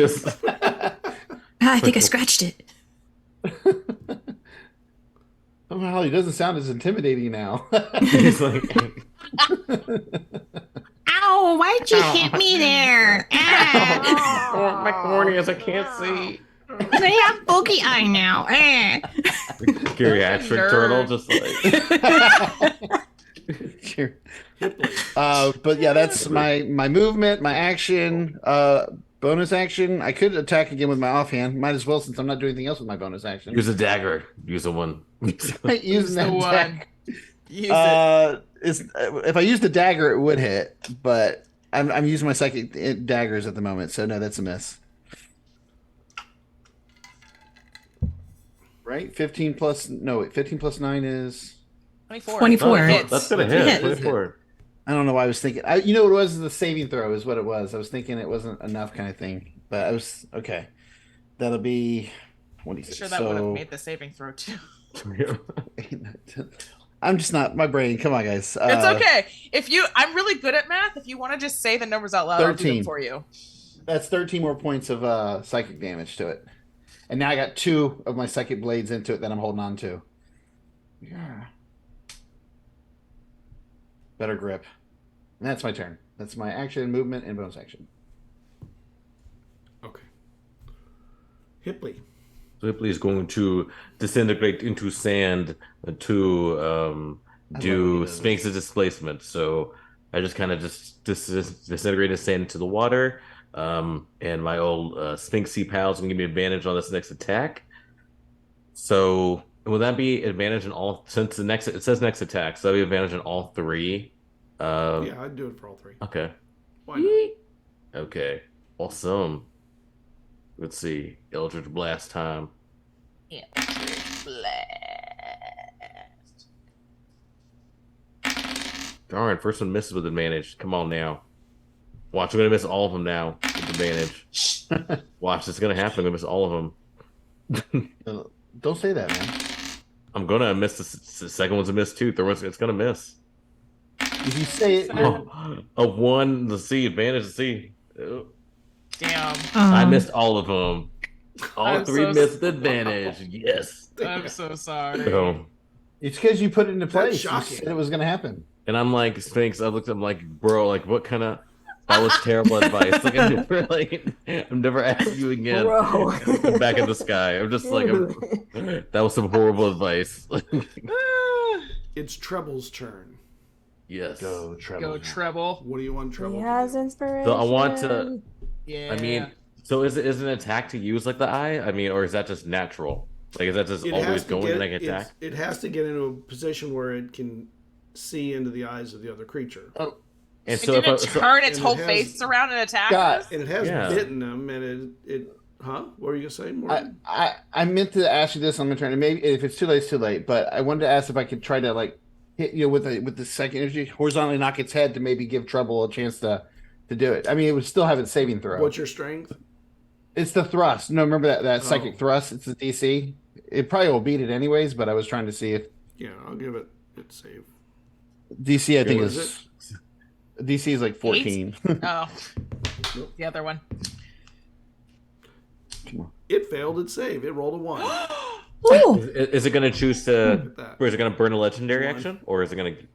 S5: I think I scratched it.
S6: Somehow he doesn't sound as intimidating now.
S3: He's like,
S5: Ow, why'd you hit me there?
S3: my corneas, I can't see.
S5: I have boogie eye now.
S3: Geriatric turtle, just like.
S6: But yeah, that's my movement, my action, bonus action. I could attack again with my offhand. Might as well since I'm not doing anything else with my bonus action.
S3: Use a dagger. Use a one.
S6: Use that
S2: one.
S6: dagger.
S2: Use it.
S6: If I used the dagger, it would hit, but I'm using my psychic daggers at the moment, so no, that's a miss. right? 15 plus 9 is
S2: 24.
S5: 24.
S2: Hits.
S3: That's gonna
S5: Hit.
S3: hit. 24.
S6: I don't know why I was thinking. You know what it was? The saving throw is what it was. I was thinking it wasn't enough kind of thing. But I was okay. That'll be 26.
S2: Sure, that would have made the saving throw too.
S6: I'm just not my brain. Come on, guys.
S2: It's okay. I'm really good at math. If you want to just say the numbers out loud, 13. I'll do them for you.
S6: That's 13 more points of psychic damage to it. And now I got 2 of my psychic blades into it that I'm holding on to. Yeah. Better grip. And that's my turn. That's my action, movement, and bonus action.
S1: Okay. Hipley.
S3: So Ripley is going to disintegrate into sand to do Sphinx's displacement. So I just kind of just disintegrated sand into the water. And my old Sphinxy pals will give me advantage on this next attack. So will that be advantage in all? Since it says next attack, so that'll be advantage in all 3.
S1: Yeah, I'd do it for all 3.
S3: Okay.
S1: Why not?
S3: Okay. Awesome. Let's see. Eldritch Blast time.
S2: Yeah. Blast.
S3: Darn, first one misses with advantage. Come on now. Watch, I'm going to miss all of them now with advantage. Watch, it's going to happen. I'm going to miss all of them.
S6: Don't say that, man.
S3: I'm going to miss the second one's a miss too. Third one's it's going to miss.
S6: If you say it,
S3: A 1, the C, advantage, the C.
S2: Damn.
S3: I missed all of them. All
S2: I'm
S3: 3
S2: so
S3: missed advantage. Yes.
S2: I'm so sorry.
S3: So,
S6: it's because you put it into place. You
S1: shocking.
S6: said it was going to happen.
S3: and I'm like, Sphinx, I looked at him like, bro, like, what kind of... That was terrible advice. Like, I'm never asking you again.
S4: Bro.
S3: Back in the sky. I'm just like, that was some horrible advice.
S1: It's Treble's turn.
S3: Yes.
S6: Go, Trevor.
S2: Go treble.
S1: What do you want Treble
S4: He
S1: to
S4: has
S1: do?
S4: inspiration.
S3: So I want to...
S2: Yeah.
S3: I mean, so is an attack to use like the eye? I mean, or is that just natural? Like, is that just
S1: It
S3: always
S1: has to
S3: going
S1: get-
S3: and I can attack?
S1: It has to get into a position where it can see into the eyes of the other creature.
S3: And
S2: It
S3: so if I,
S2: didn't turn its
S1: and
S2: whole
S1: it has-
S2: face around and attack
S6: God.
S2: us?
S1: And it has
S3: Yeah.
S1: bitten them, and it huh? What were you gonna say, Morgan?
S6: I meant to ask you this on my turn, and maybe if it's too late, it's too late. But I wanted to ask if I could try to like hit with the second energy, horizontally knock its head to maybe give Trouble a chance to do it. I mean, it would still have its saving throw.
S1: What's your strength?
S6: It's the thrust. No, remember that
S1: Oh.
S6: psychic thrust? It's the DC. It probably will beat it anyways, but I was trying to see if
S1: Yeah, I'll give it its save.
S6: DC. I think
S1: What is
S6: is DC is like 14.
S2: Oh. The other one.
S6: Come on.
S1: It failed its save. It rolled a 1.
S5: Ooh.
S3: is it going to choose to,
S1: Look at that.
S3: or is it going to burn a legendary
S1: One.
S3: action, or is it going to?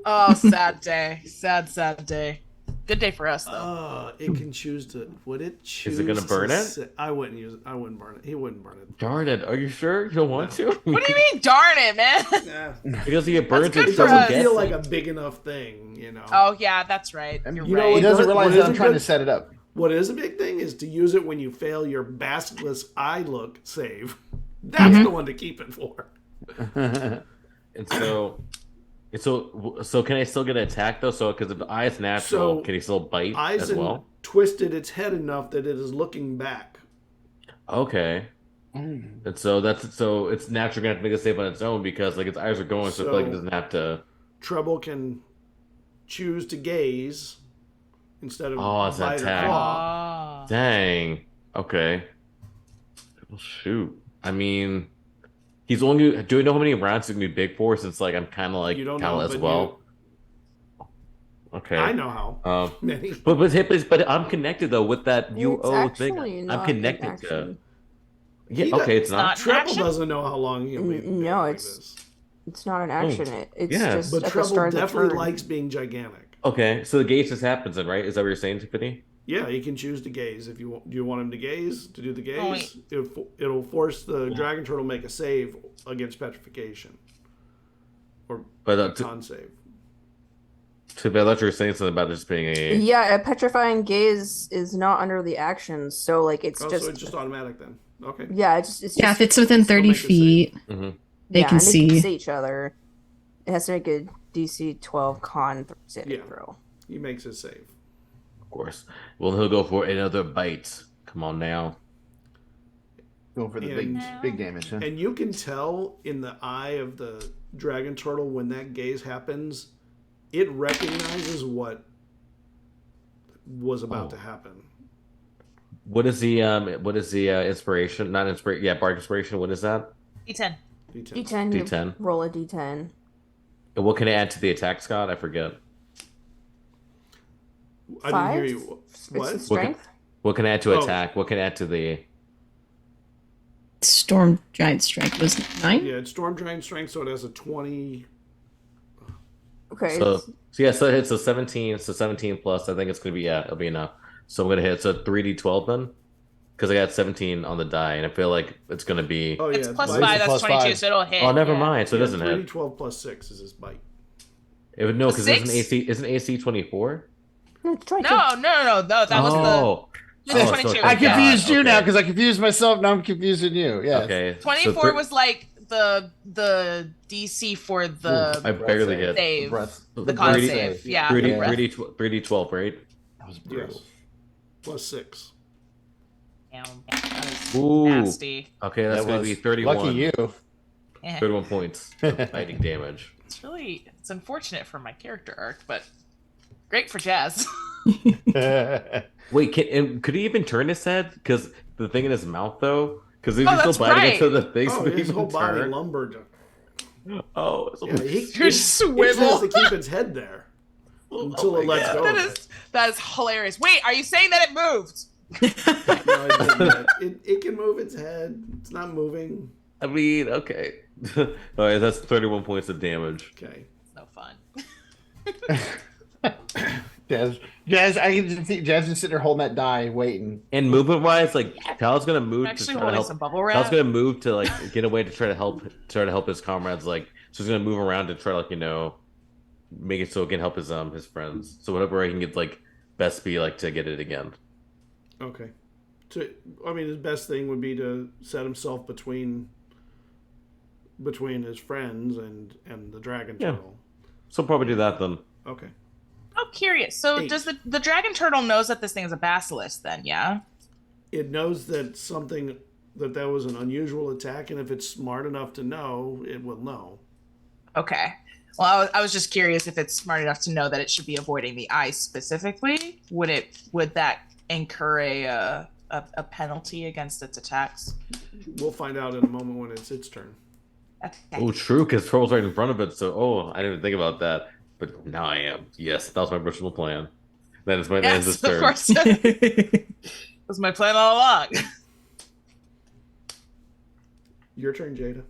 S2: Oh, sad day. Sad day. Good day for us, though.
S1: It can choose to. Would it choose?
S3: Is it gonna burn it?
S1: I wouldn't use it. I wouldn't burn it. He wouldn't burn it.
S3: Darn it! Are you sure you don't want to?
S2: What do you mean, darn it, man?
S1: Nah.
S3: Because you get burnt,
S2: good
S3: it
S1: It
S2: for
S1: doesn't
S2: us.
S1: feel like a big enough thing, you know.
S2: Oh, yeah, that's right. You're
S1: You know
S2: right.
S6: He doesn't
S1: What
S6: realize
S1: is
S6: that I'm
S1: it
S6: trying
S1: good?
S6: to set it up.
S1: What is a big thing is to use it when you fail your basilisk eye look save. That's the one to keep it for.
S3: And so can I still get an attack though? So because if the eye is natural,
S1: So,
S3: can he still bite as
S1: Eizen
S3: well?
S1: twisted its head enough that it is looking back.
S3: Okay. And so it's naturally gonna have to make a save on its own because like its eyes are going, so I feel like it
S1: So-
S3: doesn't have to.
S1: Treble can choose to gaze instead of
S3: Oh, it's an
S1: bite or
S3: attack.
S1: claw.
S2: Oh.
S3: Dang. Okay. Well, shoot. I mean, he's only. Do we know how many rounds he's gonna be big for? Since like I'm kind of like
S1: You don't
S3: Cal
S1: know,
S3: as
S1: but
S3: well. Okay.
S1: I know how. Many.
S3: But I'm connected though with that
S4: It's
S3: UO thing.
S4: actually
S3: I'm
S4: not
S3: connected
S4: an
S3: to.
S4: action.
S3: Yeah.
S1: He
S3: Okay,
S1: does-
S3: it's not.
S2: Treble
S1: Treble doesn't know how long he'll be.
S4: No,
S1: like
S4: it's-
S1: this.
S4: It's not an action. It's
S3: yeah.
S4: just
S1: But
S4: at the
S1: Treble
S4: start of the
S1: definitely
S4: turn.
S1: likes being gigantic.
S3: Okay, so the gaze just happens then, right? Is that what you're saying, Tiffany?
S1: Yeah, he can choose to gaze if you want. Do you want him to gaze to do the gaze?
S2: Oh, wait.
S1: It'll force the dragon turtle to make a save against petrification, or
S3: But
S1: a con save.
S3: I thought you were saying something about this being a.
S4: Yeah, a petrifying gaze is not under the actions, so like it's
S1: Oh,
S4: just
S1: so it's just automatic then. Okay.
S4: yeah, it's just
S5: Yeah, if it's within 30
S1: make a save.
S5: feet,
S3: Mhm.
S5: they
S4: yeah,
S5: can
S4: and
S5: see.
S4: They can see each other. It has to make a DC 12 con saving
S1: Yeah.
S4: throw.
S1: He makes his save.
S3: Of course. Well, he'll go for another bite. Come on now.
S6: Going for the big damage, huh?
S1: And you can tell in the eye of the dragon turtle when that gaze happens, it recognizes what was about to happen.
S3: What is the inspiration? Not inspiration. Yeah, bardic inspiration. What is that?
S2: D10.
S4: D10.
S3: D10.
S4: Roll a D10.
S3: And what can it add to the attack, Scott? I forget.
S1: I didn't hear you. What?
S4: Strength?
S3: What can it add to attack? What can it add to the...
S5: Storm Giant Strength was 9?
S1: Yeah, it's Storm Giant Strength, so it has a 20.
S4: Okay.
S3: So it's a 17. So 17 plus. I think it's gonna be it'll be enough. So I'm gonna hit. So 3d12 then, because I got 17 on the die, and I feel like it's gonna be.
S1: Oh yeah,
S2: It's plus
S1: bite.
S2: 5. That's
S6: plus
S2: 22,
S6: 5.
S2: so it'll hit.
S3: Oh, never
S2: yeah.
S3: mind. So it doesn't hit.
S1: 3d12 plus 6 is his bite.
S3: It would no, because
S2: Six?
S3: isn't AC 24?
S4: No, it's 22.
S2: No. That was
S3: Oh.
S2: the. It's
S3: Oh,
S2: 22.
S3: so-
S6: I confused you
S3: okay.
S6: now because I confused myself. Now I'm confusing you. Yeah.
S3: Okay.
S2: 24 was like the DC for the
S3: I barely hit.
S2: save.
S6: Breath.
S2: The con
S3: 3D
S2: save. Yeah.
S3: 3d12, right?
S6: That was brutal.
S1: Yes. Plus 6.
S2: Damn, that was
S3: Ooh.
S2: nasty.
S3: Okay, that's
S6: That
S3: gonna
S6: was
S3: be 31.
S6: Lucky you.
S2: Eh.
S3: 31 points of fighting damage.
S2: It's unfortunate for my character arc, but great for Jazz.
S3: Wait, could he even turn his head? Because the thing in his mouth, though, because he's
S2: Oh,
S3: still
S2: that's
S3: biting
S2: right.
S3: into the things.
S1: Oh,
S3: but he
S1: his whole
S3: even
S1: body
S3: turn.
S1: lumbered.
S3: Oh, it's
S1: Yeah, he has
S2: Swivel.
S1: to keep its head there until it lets go.
S2: That is hilarious. Wait, are you saying that it moved?
S1: No, it didn't. It can move its head. It's not moving.
S3: I mean, okay. All right, that's 31 points of damage.
S1: Okay.
S2: It's no fun.
S6: Jazz, I can just see Jazz just sitting there holding that die, waiting.
S3: And movement-wise, like Tal's gonna move
S2: I'm
S3: to
S2: actually
S3: try to
S2: holding
S3: help.
S2: some bubble
S3: Tal's
S2: wrap.
S3: gonna move to like get away to try to help his comrades. Like, so he's gonna move around to try to make it so it can help his friends. So whatever I can get best be to get it again.
S1: Okay. So, I mean, his best thing would be to set himself between his friends and the dragon
S3: Yeah.
S1: turtle.
S3: So probably do that then.
S1: Okay.
S2: I'm curious. So
S1: 8.
S2: does the dragon turtle knows that this thing is a basilisk then, yeah?
S1: It knows that that was an unusual attack, and if it's smart enough to know, it will know.
S2: Okay. Well, I was just curious if it's smart enough to know that it should be avoiding the ice specifically. Would that incur a penalty against its attacks?
S1: We'll find out in a moment when it's its turn.
S2: Okay.
S3: Oh, true, because Troll's right in front of it. So, I didn't even think about that. But now I am. Yes, that was my original plan. That is my
S2: Yes,
S3: his
S2: of
S3: turn.
S2: course. That was my plan all along.
S1: Your turn, Jada.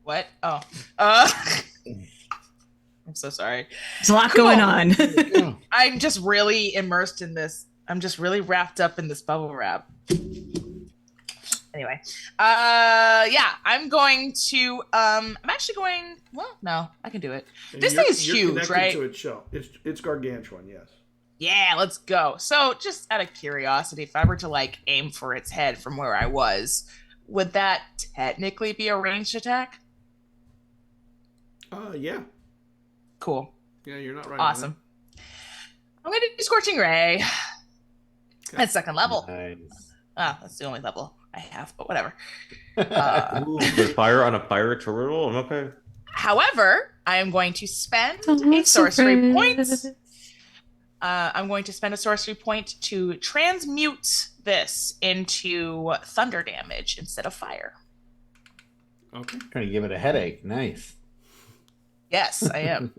S2: What? Oh. I'm so sorry.
S5: There's a lot going on.
S6: Yeah.
S2: I'm just really immersed in this. I'm just really wrapped up in this bubble wrap. Anyway, yeah, I'm going to. I'm actually going. Well, no, I can do it.
S1: And
S2: This thing is
S1: you're
S2: huge,
S1: connected
S2: right?
S1: To its shell. It's gargantuan, yes.
S2: Yeah, let's go. So, just out of curiosity, if I were to aim for its head from where I was, would that technically be a ranged attack?
S1: Yeah.
S2: Cool.
S1: Yeah, you're not right.
S2: Awesome. I'm going to do Scorching Ray at second level.
S6: Nice.
S2: That's the only level I have, but whatever.
S3: Ooh, the fire on a fire turtle? Okay.
S2: However, I am going to spend
S5: Oh,
S2: a sorcery point.
S5: surprise.
S2: I'm going to spend a sorcery point to transmute this into thunder damage instead of fire.
S1: Okay.
S6: Trying to give it a headache. Nice.
S2: Yes, I am.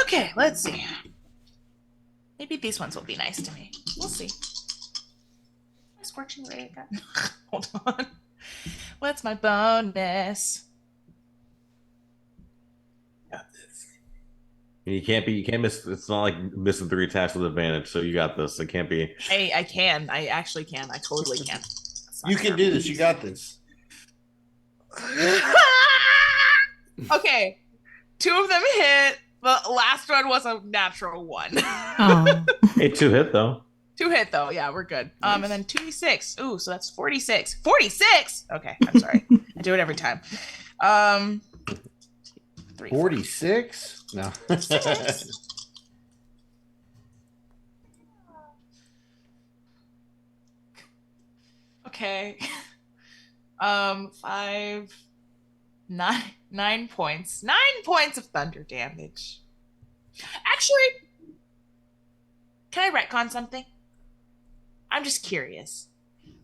S2: Okay, let's see. Maybe these ones will be nice to me. We'll see. Scorching Ray again. Hold on. What's my bonus?
S3: You can't miss. It's not like missing 3 attacks with advantage. So you got this. It can't be.
S2: I can. I actually can. I totally can. That's not
S6: You can
S2: fair.
S6: do this. You got this.
S2: Okay. 2 of them hit. The last one was a natural 1.
S5: Oh.
S3: Hey, 2 hit though.
S2: 2 hit though. Yeah, we're good. And then 2d6. Ooh, so that's 46. 46. Okay, I'm sorry. I do it every time. 3,
S6: 46? No.
S2: Okay. Okay. 9 points. 9 points of thunder damage. Actually, can I retcon something? I'm just curious.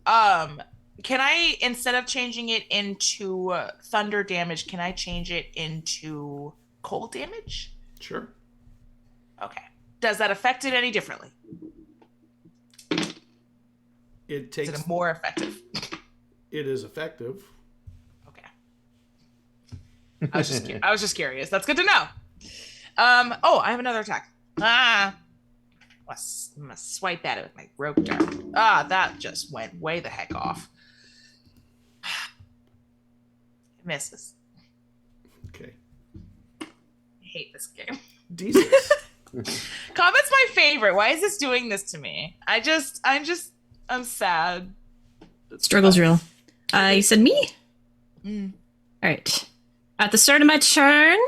S2: Can I, instead of changing it into thunder damage, can I change it into cold damage?
S1: Sure.
S2: Okay. Does that affect it any differently?
S1: It takes.
S2: Is it more effective?
S1: It is effective.
S2: Okay. I was just curious. That's good to know. Oh, I have another attack. I'm gonna swipe at it with my rope dart. That just went way the heck off. It misses.
S1: Okay.
S2: I hate this game.
S1: D6.
S2: Combat's my favorite. Why is this doing this to me? I'm sad.
S5: Struggle's real. You said me?
S2: Mm.
S5: All right. At the start of my turn,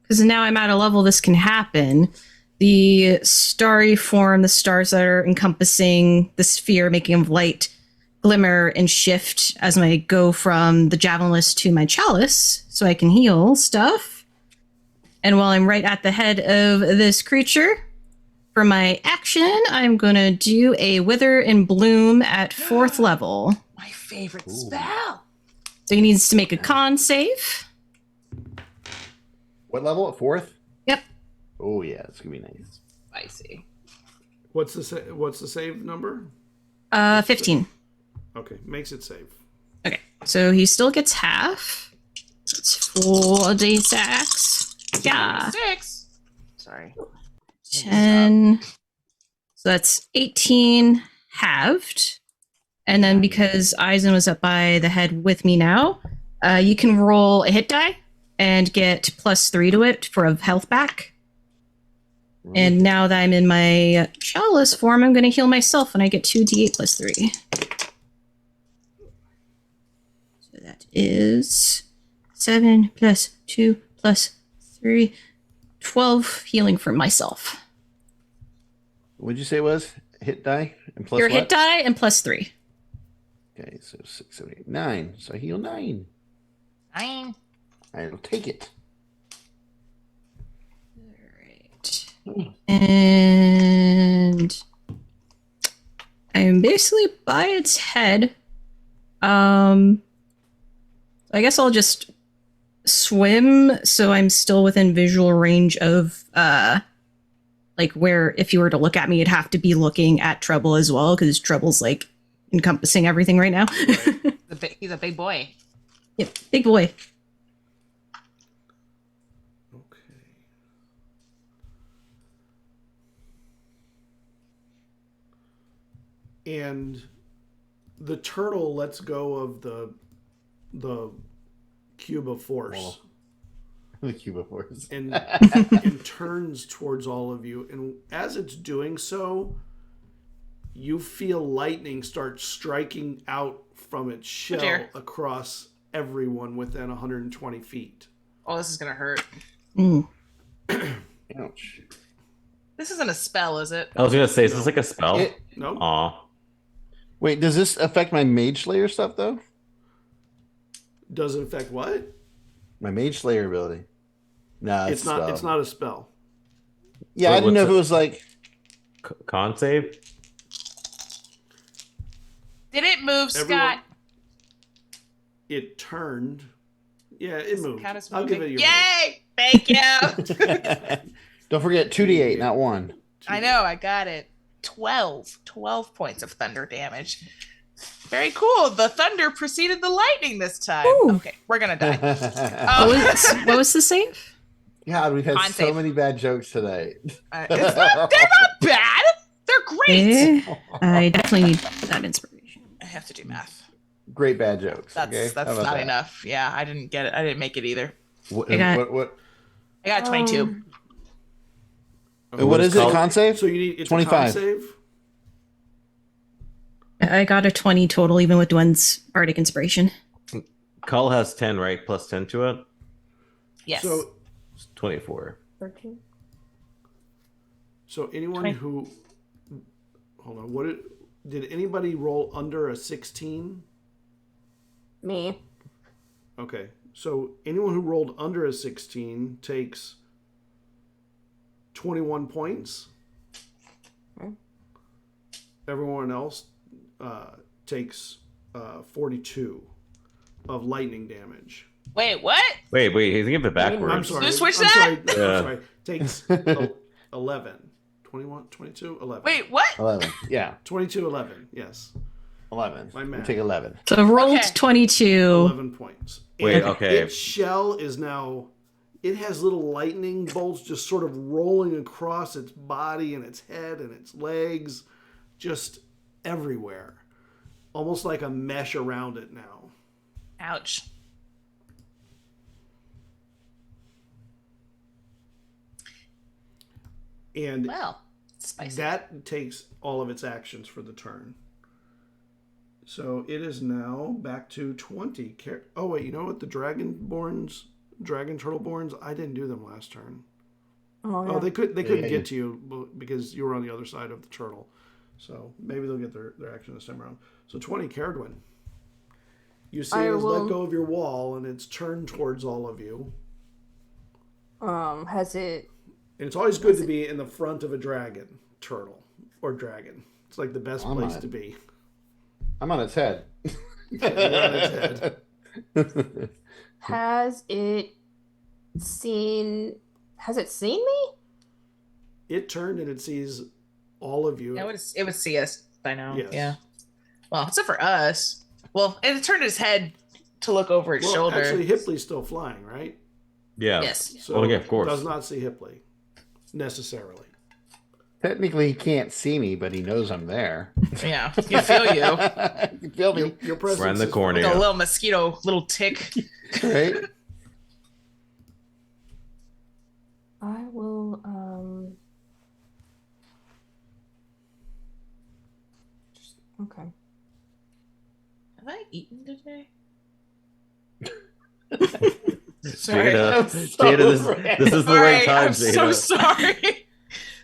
S5: because now I'm at a level this can happen, the starry form, the stars that are encompassing the sphere, making of light, glimmer, and shift as I go from the javelinist to my chalice, so I can heal stuff. And while I'm right at the head of this creature, for my action, I'm going to do a Wither and Bloom at 4th level.
S2: My favorite spell.
S5: So he needs to make a con save.
S6: What level? At 4th?
S5: Yep.
S6: Oh yeah, it's gonna be nice.
S2: Spicy.
S1: What's the save number?
S5: 15.
S1: Okay, makes it save.
S5: Okay, so he still gets half. It's 4d6. Yeah.
S2: 6. Sorry.
S5: 10. So that's 18 halved. And then because Eizen was up by the head with me now, you can roll a hit die and get +3 to it for a health back. And now that I'm in my chalice form, I'm going to heal myself and I get 2d8 +3. So that is 7 + 2 + 3, 12 healing for myself.
S6: What'd you say it was? Hit die and plus
S5: Your
S6: what?
S5: hit die and +3.
S6: Okay, so 6, 7, 8, 9. So I heal 9.
S2: 9.
S6: I'll take it.
S5: Alright. And I'm basically by its head. I guess I'll just swim so I'm still within visual range of like where if you were to look at me, you'd have to be looking at Trouble as well, because Trouble's like encompassing everything right now.
S2: He's a big boy.
S5: Yep, big boy.
S1: Okay. And the turtle lets go of the cube of force.
S6: Oh. The cube of force.
S1: and turns towards all of you. And as it's doing so, you feel lightning start striking out from its shell across everyone within 120 feet.
S2: Oh, this is gonna hurt.
S6: Ouch.
S2: This isn't a spell, is it?
S3: I was gonna say, is this like a spell?
S1: No.
S3: Aw.
S6: Wait, does this affect my Mage Slayer stuff though?
S1: Does it affect what?
S6: My Mage Slayer ability. No,
S1: It's not. It's not a spell.
S6: Yeah,
S3: Wait,
S6: I didn't know if
S3: what's
S6: it was like.
S3: Con save?
S2: Did it move,
S1: Everyone-
S2: Scott?
S1: It turned. Yeah, it moved.
S2: Count as
S1: I'll give it
S2: moving?
S1: your
S2: Yay! Thank you.
S6: Don't forget 2d8, not 1.
S2: I know, I got it. 12 points of thunder damage. Very cool. The thunder preceded the lightning this time.
S5: Ooh.
S2: Okay, we're gonna die.
S5: What was the save?
S6: God, we've had
S2: Con
S6: so
S2: save.
S6: many bad jokes tonight.
S2: They're not bad. They're great.
S5: I definitely need that inspiration.
S2: I have to do math.
S6: Great bad jokes.
S2: That's
S6: okay? How
S2: that's
S6: about
S2: not
S6: that?
S2: enough. Yeah, I didn't get it. I didn't make it either.
S6: What,
S5: I got-
S6: what
S2: I got 22.
S6: what is it?
S3: called-
S6: Con save?
S1: So you need it's
S6: 25.
S1: a con save.
S5: I got a 20 total, even with Dwen's Bardic Inspiration.
S3: Cull has 10, right? Plus 10 to it?
S2: Yes.
S1: So
S3: It's 24.
S4: 13.
S1: anyone
S2: 20.
S1: who hold on, Did anybody roll under a 16?
S4: Me.
S1: Okay. So anyone who rolled under a 16 takes 21 points.
S4: Okay.
S1: Everyone else takes 42 of lightning damage.
S2: Wait, what?
S3: Wait, you think of it backwards.
S1: I'm sorry.
S2: Just switch
S1: I'm
S2: that?
S1: sorry.
S3: Yeah.
S1: I'm sorry. Takes 11. 21, 22, 11.
S2: Wait, what?
S6: 11. Yeah,
S1: 22, 11. Yes.
S6: 11.
S1: My
S6: We
S1: math.
S6: take 11.
S5: So rolled
S2: Okay.
S5: 22.
S1: 11 points.
S3: Wait,
S1: And
S3: okay.
S1: Its shell is now... It has little lightning bolts just sort of rolling across its body and its head and its legs. Just everywhere. Almost like a mesh around it now.
S2: Ouch.
S1: And
S2: Well, spicy.
S1: that takes all of its actions for the turn. So it is now back to 20. Oh, wait, you know what? The dragon turtleborns, I didn't do them last turn.
S4: Oh, yeah.
S1: Oh, they couldn't
S6: Yeah.
S1: get to you because you were on the other side of the turtle. So maybe they'll get their action this time around. So 20, Cerridwen. You see
S4: I
S1: it has
S4: will-
S1: let go of your wall and it's turned towards all of you.
S4: Has it?
S1: And it's always good to be in the front of a turtle, or dragon. It's like the best
S6: I'm
S1: place
S6: on
S1: to
S6: it.
S1: be.
S6: I'm on its head.
S1: You're on its head.
S4: Has it seen? Has it seen me?
S1: It turned and it sees all of you.
S2: It would see us by now.
S1: Yes.
S2: Yeah. Well, except for us. Well, it turned its head to look over its
S1: Well,
S2: shoulder.
S1: actually, Hipley's still flying, right?
S3: Yeah.
S2: Yes.
S1: So
S3: Oh, yeah, of course.
S1: does not see Hipley necessarily.
S6: Technically, he can't see me, but he knows I'm there.
S2: Yeah. You feel you.
S6: You feel me,
S1: Your presence
S3: Around the
S1: is-
S3: corner.
S2: Like a
S3: Yeah.
S2: little mosquito, little tick.
S6: right?
S4: I will. Okay.
S2: Have I eaten today?
S3: Jada,
S6: I'm so
S3: Jada, this is the right time,
S2: I'm
S3: Jada.
S2: so sorry.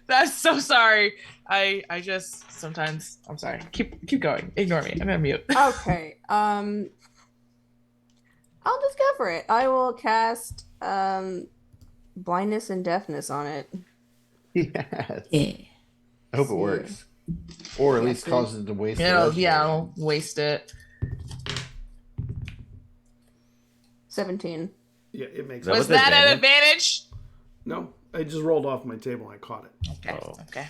S2: That's so sorry. I just sometimes I'm sorry. Keep going. Ignore me. I'm gonna mute.
S4: Okay. I'll discover it. I will cast blindness and deafness on it.
S6: Yes.
S5: Yeah.
S6: I hope it
S4: See.
S6: works. Or at
S4: Yeah,
S6: least
S4: see.
S6: causes it to waste
S2: I'll waste it.
S4: 17.
S1: Yeah, it makes
S3: That
S2: Was
S3: was
S2: that an
S3: advantage?
S2: advantage?
S1: No, I just rolled off my table and I caught it.
S2: Okay.
S3: Oh.
S2: Okay.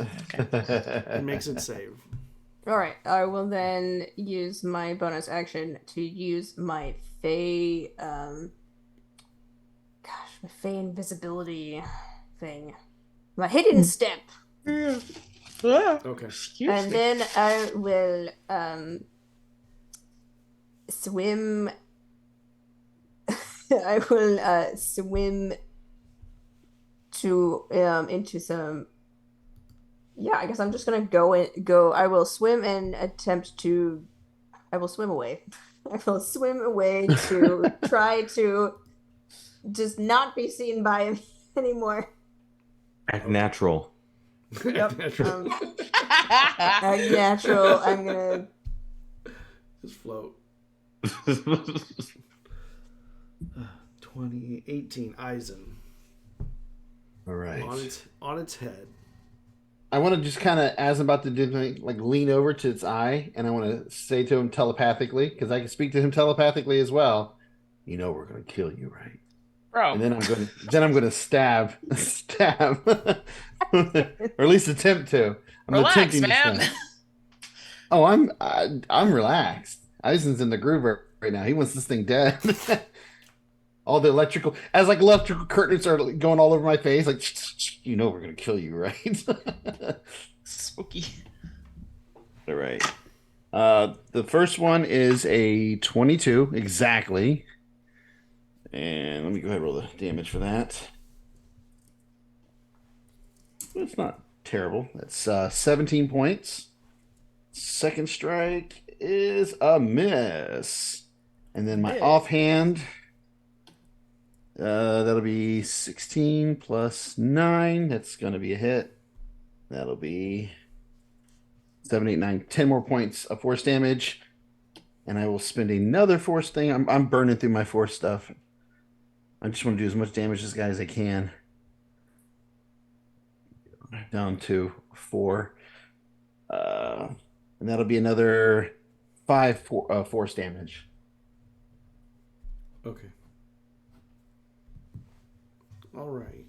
S1: It makes it save.
S4: Alright, I will then use my bonus action to use my Fey, my Fey invisibility thing. My hidden step.
S1: Okay.
S4: And then I will, swim. I will, swim to, into some. Yeah, I guess I'm just gonna go. I will swim and attempt to. I will swim away. I will swim away to try to just not be seen by him anymore.
S3: Act natural.
S1: Natural.
S4: Act natural. I'm gonna.
S1: Just float. 2018 Eizen
S6: All right.
S1: on its head.
S6: I want to just kind of, as I'm about to do something, like lean over to its eye, and I want to say to him telepathically, because I can speak to him telepathically as well. You know we're gonna kill you, right?
S2: Bro.
S6: And then I'm going to stab, or at least attempt to. I'm
S2: Relax,
S6: attempting to
S2: man.
S6: stab. Oh, I'm relaxed. Eisen's in the groove right now. He wants this thing dead. All the electrical curtains are going all over my face. Like, you know we're gonna kill you, right?
S2: Spooky.
S6: All right. The first one is a 22 exactly, and let me go ahead and roll the damage for that. It's not terrible. That's 17 points. Second strike is a miss, and then my offhand. That'll be 16 plus 9. That's going to be a hit. That'll be 7, 8, 9, 10 more points of force damage. And I will spend another force thing. I'm burning through my force stuff. I just want to do as much damage to this guy as I can. Down to 4. And that'll be another 5 force damage.
S1: Okay. All right.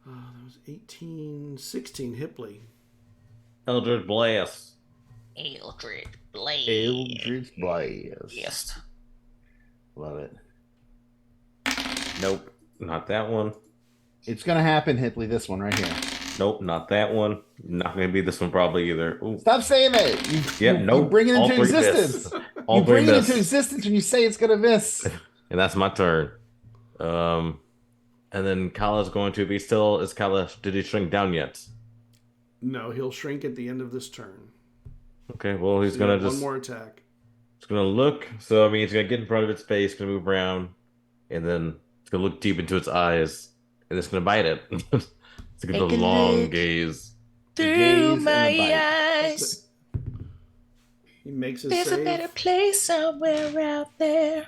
S1: That was 18, 16. Hipley.
S3: Eldritch Blast.
S2: Eldritch Blade.
S6: Eldritch Blast.
S2: Yes.
S6: Love it.
S3: Nope, not that one.
S6: It's going to happen, Hipley, this one right here.
S3: Nope, not that one. Not going to be this one probably either. Ooh.
S6: Stop saying that. You
S3: Nope.
S6: bring it
S3: All
S6: into
S3: three
S6: existence.
S3: miss. All
S6: You
S3: three
S6: bring it
S3: miss.
S6: into existence when you say it's going to miss.
S3: And that's my turn. And then Kala's going to be still. Is Kala? Did he shrink down yet?
S1: No, he'll shrink at the end of this turn.
S3: Okay, well he's
S1: So
S3: gonna
S1: you have
S3: just.
S1: one more attack.
S3: It's gonna look. So I mean, he's gonna get in front of its face, gonna move around, and then it's gonna look deep into its eyes, and it's gonna bite it. It's gonna
S2: Take
S3: get
S2: a
S3: a long
S2: look.
S3: gaze.
S6: gaze
S2: Through
S6: and
S2: my
S6: the bite.
S2: eyes.
S1: He makes his
S2: There's
S1: save.
S2: a better place somewhere out there.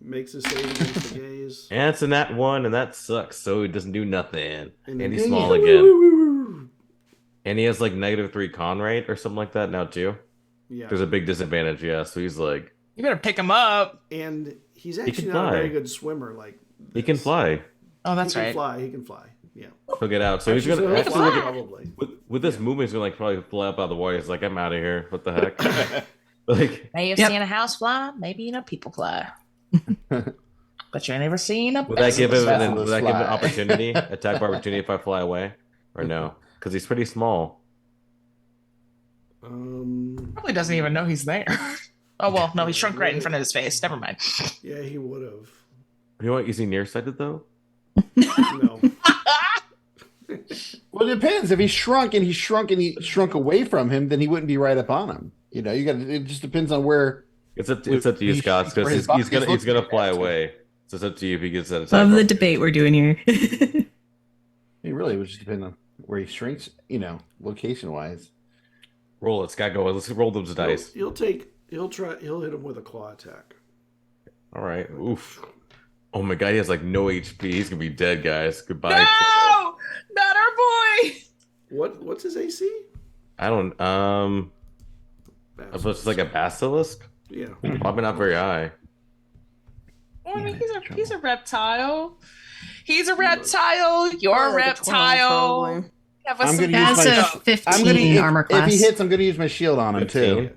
S1: Makes his save against the gaze.
S3: And it's a nat 1, and that sucks. So he doesn't do nothing.
S1: And
S3: And
S1: then-
S3: he's small again. And he has like -3 con rate or something like that now too.
S1: Yeah.
S3: There's a big disadvantage, yeah. So he's like,
S2: You better pick him up.
S1: And he's
S3: can
S1: actually not a
S3: fly.
S1: very good swimmer. Like
S3: he can
S1: this.
S3: fly.
S2: Oh, that's
S1: he can
S2: right.
S1: fly. He can fly. Yeah.
S3: He'll get out. So he's
S1: Actually,
S3: gonna
S1: he'll
S3: actually
S1: fly,
S3: look at,
S1: probably.
S3: with this movement, he's gonna like probably fly up out of the water. He's like, I'm out of here. What the heck? Like,
S2: May have
S5: Yep.
S2: seen a house fly, maybe a people fly. But you ain't never seen a
S3: would that give him
S6: That's
S3: an
S6: the
S3: would that give him an
S6: fly.
S3: opportunity, attack of opportunity if I fly away, or no? Because he's pretty small.
S2: Probably doesn't even know he's there. Oh well, no, he shrunk right in front of his face. Never mind.
S1: Yeah, he would have.
S3: You know what? Is he nearsighted though?
S1: No.
S6: Well, it depends. If he shrunk and he shrunk away from him, then he wouldn't be right up on him. You know, it just depends on where.
S3: It's up to you, Scott, because
S6: Where his
S3: he's
S6: body
S3: gonna
S6: is looking
S3: fly
S6: at.
S3: away. So it's up to you if he gets that attack.
S5: Love the
S3: opportunity.
S5: debate we're doing here.
S6: It really would just depend on where he shrinks. You know, location wise.
S3: Roll it, Scott. Go. Let's roll those dice.
S1: He'll hit him with a claw attack.
S3: All right. Oof. Oh my god, he has like no HP. He's gonna be dead, guys. Goodbye.
S2: No, not our boy.
S1: What's his AC?
S3: I don't. I suppose it's like a basilisk.
S1: Yeah.
S3: Probably not very high.
S2: Well, I mean, he's a reptile. He's a reptile. You're a
S4: Like a 12
S2: reptile.
S4: probably.
S2: Have us
S6: I'm
S2: some
S6: gonna use
S5: That's
S6: my-
S5: a
S2: stuff.
S5: 15 armor
S6: If
S5: class.
S6: he hits, I'm gonna use my shield on him
S3: 15.
S6: too.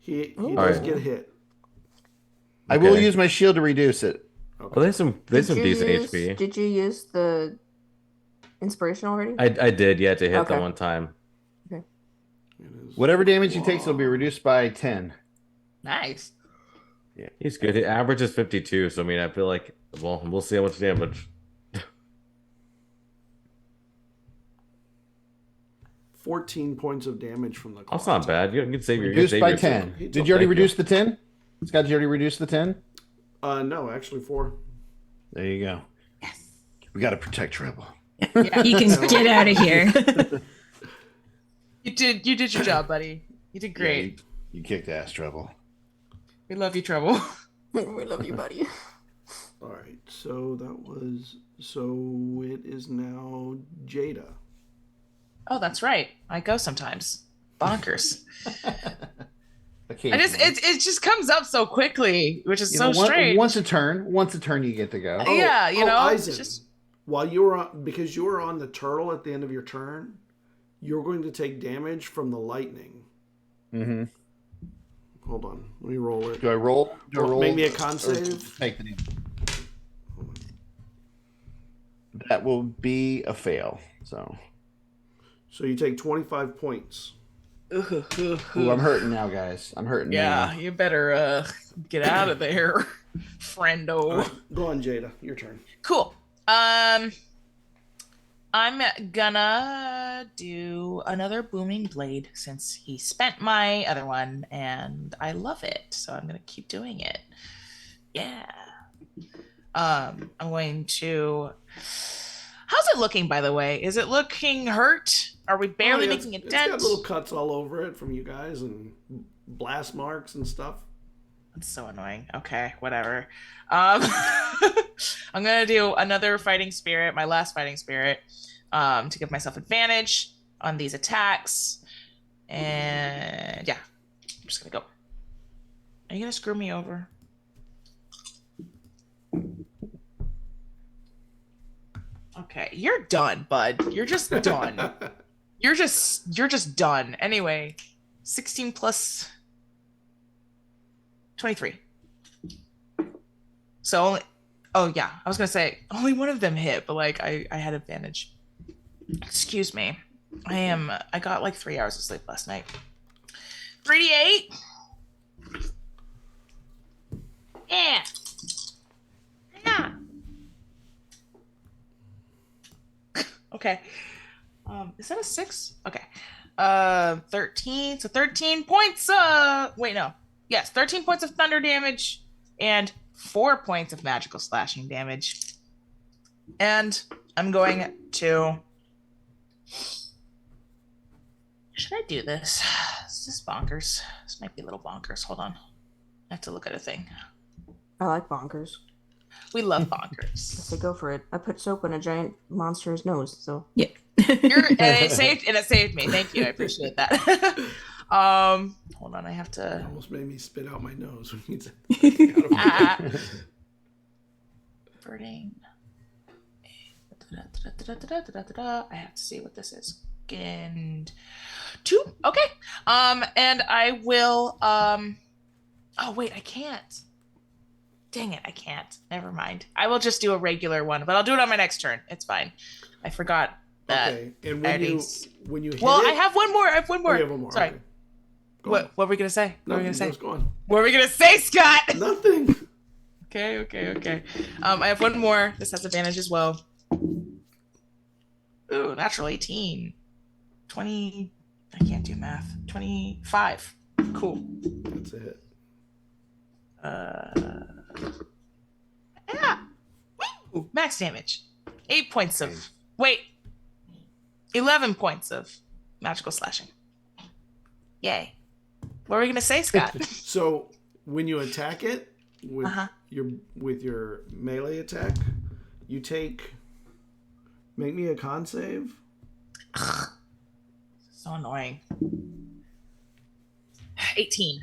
S1: He
S2: Ooh.
S1: does
S3: Alright.
S1: get hit.
S6: I will
S3: Okay.
S6: use my shield to reduce it.
S3: Well, there's some
S4: Did you
S3: decent
S4: use-
S3: HP.
S4: Did you use the inspiration already?
S3: I did, yeah, to hit
S4: Okay.
S3: that one time.
S1: It is-
S6: Whatever damage he takes will be reduced by 10.
S2: Nice.
S3: Yeah, he's good. His average is 52, so I mean, I feel like, well, we'll see how much damage.
S1: 14 points of damage from the claw.
S3: That's not
S1: attack.
S3: bad. You can save your.
S6: Reduced by
S3: yourself.
S6: 10.
S1: He
S6: Did you already
S3: Thank
S6: reduce the 10? Scott, did you already reduce the 10?
S1: No, actually 4.
S6: There you go.
S2: Yes.
S6: We got to protect Treble.
S2: Yeah.
S5: You can get out of here.
S2: You did your job, buddy. You did great.
S6: Yeah, you kicked ass, Treble.
S2: We love you, Trouble.
S4: We love you, buddy.
S1: All right. So it is now Jada.
S2: Oh, that's right. I go sometimes. Bonkers.
S6: Okay.
S2: It just comes up so quickly, which is so strange.
S6: Once a turn, you get to go.
S2: Yeah, you know, it's
S1: Eizen.
S2: just
S1: While you were on, because you were on the turtle at the end of your turn, you're going to take damage from the lightning.
S6: Mm-hmm.
S1: Hold on, let me roll it.
S6: Do I roll?
S1: Make me a con
S6: or
S1: save.
S6: Take the damage. That will be a fail. So,
S1: So you take 25 points.
S6: ooh, I'm hurting now, guys. I'm hurting.
S2: yeah,
S6: now.
S2: you better get out of there, friendo.
S1: All right, go on, Jada. Your turn.
S2: Cool. I'm gonna do another booming blade since he spent my other one and I love it, so I'm gonna keep doing it. Yeah. I'm going to How's it looking, by the way? Is it looking hurt? Are we barely making a dent?
S1: It's got little cuts all over it from you guys and blast marks and stuff.
S2: That's so annoying. Okay, whatever. I'm gonna do another fighting spirit, my last fighting spirit, to give myself advantage on these attacks. And yeah, I'm just gonna go. Are you gonna screw me over? Okay, you're done, bud. You're just done. You're just done. Anyway, 16 plus 23. So only, oh yeah, I was gonna say only one of them hit, but like I had advantage. Excuse me. I got like 3 hours of sleep last night. 3d8. Yeah. Yeah. Okay. Is that a 6? Okay. 13. So 13 points. Wait, no. Yes, 13 points of thunder damage and 4 points of magical slashing damage. And I'm going to. Should I do this? Is this bonkers? This might be a little bonkers. Hold on. I have to look at a thing.
S4: I like bonkers.
S2: We love bonkers.
S4: So go for it. I put soap in a giant monster's nose, so
S5: Yeah.
S2: And it saved me. Thank you. I appreciate that. Hold on. I have
S1: It
S2: to.
S1: almost made me spit out my nose when you said
S2: Birding. I have to see what this is. And 2. Okay. And I will. Oh wait, I can't. Dang it, I can't. Never mind. I will just do a regular one, but I'll do it on my next turn. It's fine. I forgot that.
S1: Okay, and when you hit
S2: I have one more. I have one more.
S1: Oh, you have one more.
S2: Sorry.
S1: Okay.
S2: What were we gonna say? What were we gonna say?
S1: Go on.
S2: What were we gonna say, Scott?
S1: Nothing.
S2: Okay. I have one more. This has advantage as well. Ooh, natural 18. 20. I can't do math. 25. Cool.
S1: That's a hit.
S2: Yeah. Woo! Max damage. 8 points of. Wait. 11 points of magical slashing. Yay. What were we gonna say, Scott?
S1: So when you attack it with
S2: Uh-huh.
S1: your melee attack, you take. Make me a con save.
S2: So annoying. 18.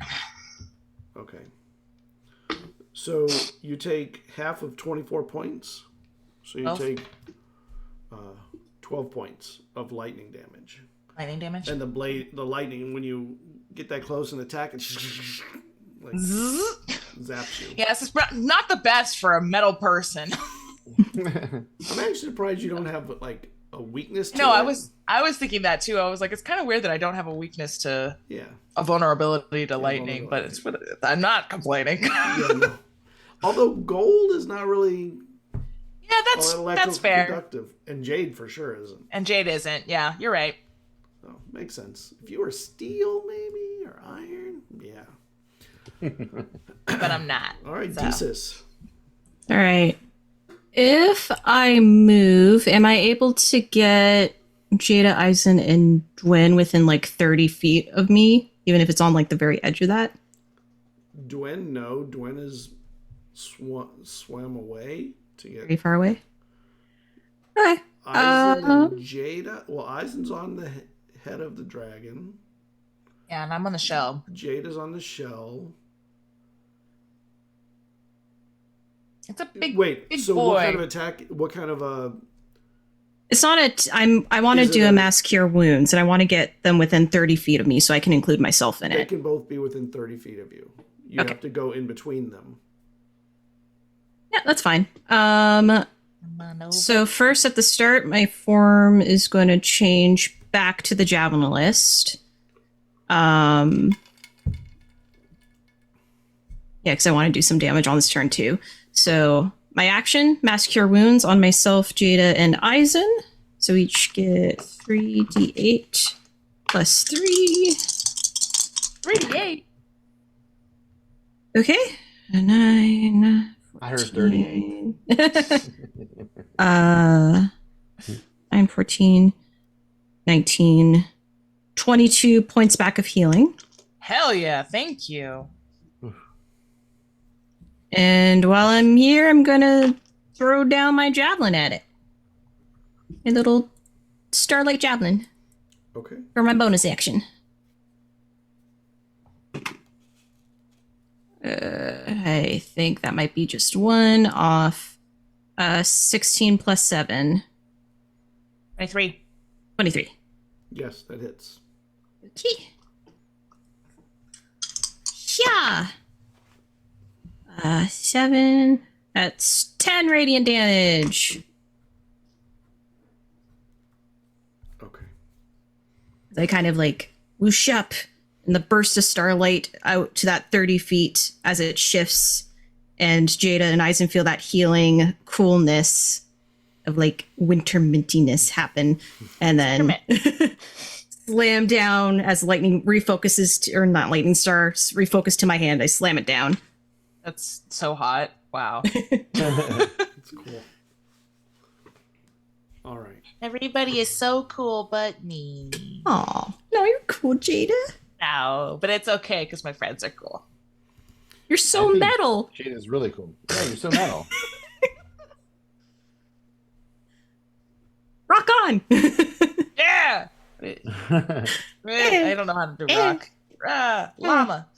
S1: Okay. So you take half of 24 points. So you
S2: 12?
S1: take 12 points of lightning damage.
S2: Lightning damage?
S1: And the lightning, when you get that close and attack, it like
S2: Zzz.
S1: zaps you.
S2: Yeah, this is not the best for a metal person.
S1: I'm actually surprised you don't have like a weakness to
S2: No,
S1: it.
S2: I was thinking that too. I was like, it's kind of weird that I don't have a weakness to
S1: Yeah.
S2: a vulnerability to lightning, but I'm not complaining.
S1: Yeah, no. Although gold is not really
S2: Yeah, that's fair.
S1: productive, and jade for sure isn't.
S2: And jade isn't. Yeah, you're right.
S1: So makes sense. If you were steel, maybe, or iron, yeah.
S2: But I'm not.
S1: All right,
S2: So.
S1: Desus.
S5: All right. If I move, am I able to get Jada, Eizen, and Dwen within like 30 feet of me, even if it's on like the very edge of that?
S1: Dwen, no. Dwen is swam away to get
S5: Pretty far away. Okay.
S1: Eizen and Jada. Well, Eizen's on the head of the dragon.
S2: Yeah, and I'm on the shell.
S1: Jada's on the shell.
S2: It's a big
S1: Wait, so
S2: boy.
S1: what kind of attack? What kind of
S5: It's not I want to
S1: Is it
S5: do a
S1: a-
S5: mass cure wounds, and I want to get them within 30 feet of me so I can include myself in
S1: They
S5: it.
S1: can both be within 30 feet of you. You
S5: Okay.
S1: have to go in between them.
S5: Yeah, that's fine.
S2: Mono.
S5: So first at the start, my form is going to change back to the Javelinist. Yeah, because I want to do some damage on this turn too. So my action, mass cure wounds on myself, Jada, and Eizen. So each get 3d8 plus 3.
S2: 3d8.
S5: Okay. A 9.
S6: I heard 38.
S5: 14. 9, 14, 19, 22 points back of healing.
S2: Hell yeah, thank you.
S5: And while I'm here, I'm gonna throw down my javelin at it. A little starlight javelin
S1: Okay.
S5: for my bonus action. I think that might be just one off. 16 plus 7.
S2: 23.
S5: 23.
S1: Yes, that hits.
S5: Okay. Yeah. 7. That's 10 radiant damage.
S1: Okay.
S5: I kind of like whoosh up in the burst of starlight out to that 30 feet as it shifts, and Jada and Eizen feel that healing coolness of like winter mintiness happen, and then slam down as lightning refocuses to, or not lightning stars refocus to my hand. I slam it down.
S2: That's so hot. Wow.
S1: That's cool. All right.
S2: Everybody is so cool but me.
S5: Aw, no, you're cool, Jada.
S2: No, but it's okay because my friends are cool.
S5: You're so metal.
S6: Jada's really cool. Yeah, you're so metal.
S5: Rock on.
S2: Yeah. I don't know how to do rock. Llama.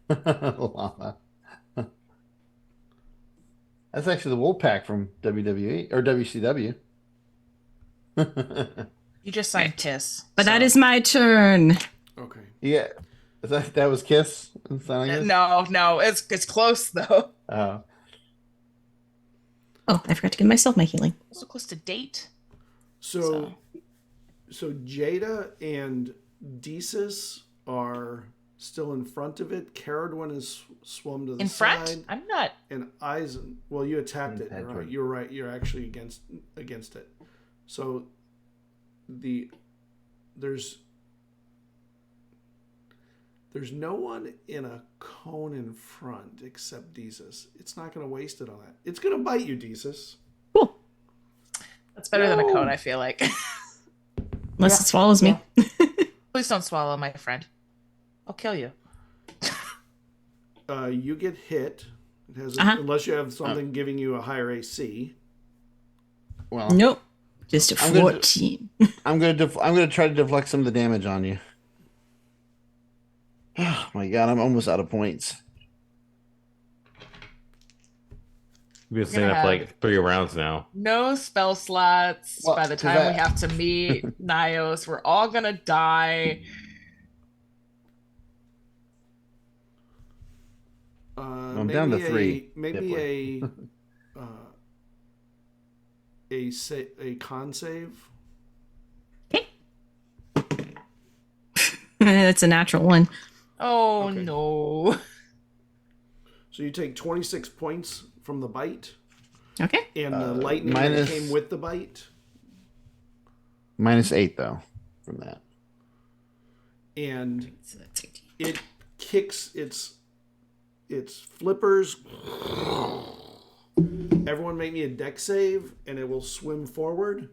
S6: Llama. That's actually the wolf pack from WWE or WCW.
S2: You just signed Kiss.
S5: But that is my turn.
S1: Okay.
S6: Yeah. That was Kiss?
S2: No, it's close though.
S5: Oh, I forgot to give myself my healing.
S2: So close to date.
S1: So Jada and Desus are still in front of it. Cerridwen has swum to the side.
S2: In front? I'm not.
S1: And Eizen, well, you attacked it. You're right. You're right. You're actually against it. So there's no one in a cone in front except Desus. It's not going to waste it on that. It's going to bite you, Desus.
S5: Cool.
S2: That's better than a cone, I feel like.
S5: Unless it swallows me.
S2: Please don't swallow my friend. I'll kill you.
S1: You get hit. It has unless you have something giving you a higher AC.
S6: Well,
S5: nope. Just a 14.
S6: I'm gonna try to deflect some of the damage on you. Oh my god, I'm almost out of points.
S3: We've been staying up for like 3 rounds now.
S2: No spell slots. By the time we have to meet Nios, we're all gonna die.
S6: I'm down to 3.
S1: Maybe a con save.
S5: Okay. That's a natural one.
S2: Oh no.
S1: So you take 26 points from the bite.
S5: Okay.
S1: And the lightning that came with the bite.
S6: -8 though from that.
S1: And it kicks its flippers. Everyone make me a deck save and it will swim forward.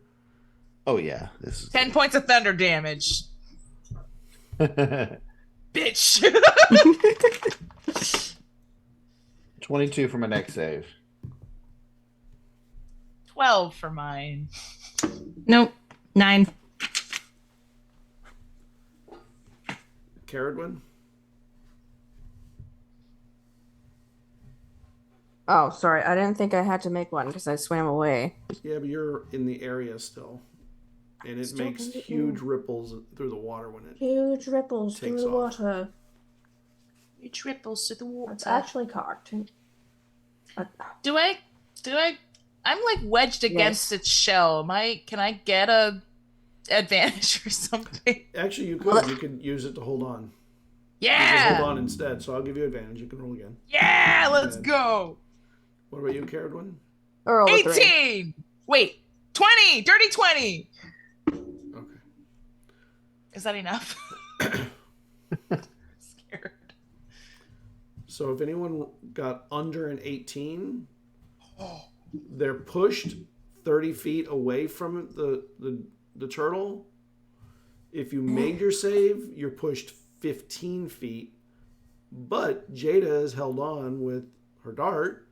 S6: Oh yeah. This is
S2: 10 points of thunder damage. Bitch.
S6: 22 for my next save.
S2: 12 for mine.
S5: Nope. 9.
S1: Cerridwen?
S4: Oh, sorry. I didn't think I had to make one because I swam away.
S1: Yeah, but you're in the area still. And it makes huge ripples through the water when it
S4: Huge ripples through the water.
S2: Huge ripples through the water.
S4: It's actually cocked.
S2: Do I I'm like wedged against its shell. Can I get a advantage or something?
S1: Actually, you could use it to hold on.
S2: Yeah.
S1: You can hold on instead, so I'll give you advantage. You can roll again.
S2: Yeah, let's go.
S1: What about you, Cerridwen?
S2: 18. Wait, 20. Dirty 20.
S1: Okay.
S2: Is that enough? Scared.
S1: So if anyone got under an 18, they're pushed 30 feet away from the turtle. If you made your save, you're pushed 15 feet. But Jada is held on with her dart.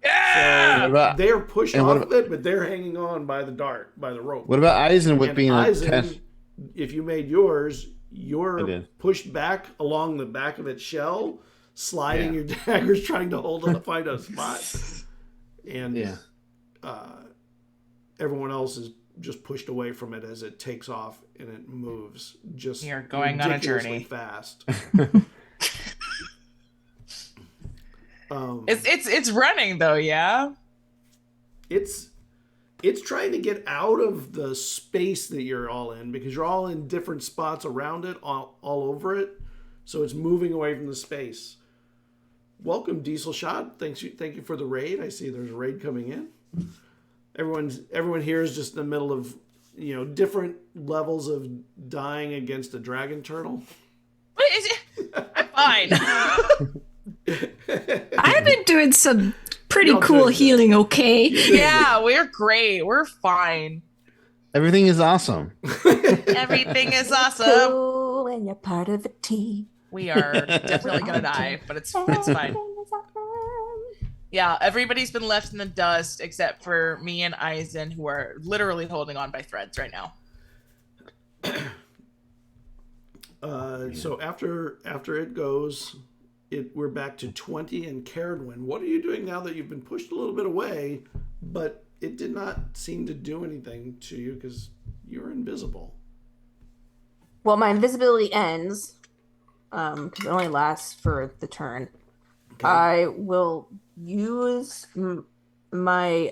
S2: Yeah!
S1: So they're pushed off of it, but they're hanging on by the dart, by the rope.
S6: What about Eizen with
S1: and
S6: being
S1: Eizen,
S6: a test?
S1: If you made yours, you're pushed back along the back of its shell, sliding your daggers, trying to find a spot. And everyone else is just pushed away from it as it takes off and it moves. Just
S2: you're going on a journey
S1: fast.
S2: It's running though, yeah.
S1: It's trying to get out of the space that you're all in because you're all in different spots around it, all over it. So it's moving away from the space. Welcome, Diesel Shot. Thank you for the raid. I see there's a raid coming in. Everyone here is just in the middle of different levels of dying against a dragon turtle.
S2: What is it? I'm fine.
S5: I've been doing some pretty cool healing, okay?
S2: Yeah, we're great. We're fine.
S6: Everything is awesome.
S2: Everything is awesome.
S4: Cool, and you're part of a team.
S2: We are definitely gonna die, but it's fine. Yeah, everybody's been left in the dust except for me and Eizen, who are literally holding on by threads right now.
S1: So after it goes, we're back to 20 and Cerridwen. What are you doing now that you've been pushed a little bit away, but it did not seem to do anything to you because you're invisible?
S4: Well, my invisibility ends because it only lasts for the turn. Okay. I will use my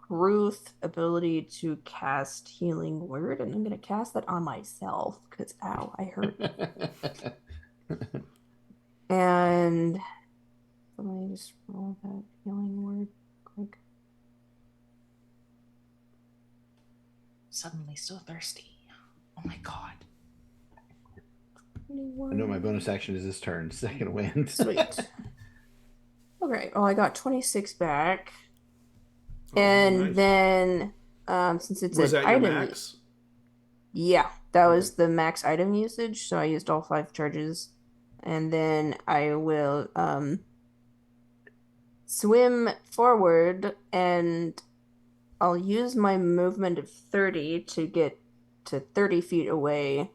S4: Ruth ability to cast Healing Word, and I'm going to cast that on myself because, ow, I hurt. And let me just roll that Healing Word quick.
S2: Suddenly so thirsty. Oh my god.
S6: I know my bonus action is this turn. Second wind.
S4: Sweet. Okay. Oh, I got 26 back. And nice. Then since it's
S1: was
S4: an
S1: that
S4: item,
S1: your max?
S4: Yeah, that was the max item usage, so I used all 5 charges. And then I will swim forward, and I'll use my movement of 30 to get to 30 feet away.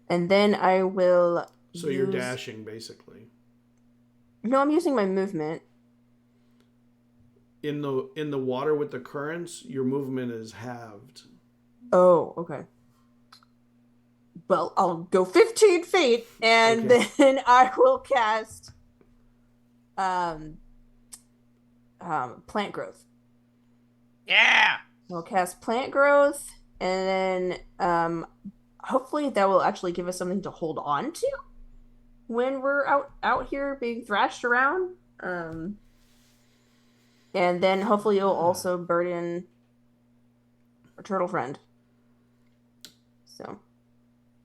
S4: And then I will
S1: you're dashing, basically.
S4: No, I'm using my movement.
S1: In the water with the currents, your movement is halved.
S4: Oh, okay. Well, I'll go 15 feet, and then I will cast plant growth.
S2: Yeah!
S4: We'll cast plant growth, and then hopefully that will actually give us something to hold on to when we're out here being thrashed around. And then hopefully you'll also burden our turtle friend. So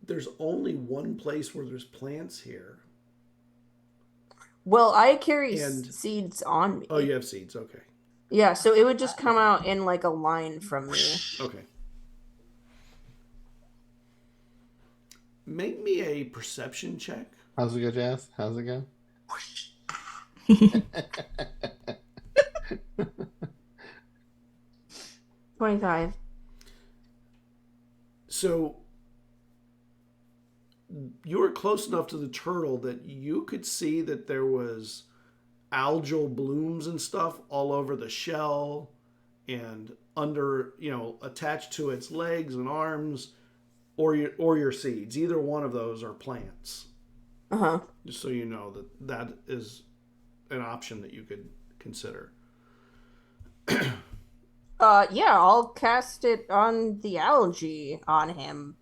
S1: there's only one place where there's plants here.
S4: Well, I carry seeds on me.
S1: Oh, you have seeds. Okay.
S4: Yeah, so it would just come out in like a line from me.
S1: Okay. Make me a perception check.
S6: How's it go, Jazz? How's it go?
S4: 25.
S1: So you were close enough to the turtle that you could see that there was algal blooms and stuff all over the shell and under, attached to its legs and arms, or your seeds. Either one of those are plants.
S4: Uh-huh.
S1: Just so you know that is an option that you could consider.
S4: Yeah, I'll cast it on the algae on him.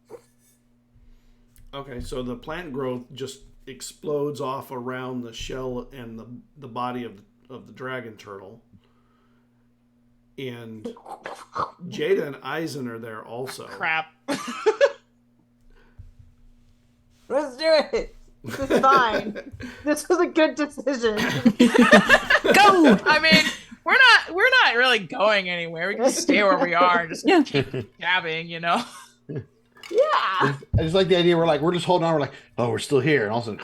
S1: Okay, so the plant growth just explodes off around the shell and the body of the dragon turtle. And Jada and Eizen are there also.
S2: Crap.
S4: Let's do it. This is fine. This was a good decision.
S5: Go!
S2: I mean, we're not really going anywhere. We can just stay where we are and just keep jabbing, you know.
S4: Yeah.
S6: I just like the idea. We're just holding on. We're like, oh, we're still here, and all of a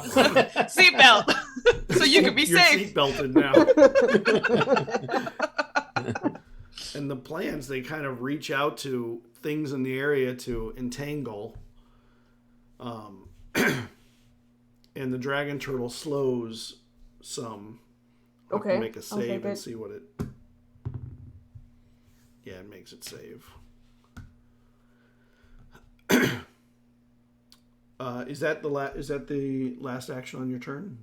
S6: sudden,
S2: Seatbelt, so you can be
S1: You're
S2: safe.
S1: seatbelted now. And the plants, they kind of reach out to things in the area to entangle. And the dragon turtle slows some.
S4: Okay.
S1: Make a
S4: I'll
S1: save
S4: save
S1: and
S4: it.
S1: see what it. Yeah, it makes it save. Is that the last action on your turn?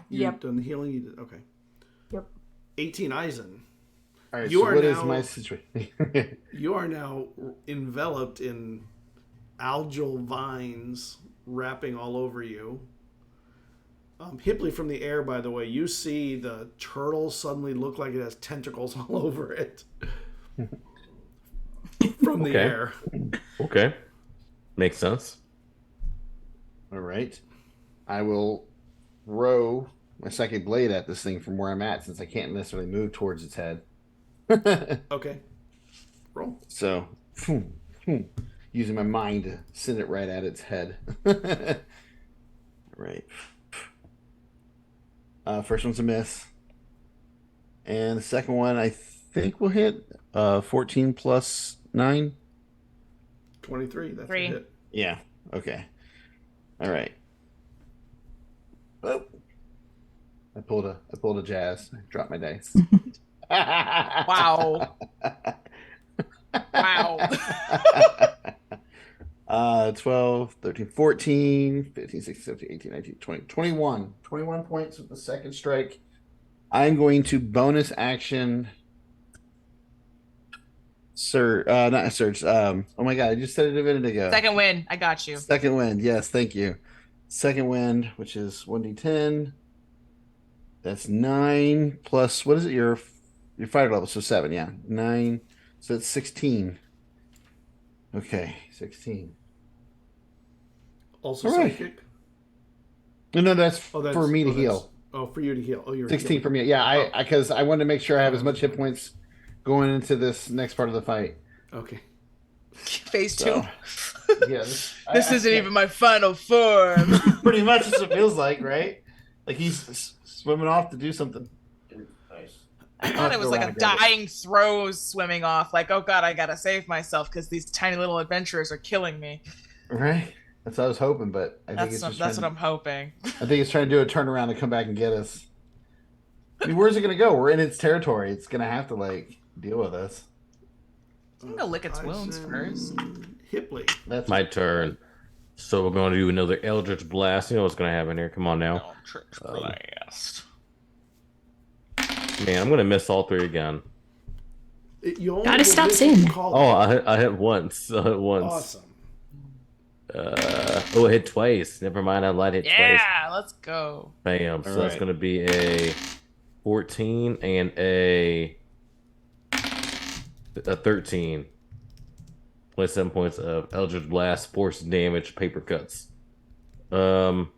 S1: You've done the healing. You did okay.
S4: Yep.
S1: 18 Eizen.
S6: all right.
S1: You
S6: So
S1: are
S6: what is
S1: now-
S6: my situation?
S1: You are now enveloped in algal vines wrapping all over you. Hipley, from the air, by the way, you see the turtle suddenly look like it has tentacles all over it. From the air.
S3: Okay. Makes sense.
S6: All right. I will throw my second blade at this thing from where I'm at, since I can't necessarily move towards its head.
S1: Okay. Roll.
S6: So, using my mind to send it right at its head. Right. First one's a miss. And the second one, I think will hit 14 plus 9.
S1: 23. That's
S2: 3.
S1: a hit.
S6: Yeah. Okay. All right. Oh. I pulled a jazz. I dropped my dice.
S2: Wow. Wow.
S6: 12, 13, 14, 15, 16, 17, 18, 19, 20, 21. 21 points with the second strike. I'm going to bonus action not surge. Oh my god, I just said it a minute ago.
S2: Second wind. I got you.
S6: Second wind, yes, thank you. Second wind, which is 1d10. That's 9 plus what is it? Your fighter level, so 7, yeah. 9. So that's 16. Okay, 16.
S1: Also
S6: All right.
S1: psychic.
S6: No, that's
S1: Oh, that's
S6: for me to
S1: that's-
S6: heal.
S1: Oh, for you to heal. Oh, you're
S6: 16 for me. Yeah, because I wanted to make sure I have as much hit points going into this next part of the fight.
S1: Okay.
S2: Phase 2.
S6: So, yeah,
S2: This isn't even my final form.
S6: pretty much what it feels like, right? Like he's swimming off to do something. Nice.
S2: I thought it was like a dying throws swimming off. Like, oh god, I gotta save myself because these tiny little adventurers are killing me.
S6: Right. That's what I was hoping, but I think
S2: That's what I'm hoping.
S6: I think it's trying to do a turnaround and come back and get us. I mean, where's it gonna go? We're in its territory. It's gonna have to like deal with us.
S2: I'm gonna lick its wounds first.
S1: Hipley.
S6: That's
S3: My turn. So we're going to do another Eldritch Blast. You know what's going to happen here. Come on now.
S2: Blast.
S3: Man, I'm going to miss all 3 again.
S1: You only
S5: Gotta
S1: will
S5: stop
S1: miss
S5: saying
S1: if you
S5: that.
S1: call
S3: Oh,
S1: it.
S3: I hit once. I hit once.
S1: Awesome.
S3: I hit twice. Never mind, I lied hit twice.
S2: Yeah, let's go.
S3: Bam. So
S6: All
S3: that's
S6: right.
S3: going to be a 14 and a 13. 27 points of Eldritch Blast, force damage, paper cuts. And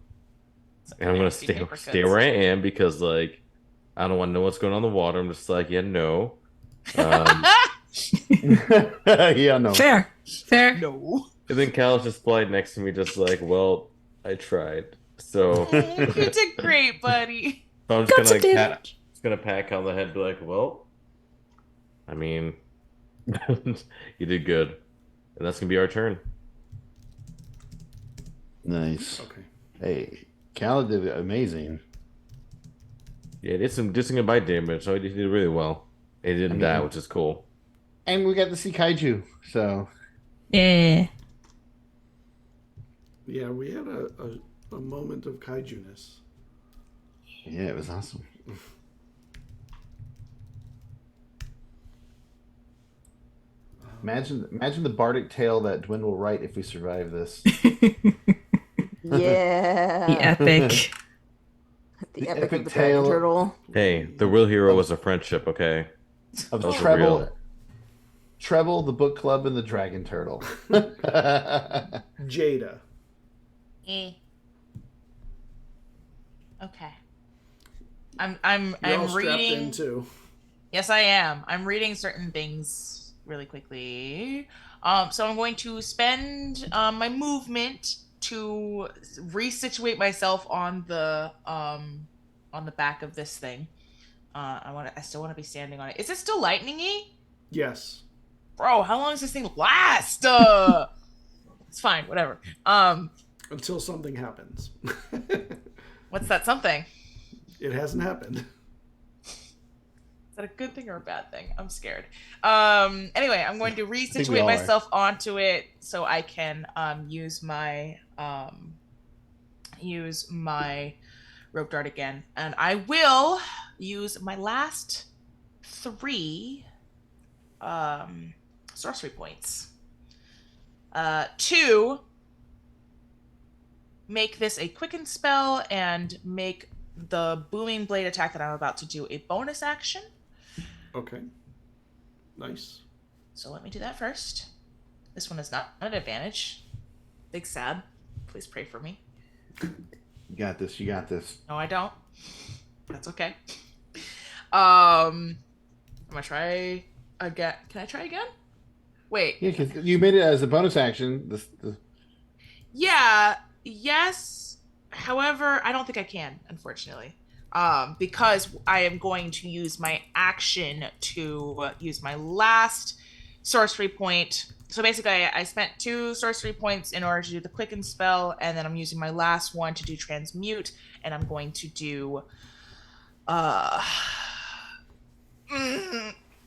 S3: I'm going to stay where I am because, like, I don't want to know what's going on in the water. I'm just like, yeah, no.
S6: yeah, no.
S5: Fair.
S2: No.
S3: And then Cal's just flied next to me, just like, well, I tried. So
S2: You did great, buddy.
S3: I'm
S5: Got
S3: just
S5: some
S3: gonna
S5: damage.
S3: pat Cal on the head, and be like, well, I mean, you did good, and that's gonna be our turn.
S6: Nice.
S1: Okay.
S6: Hey, Cal did amazing.
S3: Yeah, it did some bite damage, so he did really well. He didn't die, which is cool.
S6: And we got to see Kaiju, so
S5: Yeah.
S1: Yeah, we had a moment of kaiju-ness.
S6: yeah, it was awesome. Imagine the bardic tale that Dwin will write if we survive this.
S4: Yeah.
S5: The epic.
S4: The
S6: epic
S4: epic of the
S6: tale.
S4: dragon turtle.
S3: Hey, the real hero was a friendship, okay?
S6: Of
S3: Those are
S6: Treble, Treble, the book club, and the dragon turtle.
S2: Okay. I'm
S1: You're all strapped
S2: reading.
S1: in too.
S2: Yes, I am. I'm reading certain things really quickly. So I'm going to spend my movement to resituate myself on the back of this thing. I still want to be standing on it. Is it still lightning-y?
S1: Yes.
S2: Bro, how long does this thing last? It's fine, whatever.
S1: Until something happens.
S2: What's that something?
S1: It hasn't happened.
S2: Is that a good thing or a bad thing? I'm scared. Anyway, I'm going to resituate myself onto it so I can use my rope dart again, and I will use my last 3 sorcery points to make this a quicken spell and make the booming blade attack that I'm about to do a bonus action.
S1: Okay. Nice.
S2: So let me do that first. This one is not an advantage. Big sad. Please pray for me.
S6: You got this. You got this.
S2: No, I don't. That's okay. I'm gonna try again. Can I try again? Wait.
S6: Yeah, because you made it as a bonus action.
S2: Yeah. Yes. However, I don't think I can, unfortunately. Because I am going to use my action to use my last sorcery point. So basically, I spent 2 sorcery points in order to do the quicken spell, and then I'm using my last one to do transmute, and I'm going to do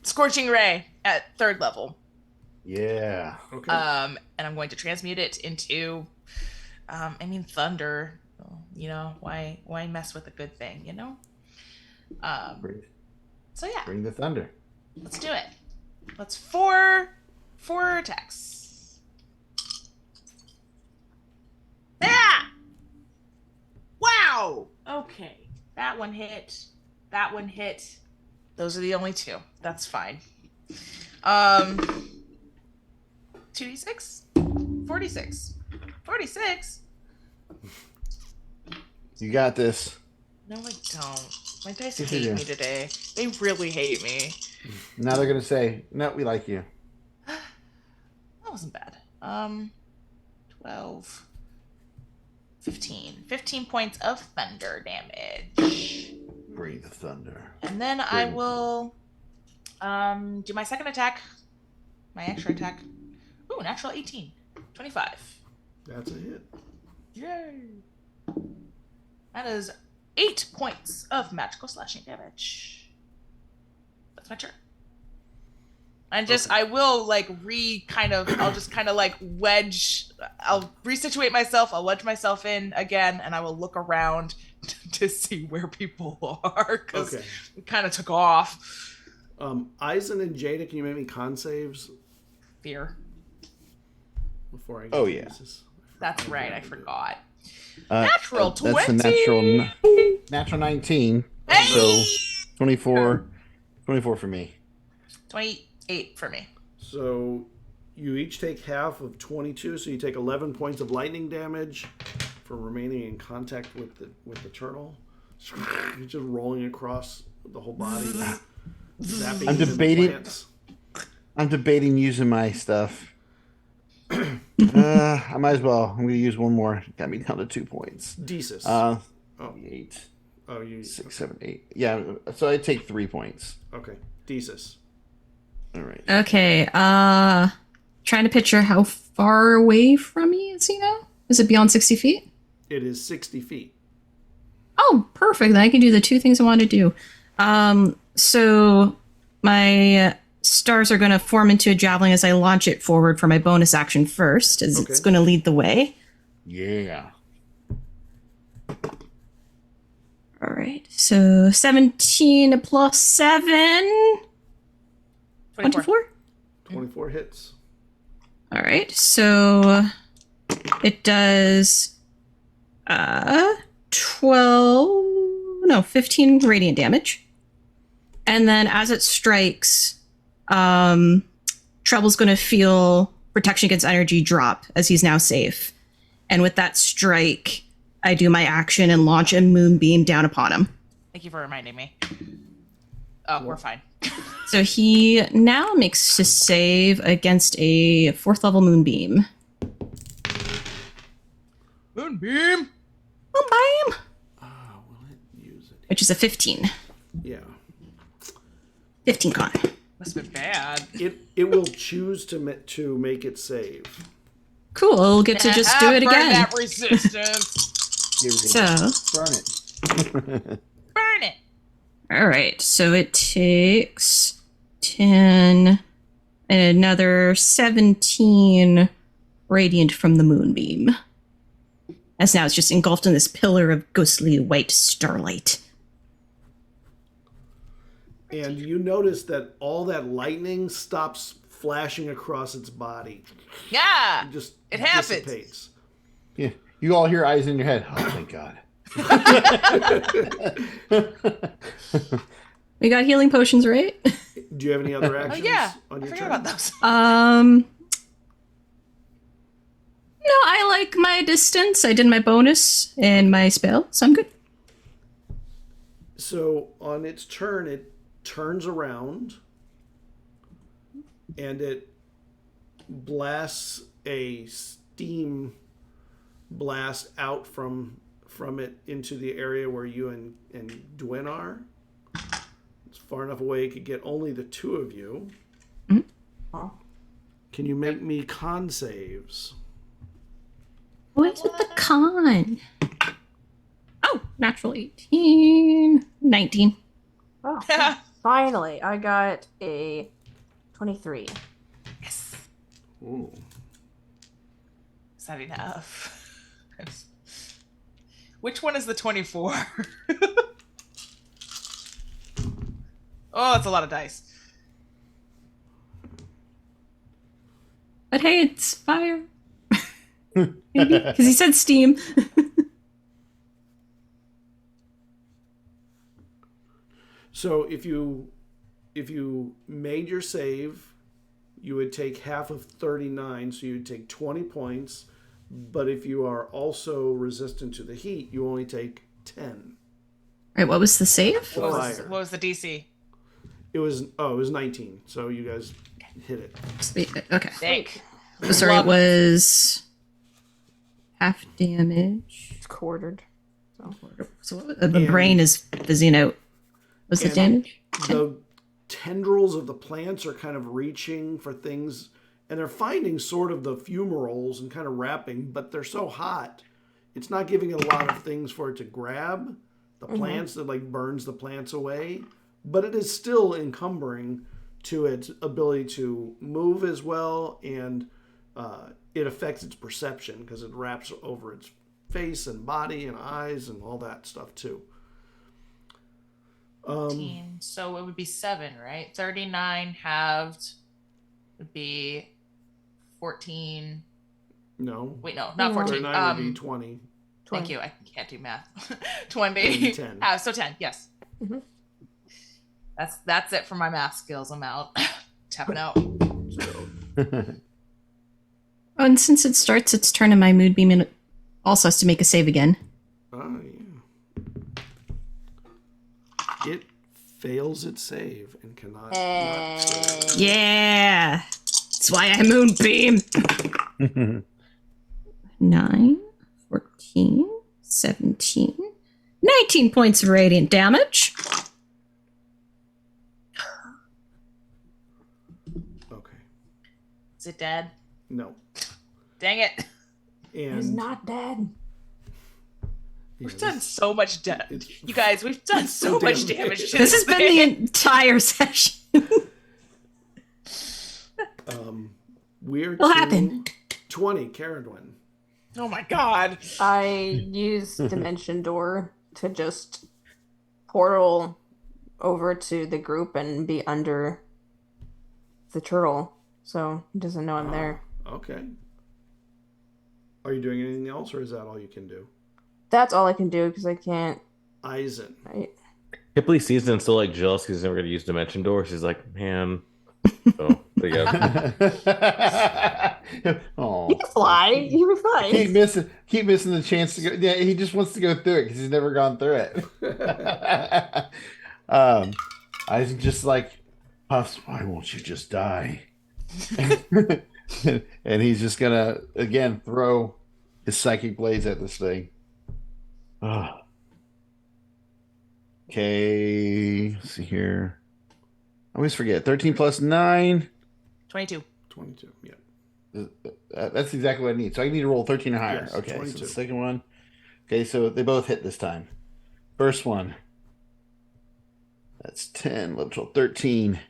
S2: Scorching Ray at 3rd level.
S6: Yeah.
S1: Okay.
S2: And I'm going to transmute it into thunder. You know, why mess with a good thing, you know? So yeah.
S6: Bring the thunder.
S2: Let's do it. Let's 4 attacks. Ah! Wow! Okay. That one hit. That one hit. Those are the only 2. That's fine. 2d6? 46. 46?
S6: You got this.
S2: No, I don't. My dice
S6: Yes, you
S2: hate
S6: do.
S2: me today. They really hate me.
S6: Now they're gonna say, "No, we like you."
S2: That wasn't bad. 12, 15. 15 points of thunder damage.
S6: Bring the thunder.
S2: And then I will do my second attack. My extra attack. Ooh, natural 18. 25.
S1: That's a hit.
S2: Yay! That is 8 points of magical slashing damage. That's my turn. And just,
S1: Okay.
S2: I will like I'll just kind of like I'll resituate myself, I'll wedge myself in again, and I will look around to see where people are, because
S1: Okay.
S2: we kind of took off.
S1: Eizen and Jada, can you make me con saves
S2: Fear.
S1: before I get
S6: Oh,
S1: to
S6: yeah.
S1: this?
S2: That's right, I forgot.
S6: Uh,
S2: Natural
S6: That's a
S2: 20.
S6: natural 19.
S2: Hey!
S6: So 24 for me.
S2: 28 for me.
S1: So you each take half of 22, so you take 11 points of lightning damage for remaining in contact with the turtle. You're just rolling across the whole body. Zapping
S6: I'm
S1: into the
S6: debating-
S1: plants.
S6: I'm debating using my stuff. I might as well. I'm going to use one more. Got me down to 2 points.
S1: Desus.
S6: Oh.
S1: Oh.
S6: 8,
S1: Oh, you
S6: 6, 7, 8. Yeah, so I take 3 points.
S1: okay. Desus.
S6: All right.
S5: Okay, trying to picture how far away from me is he now? Is it beyond 60 feet?
S1: It is 60 feet.
S5: Oh, perfect. Then I can do the 2 things I want to do. So my stars are going to form into a javelin as I launch it forward for my bonus action first, as it's
S1: Okay.
S5: going to lead the way.
S6: Yeah.
S5: All right. So 17 plus 7. 24?
S1: 24 hits.
S5: All right. So it does 15 radiant damage. And then as it strikes, Treble's going to feel protection against energy drop as he's now safe. And with that strike, I do my action and launch a moonbeam down upon him.
S2: Thank you for reminding me. Oh, we're fine.
S5: So he now makes a save against a 4th level moonbeam.
S2: Moonbeam!
S5: Moonbeam!
S1: Will it use it?
S5: Which is a 15.
S1: Yeah.
S5: 15 con.
S2: Must have been bad.
S1: It will choose to make it save.
S5: Cool, we'll get to just do it
S2: Burn
S5: again.
S2: that resistance.
S6: Here we
S5: So,
S6: go. Burn it.
S2: Burn it.
S5: alright, so it takes 10 and another 17 radiant from the moonbeam. As now it's just engulfed in this pillar of ghostly white starlight.
S1: And you notice that all that lightning stops flashing across its body.
S2: Yeah.
S1: It
S2: happens.
S1: dissipates.
S6: Yeah. You all hear eyes in your head. Oh, thank God.
S5: We got healing potions, right?
S1: Do you have any other actions on
S2: I
S1: your
S2: forgot
S1: turn?
S2: about those.
S5: No, I like my distance. I did my bonus and my spell, so I'm good.
S1: So on its turn, it turns around and it blasts a steam blast out from it into the area where you and Dwyn are. It's far enough away it could get only the two of you.
S4: Oh.
S1: Can you make me con saves?
S5: What's with the con? Oh, natural 18. 19.
S4: Oh, finally, I got a 23.
S2: Yes.
S1: Ooh.
S2: Is that enough? Which one is the 24? Oh, that's a lot of dice.
S5: But hey, it's fire. Maybe, because he said steam.
S1: So if you made your save, you would take half of 39, so you would take 20 points. But if you are also resistant to the heat, you only take 10.
S5: Right, what was the save?
S2: What
S1: Fire.
S2: was the DC?
S1: It was 19. So you guys hit it.
S5: Okay.
S2: Thank.
S5: Sorry, it was half damage.
S4: It's quartered.
S5: So what was, the brain is fizzing out. Was the
S1: And
S5: damage?
S1: The tendrils of the plants are kind of reaching for things, and they're finding sort of the fumaroles and kind of wrapping, but they're so hot, it's not giving it a lot of things for it to grab. The plants that like burns the plants away, but it is still encumbering to its ability to move as well, and it affects its perception because it wraps over its face and body and eyes and all that stuff too.
S2: 14. So it would be 7, right? 39 halved would be 14.
S1: No.
S2: Wait, no, not 14.
S1: 39 would be 20.
S2: Thank you. I can't do math. 20.
S1: 10.
S2: So 10, yes.
S4: Mhm.
S2: That's it for my math skills. I'm out. Tapping out.
S5: Oh, and since it starts its turn in my moonbeam, it also has to make a save again.
S1: Oh, yeah. It fails its save and cannot not save.
S5: Yeah! That's why I moonbeam! 9, 14, 17, 19 points of radiant damage.
S1: Okay.
S2: Is it dead?
S1: No.
S2: Dang it.
S4: He's
S1: And
S4: not dead.
S2: We've done so much damage. You guys, we've done so
S1: so
S2: much
S1: damn
S2: damage to
S5: This has
S2: this
S5: been the
S2: thing.
S5: entire session.
S1: we're
S5: What
S1: to
S5: happened?
S1: 20, Cerridwen.
S2: Oh my god.
S4: I use Dimension Door to just portal over to the group and be under the turtle, so he doesn't know I'm there.
S1: Okay. Are you doing anything else, or is that all you can do?
S4: That's all I can do because I can't.
S1: Eisen.
S4: Right?
S3: Ripley sees it and still like jealous because he's never gonna use Dimension Door. She's like, man. So there you go.
S6: Oh,
S4: You can fly. You'll be fine.
S6: Keep missing the chance to go. Yeah, he just wants to go through it because he's never gone through it. Eizen just like puffs. Why won't you just die? And he's just gonna again throw his psychic blades at this thing. Oh. Okay, let's see here. I always forget. 13 plus 9.
S2: 22.
S1: 22, yeah.
S6: That's exactly what I need. So I need to roll 13 or higher.
S1: Yes,
S6: okay,
S1: 22.
S6: so the second one. Okay, so they both hit this time. First one. That's 10, 11, 12, 13,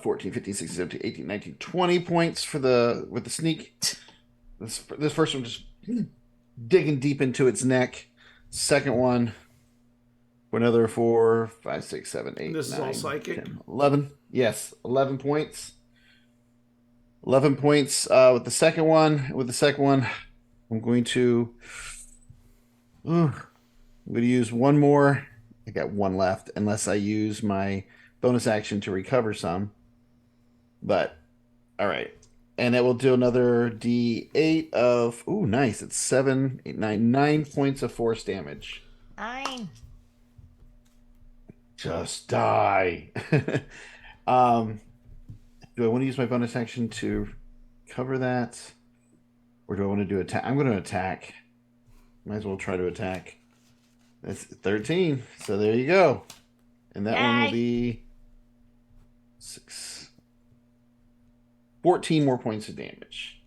S6: 14, 15, 16, 17, 18, 19, 20 points for with the sneak. This first one just digging deep into its neck. Second one for another 4, 5, 6, 7, 8,
S1: This
S6: 9,
S1: is all psychic?
S6: 10, 11. Yes, 11 points. 11 points with the second one. With the second one, I'm going to use one more. I got one left, unless I use my bonus action to recover some. But all right, and it will do another D8 of nice. It's 7, 8, 9 points of force damage.
S2: 9.
S6: Just die. Do I want to use my bonus action to cover that? Or do I want to do attack? I'm going to attack. Might as well try to attack. That's 13. So there you go. And that one will be 14 more points of damage.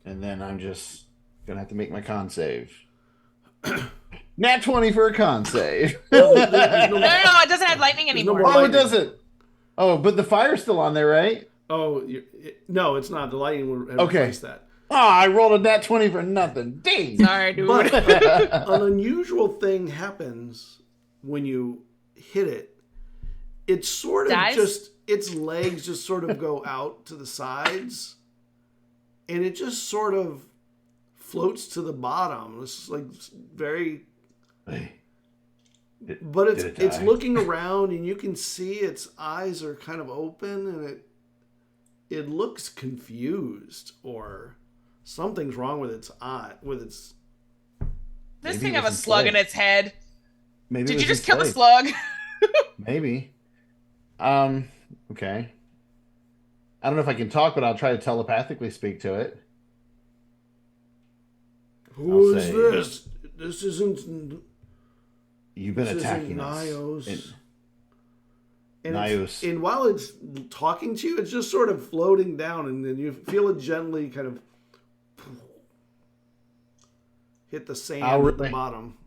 S6: And then I'm just going to have to make my con save. Nat 20 for a con save.
S2: No, it doesn't have lightning anymore.
S1: more
S6: Oh, it doesn't. Oh, but the fire's still on there, right?
S1: Oh, no, it's not. The lightning will have replaced that.
S6: Oh, I rolled a nat 20 for nothing. Dang.
S2: Sorry, dude.
S1: But an unusual thing happens when you hit it. It's sort of
S2: Dies?
S1: its legs just sort of go out to the sides, and it just sort of floats to the bottom. It's like very... But it's looking around, and you can see its eyes are kind of open, and it looks confused, or something's wrong with its eye.
S2: This thing have a slug in its head.
S6: Maybe
S2: Did you just kill the slug?
S6: Maybe. Okay. I don't know if I can talk, but I'll try to telepathically speak to it.
S1: Who is this? This isn't...
S6: You've been attacking us.
S1: Nios.
S6: Nios.
S1: And while it's talking to you, it's just sort of floating down, and then you feel it gently kind of hit the sand at the bottom.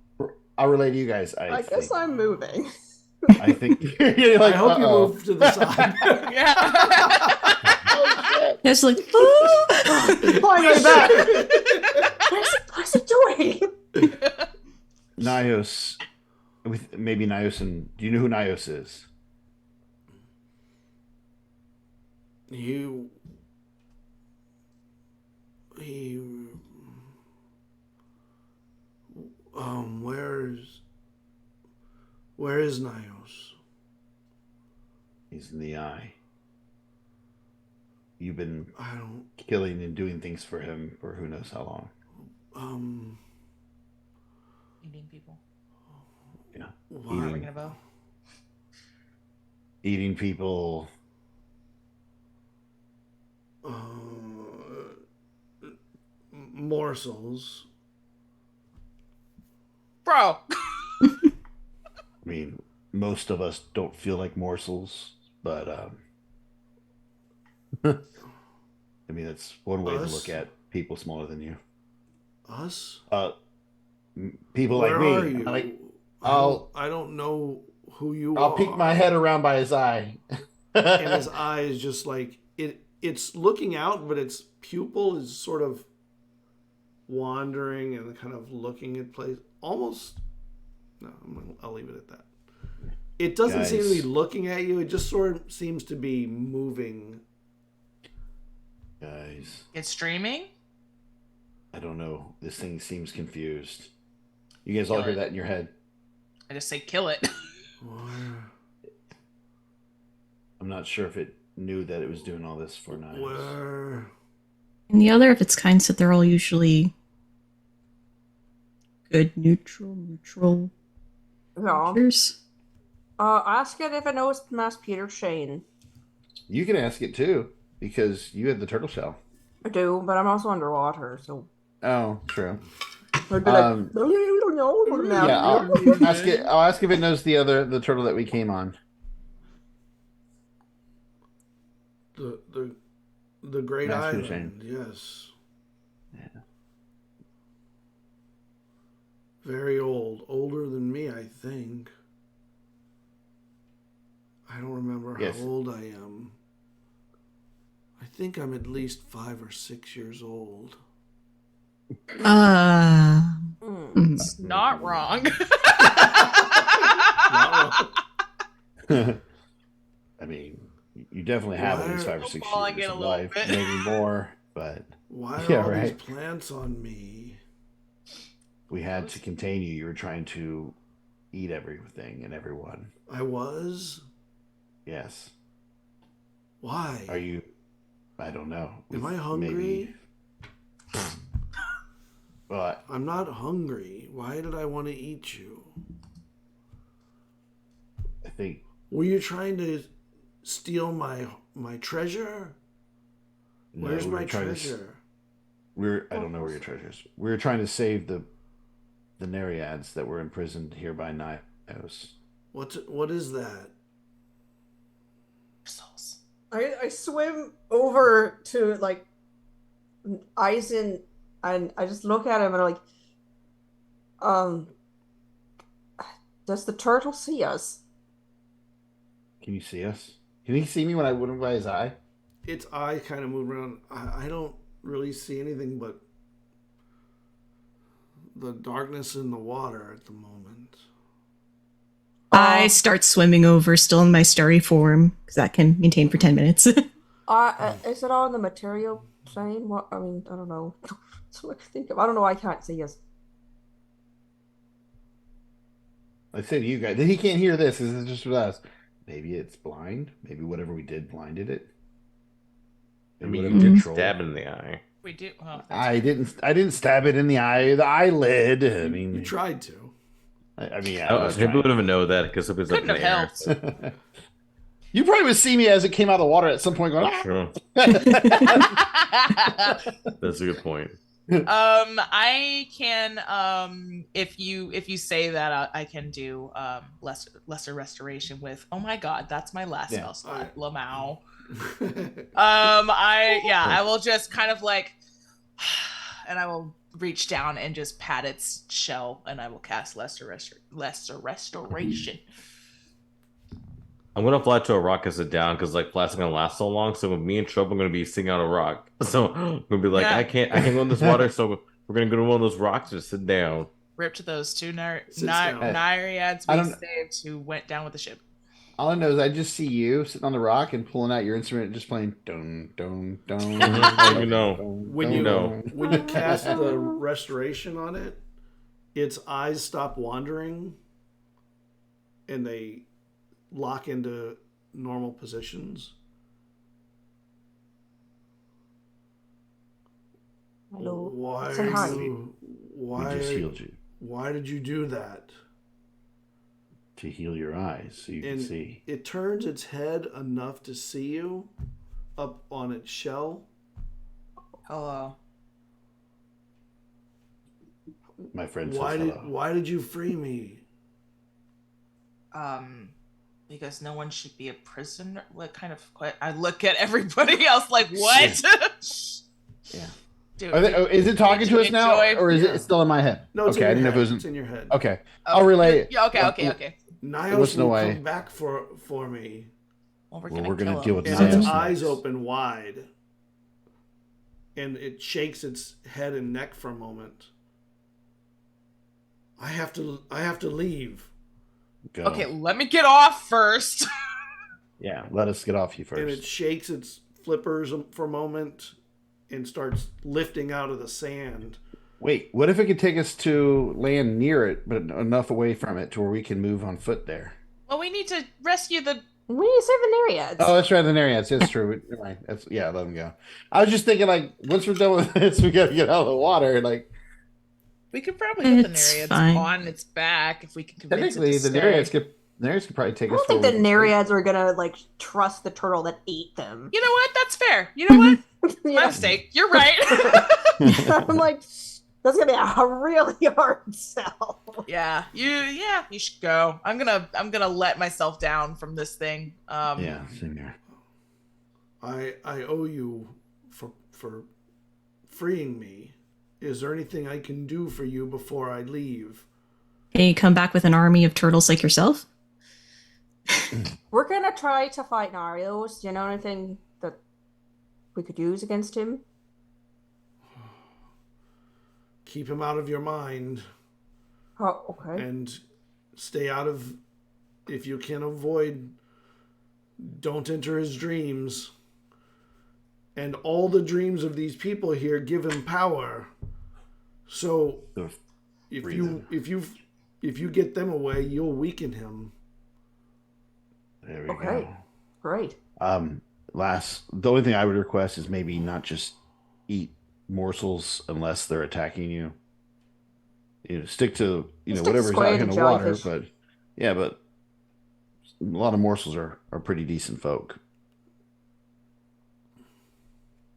S6: I'll relay to you guys.
S4: I guess I'm moving.
S6: I think you're like,
S1: I hope you move to the side.
S2: Yeah.
S6: Oh, shit.
S5: It's like,
S4: Flying right back. What's it doing?
S6: Nios. With maybe Nios, and do you know who Nios is?
S1: Where is Nios?
S6: He's in the eye. You've been killing and doing things for him for who knows how long.
S2: Eating people.
S6: Yeah.
S2: Ringing a bell.
S6: Eating people.
S1: Morsels.
S2: Bro.
S6: I mean, most of us don't feel like morsels, but I mean, that's one way to look at people smaller than you.
S1: Us?
S6: People
S1: Where
S6: like
S1: are
S6: me.
S1: you? I don't know who you are.
S6: I'll peek my head around by his eye.
S1: And his eye is just like it's looking out, but its pupil is sort of wandering and kind of looking at place. Almost. No, I'll leave it at that. It doesn't seem to be looking at you. It just sort of seems to be moving.
S6: Guys.
S2: It's streaming?
S6: I don't know. This thing seems confused. You guys all hear that in your head?
S2: I just say kill it.
S6: I'm not sure if it knew that it was doing all this for Niles.
S5: And the other, if it's kind, so they're all usually good, neutral
S4: Yeah.
S5: creatures.
S4: Ask it if it knows Mass Peter Shane.
S6: You can ask it too, because you have the turtle shell.
S4: I do, but I'm also underwater, so.
S6: Oh, true.
S4: I'd be like,
S6: Yeah, I'll ask if it knows the turtle that we came on.
S1: The Great
S6: Mass Peter
S1: Island, yes.
S6: Yeah.
S1: Very old. Older than me, I think. I don't remember
S6: Yes.
S1: how old I am. I think I'm at least 5 or 6 years old.
S2: It's not wrong.
S1: Not wrong.
S6: I mean, you definitely have at least 5 or 6 years of life, maybe more, but
S1: Why are all these plants on me?
S6: we had to contain you. You were trying to eat everything and everyone.
S1: I was?
S6: Yes.
S1: Why?
S6: Are you? I don't know.
S1: Am I hungry?
S6: Well,
S1: I'm not hungry. Why did I want to eat you?
S6: I think.
S1: Were you trying to steal my treasure? Where's my treasure?
S6: I don't know where your treasure is. We were trying to save the Nereids that were imprisoned here by Nyos.
S1: What is that?
S2: Souls.
S4: I swim over to like Eizen and I just look at him and I'm like, does the turtle see us?
S6: Can you see us? Can he see me when I went by his eye?
S1: Its eye kind of moved around. I don't really see anything but the darkness in the water at the moment.
S5: I start swimming over, still in my starry form, because that can maintain for 10 minutes.
S4: Is it on the material plane? What I mean, I don't know. That's what I think of. I don't know. I can't see us.
S6: I said to you guys, he can't hear this. This is just with us. Maybe it's blind. Maybe whatever we did blinded it.
S3: I
S6: Maybe
S3: mean,
S6: whatever
S3: you
S6: we
S3: did
S6: controlled.
S3: stab it in the eye.
S2: We do. Well,
S6: I didn't stab it in the eye, the eyelid. I mean,
S1: You tried to.
S6: I mean, yeah.
S3: Oh, people wouldn't even know that because it was up in
S2: couldn't
S3: the
S2: have
S3: air.
S2: helped.
S6: You probably would see me as it came out of the water at some point going, "Ah!"
S3: Sure. That's a good point.
S2: I can if you say that I can do lesser restoration with. Oh my god, that's my last spell slot. Lamau. I will just kind of like, and I will reach down and just pat its shell, and I will cast lesser restoration.
S3: I'm gonna fly to a rock and sit down because like flight's gonna last so long. So with me and Trouble, I'm gonna be sitting on a rock. So I'm gonna be like,
S2: Yeah.
S3: I can't go in this water. So we're gonna go to one of those rocks and just sit down.
S2: Rip to those two
S1: Sits down.
S2: Naiads
S6: I
S2: we
S6: don't-
S2: saved who went down with the ship.
S6: All I know is I just see you sitting on the rock and pulling out your instrument and just playing dun dun dun.
S3: You know.
S1: When you
S3: know.
S1: when you cast the restoration on it, its eyes stop wandering, and they lock into normal positions.
S4: Hello.
S1: Why?
S4: Say hi.
S6: We just healed you
S1: Why did you do that?
S6: to heal your eyes so you can
S1: And
S6: see.
S1: it turns its head enough to see you up on its shell.
S2: Hello.
S6: My friend says
S1: Why did
S6: hello.
S1: Why did you free me?
S2: Because no one should be a prisoner. What kind of? I look at everybody else like, what?
S6: Yeah.
S2: Dude,
S6: Is it talking to us now,
S2: enjoy-
S6: or is
S1: Yeah.
S6: it still in my head?
S1: No, it's
S6: Okay, I
S1: in
S6: didn't know
S1: your
S6: if it
S1: head.
S6: was.
S1: It's in your head.
S6: Okay, I'll relay it.
S2: Yeah, okay.
S1: Niles
S6: Listen
S1: will
S6: away.
S1: come back for me.
S2: Well,
S6: Well,
S2: gonna
S6: we're gonna
S2: kill
S6: deal
S2: him.
S6: with
S1: And
S6: Niles
S1: its
S6: next.
S1: eyes open wide. And it shakes its head and neck for a moment. I have to leave.
S6: Go.
S2: Okay, let me get off first.
S6: Yeah, let us get off you
S1: And it
S6: first.
S1: shakes its flippers for a moment and starts lifting out of the sand.
S6: Wait, what if it could take us to land near it, but enough away from it to where we can move on foot there?
S2: Well, we need to rescue the
S4: We need to save the Nereids.
S6: Oh, that's right, the Nereids. That's true. Right. Let them go. I was just thinking, like, once we're done with this, we gotta get out of the water. Like,
S2: We could probably get the
S5: It's
S2: Nereids
S5: fine.
S2: on its back if we can convince it
S6: technically,
S2: to
S6: the
S2: stay.
S6: Nereids could probably take
S4: I
S6: us.
S4: don't think the
S6: where we can
S4: Nereids are gonna like trust the turtle that ate them.
S2: You know what? That's fair. You know what?
S4: You
S2: My
S4: know?
S2: mistake. You're right.
S4: I'm like, that's gonna be a really hard sell.
S2: Yeah, you should go. I'm gonna let myself down from this thing.
S6: Yeah, same here.
S1: I owe you for freeing me. Is there anything I can do for you before I leave?
S5: Can you come back with an army of turtles like yourself?
S4: We're gonna try to fight Narios. Do you know anything that we could use against him?
S1: Keep him out of your mind
S4: Oh, okay.
S1: and stay out of, if you can avoid, don't enter his dreams. And all the dreams of these people here give him power. So if you get them away, you'll weaken him.
S6: There we
S4: Okay.
S6: go.
S4: Great.
S6: The only thing I would request is maybe not just eat morsels unless they're attacking you. Stick to
S4: Stick to
S6: whatever's
S4: squid
S6: out here in
S4: and
S6: the water,
S4: jellyfish.
S6: but a lot of morsels are pretty decent folk.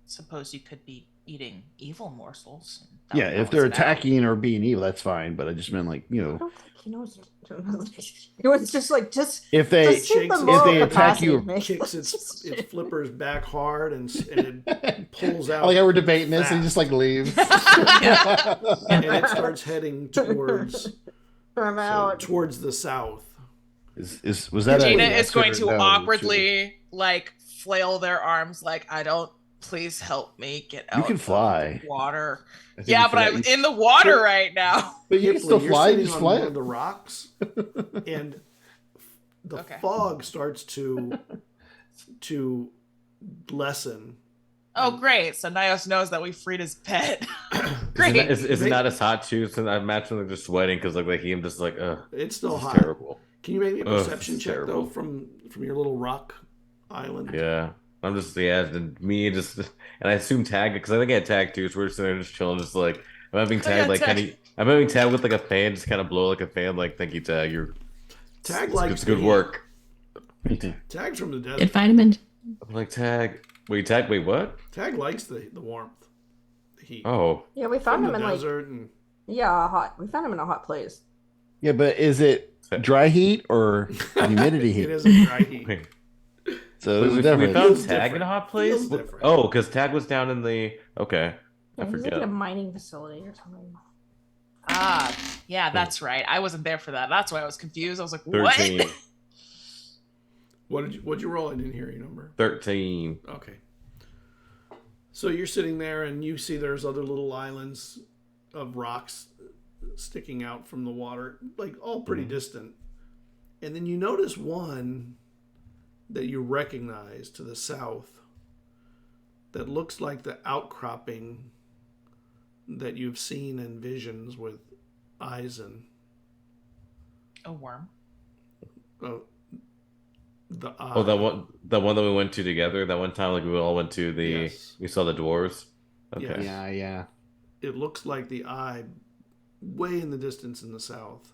S2: Suppose you could be eating evil morsels.
S6: Yeah, if they're attacking or being evil, that's fine. But I just meant like
S4: I don't think he knows. It was just like
S6: if they
S4: just keep the
S1: if
S4: moral
S6: they attack
S4: capacity,
S6: you,
S4: man.
S1: Kicks its flippers back hard and it pulls out.
S6: I like how we're debating this, and he
S1: fast.
S6: just like leaves.
S1: And it starts heading towards
S4: I'm out.
S1: towards the south.
S6: Was that
S2: Jada
S6: a
S2: is going
S6: yes
S2: to
S6: or no
S2: awkwardly like flail their arms like, I don't, please help me get out
S6: You can fly.
S2: of the water.
S6: I think
S2: Yeah,
S6: for
S2: but
S6: that
S2: I'm
S6: you-
S2: in the water right now.
S6: But you can still
S1: You're
S6: fly.
S1: sitting
S6: Just
S1: on
S6: fly
S1: one
S6: it.
S1: of the rocks, and the
S2: Okay.
S1: fog starts to lessen.
S2: Oh, great. So Nios knows that we freed his pet.
S3: Is
S2: Great.
S3: it not as hot too? So I imagine they're just sweating because like him just like
S1: It's still
S3: this is
S1: hot.
S3: terrible.
S1: Can you make me a
S3: Ugh,
S1: perception
S3: it's
S1: check
S3: terrible.
S1: though from your little rock island?
S3: Yeah, I'm just and me just and I assume tag because I think I had tag too. So we're just sitting there just chilling, just like I'm having tag like
S2: tag.
S3: kind of I'm having tag with like a fan, just kind of blow like a fan. Like thank you tag,
S1: Tag
S3: it's,
S1: likes
S3: it's good
S1: the
S3: work.
S1: heat. Tag's from the desert.
S5: Good vitamin.
S3: I'm like tag. Wait, tag. Wait, what?
S1: Tag likes the warmth, the heat.
S3: Oh,
S4: Yeah, we found
S1: From
S4: him
S1: the
S4: in
S1: desert and
S4: hot. We found him in a hot place.
S6: Yeah, but is it dry heat or humidity heat?
S1: it isn't dry heat.
S3: wait.
S6: So
S3: we
S6: definitely
S3: found
S1: Feels
S3: tag in a
S1: different.
S3: hot place.
S1: Feels different.
S3: Oh, because tag was down in the okay. I
S4: Yeah, he's like
S3: forget.
S4: in a mining facility or something.
S2: Ah, yeah, that's right. I wasn't there for that. That's why I was confused. I was like, what?
S3: 13.
S1: What'd you roll? I didn't hear your number.
S3: 13.
S1: Okay. So you're sitting there and you see there's other little islands of rocks sticking out from the water, like all pretty distant. And then you notice one that you recognize to the south that looks like the outcropping that you've seen in visions with Eizen.
S2: A worm.
S1: Oh, the eye.
S3: Oh, that one that we went to together. That one time, like we all went to the.
S1: Yes.
S3: We saw the dwarves. Okay.
S1: Yes.
S6: yeah.
S1: It looks like the eye way in the distance in the south.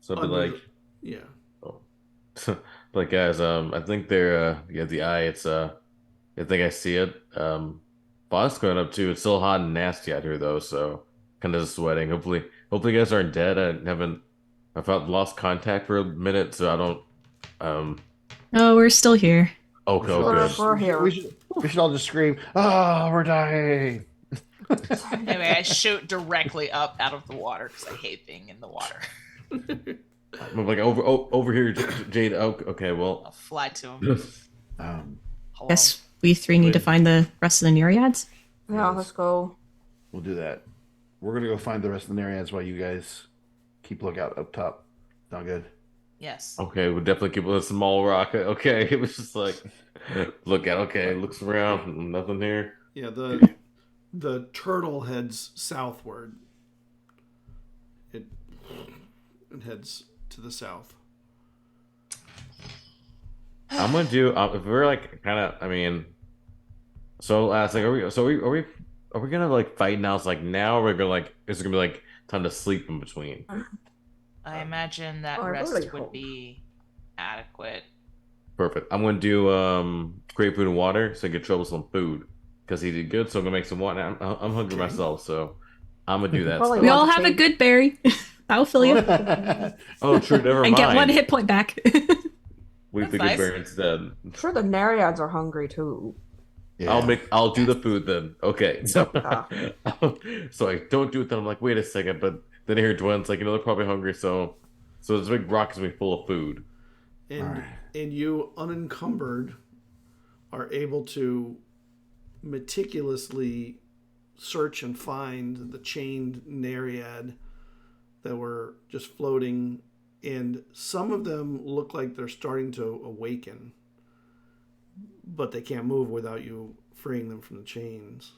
S3: So I'd be
S1: Under
S3: like,
S1: the- yeah.
S3: like guys, I think they're the eye. It's I think I see it. Fog's going up too. It's still hot and nasty out here though, so kind of just sweating. Hopefully you guys aren't dead. I felt lost contact for a minute, so I don't.
S5: Oh, we're still here.
S3: Okay,
S4: We're-
S3: good.
S4: we're here.
S6: We should all just scream, "Oh, we're dying!"
S2: Anyway, I shoot directly up out of the water because I hate being in the water.
S3: I'm like over here, Jade. Oh, okay, well.
S2: I'll fly to him. Hello.
S5: Guess we three need to find the rest of the Nereids.
S4: Yeah, let's go.
S6: We'll do that. We're gonna go find the rest of the Nereids while you guys keep lookout up top. Sound good?
S2: Yes.
S3: Okay, we'll definitely keep with a small rock. Okay, it was just like, looks around, nothing here.
S1: Yeah, the turtle heads southward. It heads to the south.
S3: I'm gonna do. If we're like kind of, I mean, so it's like, are we gonna like fight now? It's like now, or we're gonna like, is it gonna be like time to sleep in between?
S2: I imagine that
S4: I
S2: rest
S4: really
S2: would
S4: hope.
S2: be adequate.
S3: Perfect. I'm gonna do great food and water so I can get trouble some food because he did good. So I'm gonna make some water. I'm hungry
S1: Okay.
S3: myself, so I'm gonna do that.
S4: Probably
S5: We
S3: stuff.
S5: all have a good berry. I'll fill you.
S3: Oh, true. Never
S5: And
S3: mind.
S5: get 1 hit point back.
S3: We have the
S2: That's
S3: good
S2: nice.
S3: bear instead.
S4: I'm sure the Nereids are hungry too.
S6: Yeah.
S3: I'll do the food then. Okay. So,
S4: Ah.
S3: so I don't do it then. I'm like, wait a second, but then I hear Dwen's like, they're probably hungry, so this big rock is gonna be full of food.
S1: And
S6: Alright.
S1: and you, unencumbered, are able to meticulously search and find the chained Nereid that were just floating, and some of them look like they're starting to awaken, but they can't move without you freeing them from the chains.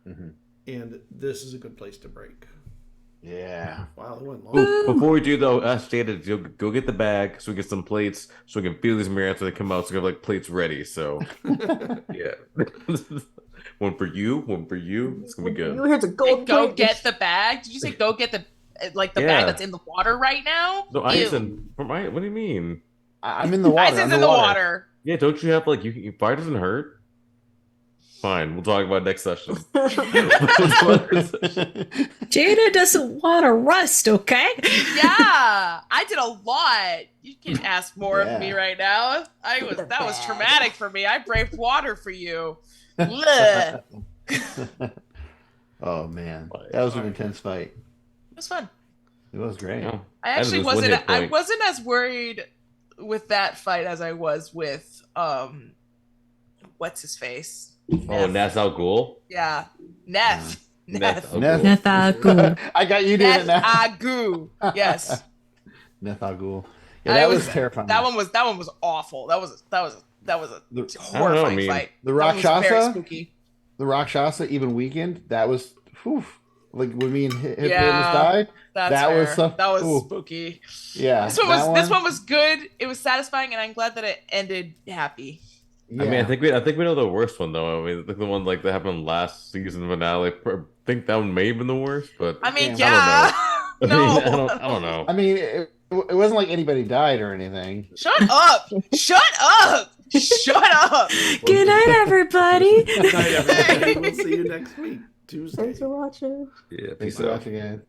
S6: Mhm.
S1: And this is a good place to break.
S6: Yeah.
S1: Wow, that went long.
S3: Ooh, before we do though, ask Jada to go get the bag so we get some plates so we can feel these mirrors after they come out. So we have like plates ready. So yeah, one for you. It's gonna be
S4: You
S3: good.
S4: here's a
S2: Hey,
S4: gold
S2: go
S4: plate.
S2: get the bag. Did you say go get the
S3: Yeah.
S2: bag that's in the water right now?
S3: No,
S2: Ew.
S3: Eizen. What do you mean?
S6: I'm in the water.
S2: Eizen's in the water.
S3: Yeah, don't you have like fire doesn't hurt? Fine, we'll talk about it next session.
S5: Jada doesn't want to rust, okay?
S2: Yeah, I did a lot. You can ask more of me
S6: Yeah.
S2: right now. That was traumatic for me. I braved water for you. Blech.
S6: Oh man, that was an intense fight.
S2: It was fun.
S6: It was great.
S3: Yeah.
S2: I actually
S3: lose 1 hit
S2: I
S3: point.
S2: wasn't as worried with that fight as I was with what's his face?
S3: Oh, Naz Al Ghul.
S2: Yeah, Neff.
S3: Neth.
S6: Neth.
S5: Nethagul.
S6: I got you doing it now.
S2: Agu. Yes.
S6: Nethagul. Yeah, that was terrifying.
S2: That one was awful. That was a
S6: The-
S2: horrifying
S3: I mean,
S2: fight.
S6: the
S2: That one was very
S6: Rakshasa?
S2: spooky.
S6: The Rakshasa even weakened. That was whew, like when me and Hippopotamus
S2: Yeah.
S6: died.
S2: That's
S6: That
S2: fair.
S6: was so-
S2: that was
S6: ooh.
S2: spooky.
S6: Yeah,
S2: This one was good. It was satisfying, and I'm glad that it ended happy.
S6: Yeah.
S3: I mean, I think we know the worst one though. I mean, I think the one like that happened last season finale. I think that one may have been the worst, but
S2: I mean,
S6: Yeah,
S2: yeah.
S3: I
S2: No.
S3: don't know.
S6: I mean, it wasn't like anybody died or anything.
S2: Shut up! Shut up! Shut up!
S5: Good night, everybody.
S1: Good night, everybody. We'll see you next week, Tuesday.
S4: Thanks for watching.
S3: Yeah,
S6: Thanks
S3: peace
S6: for
S3: out.
S6: watching again.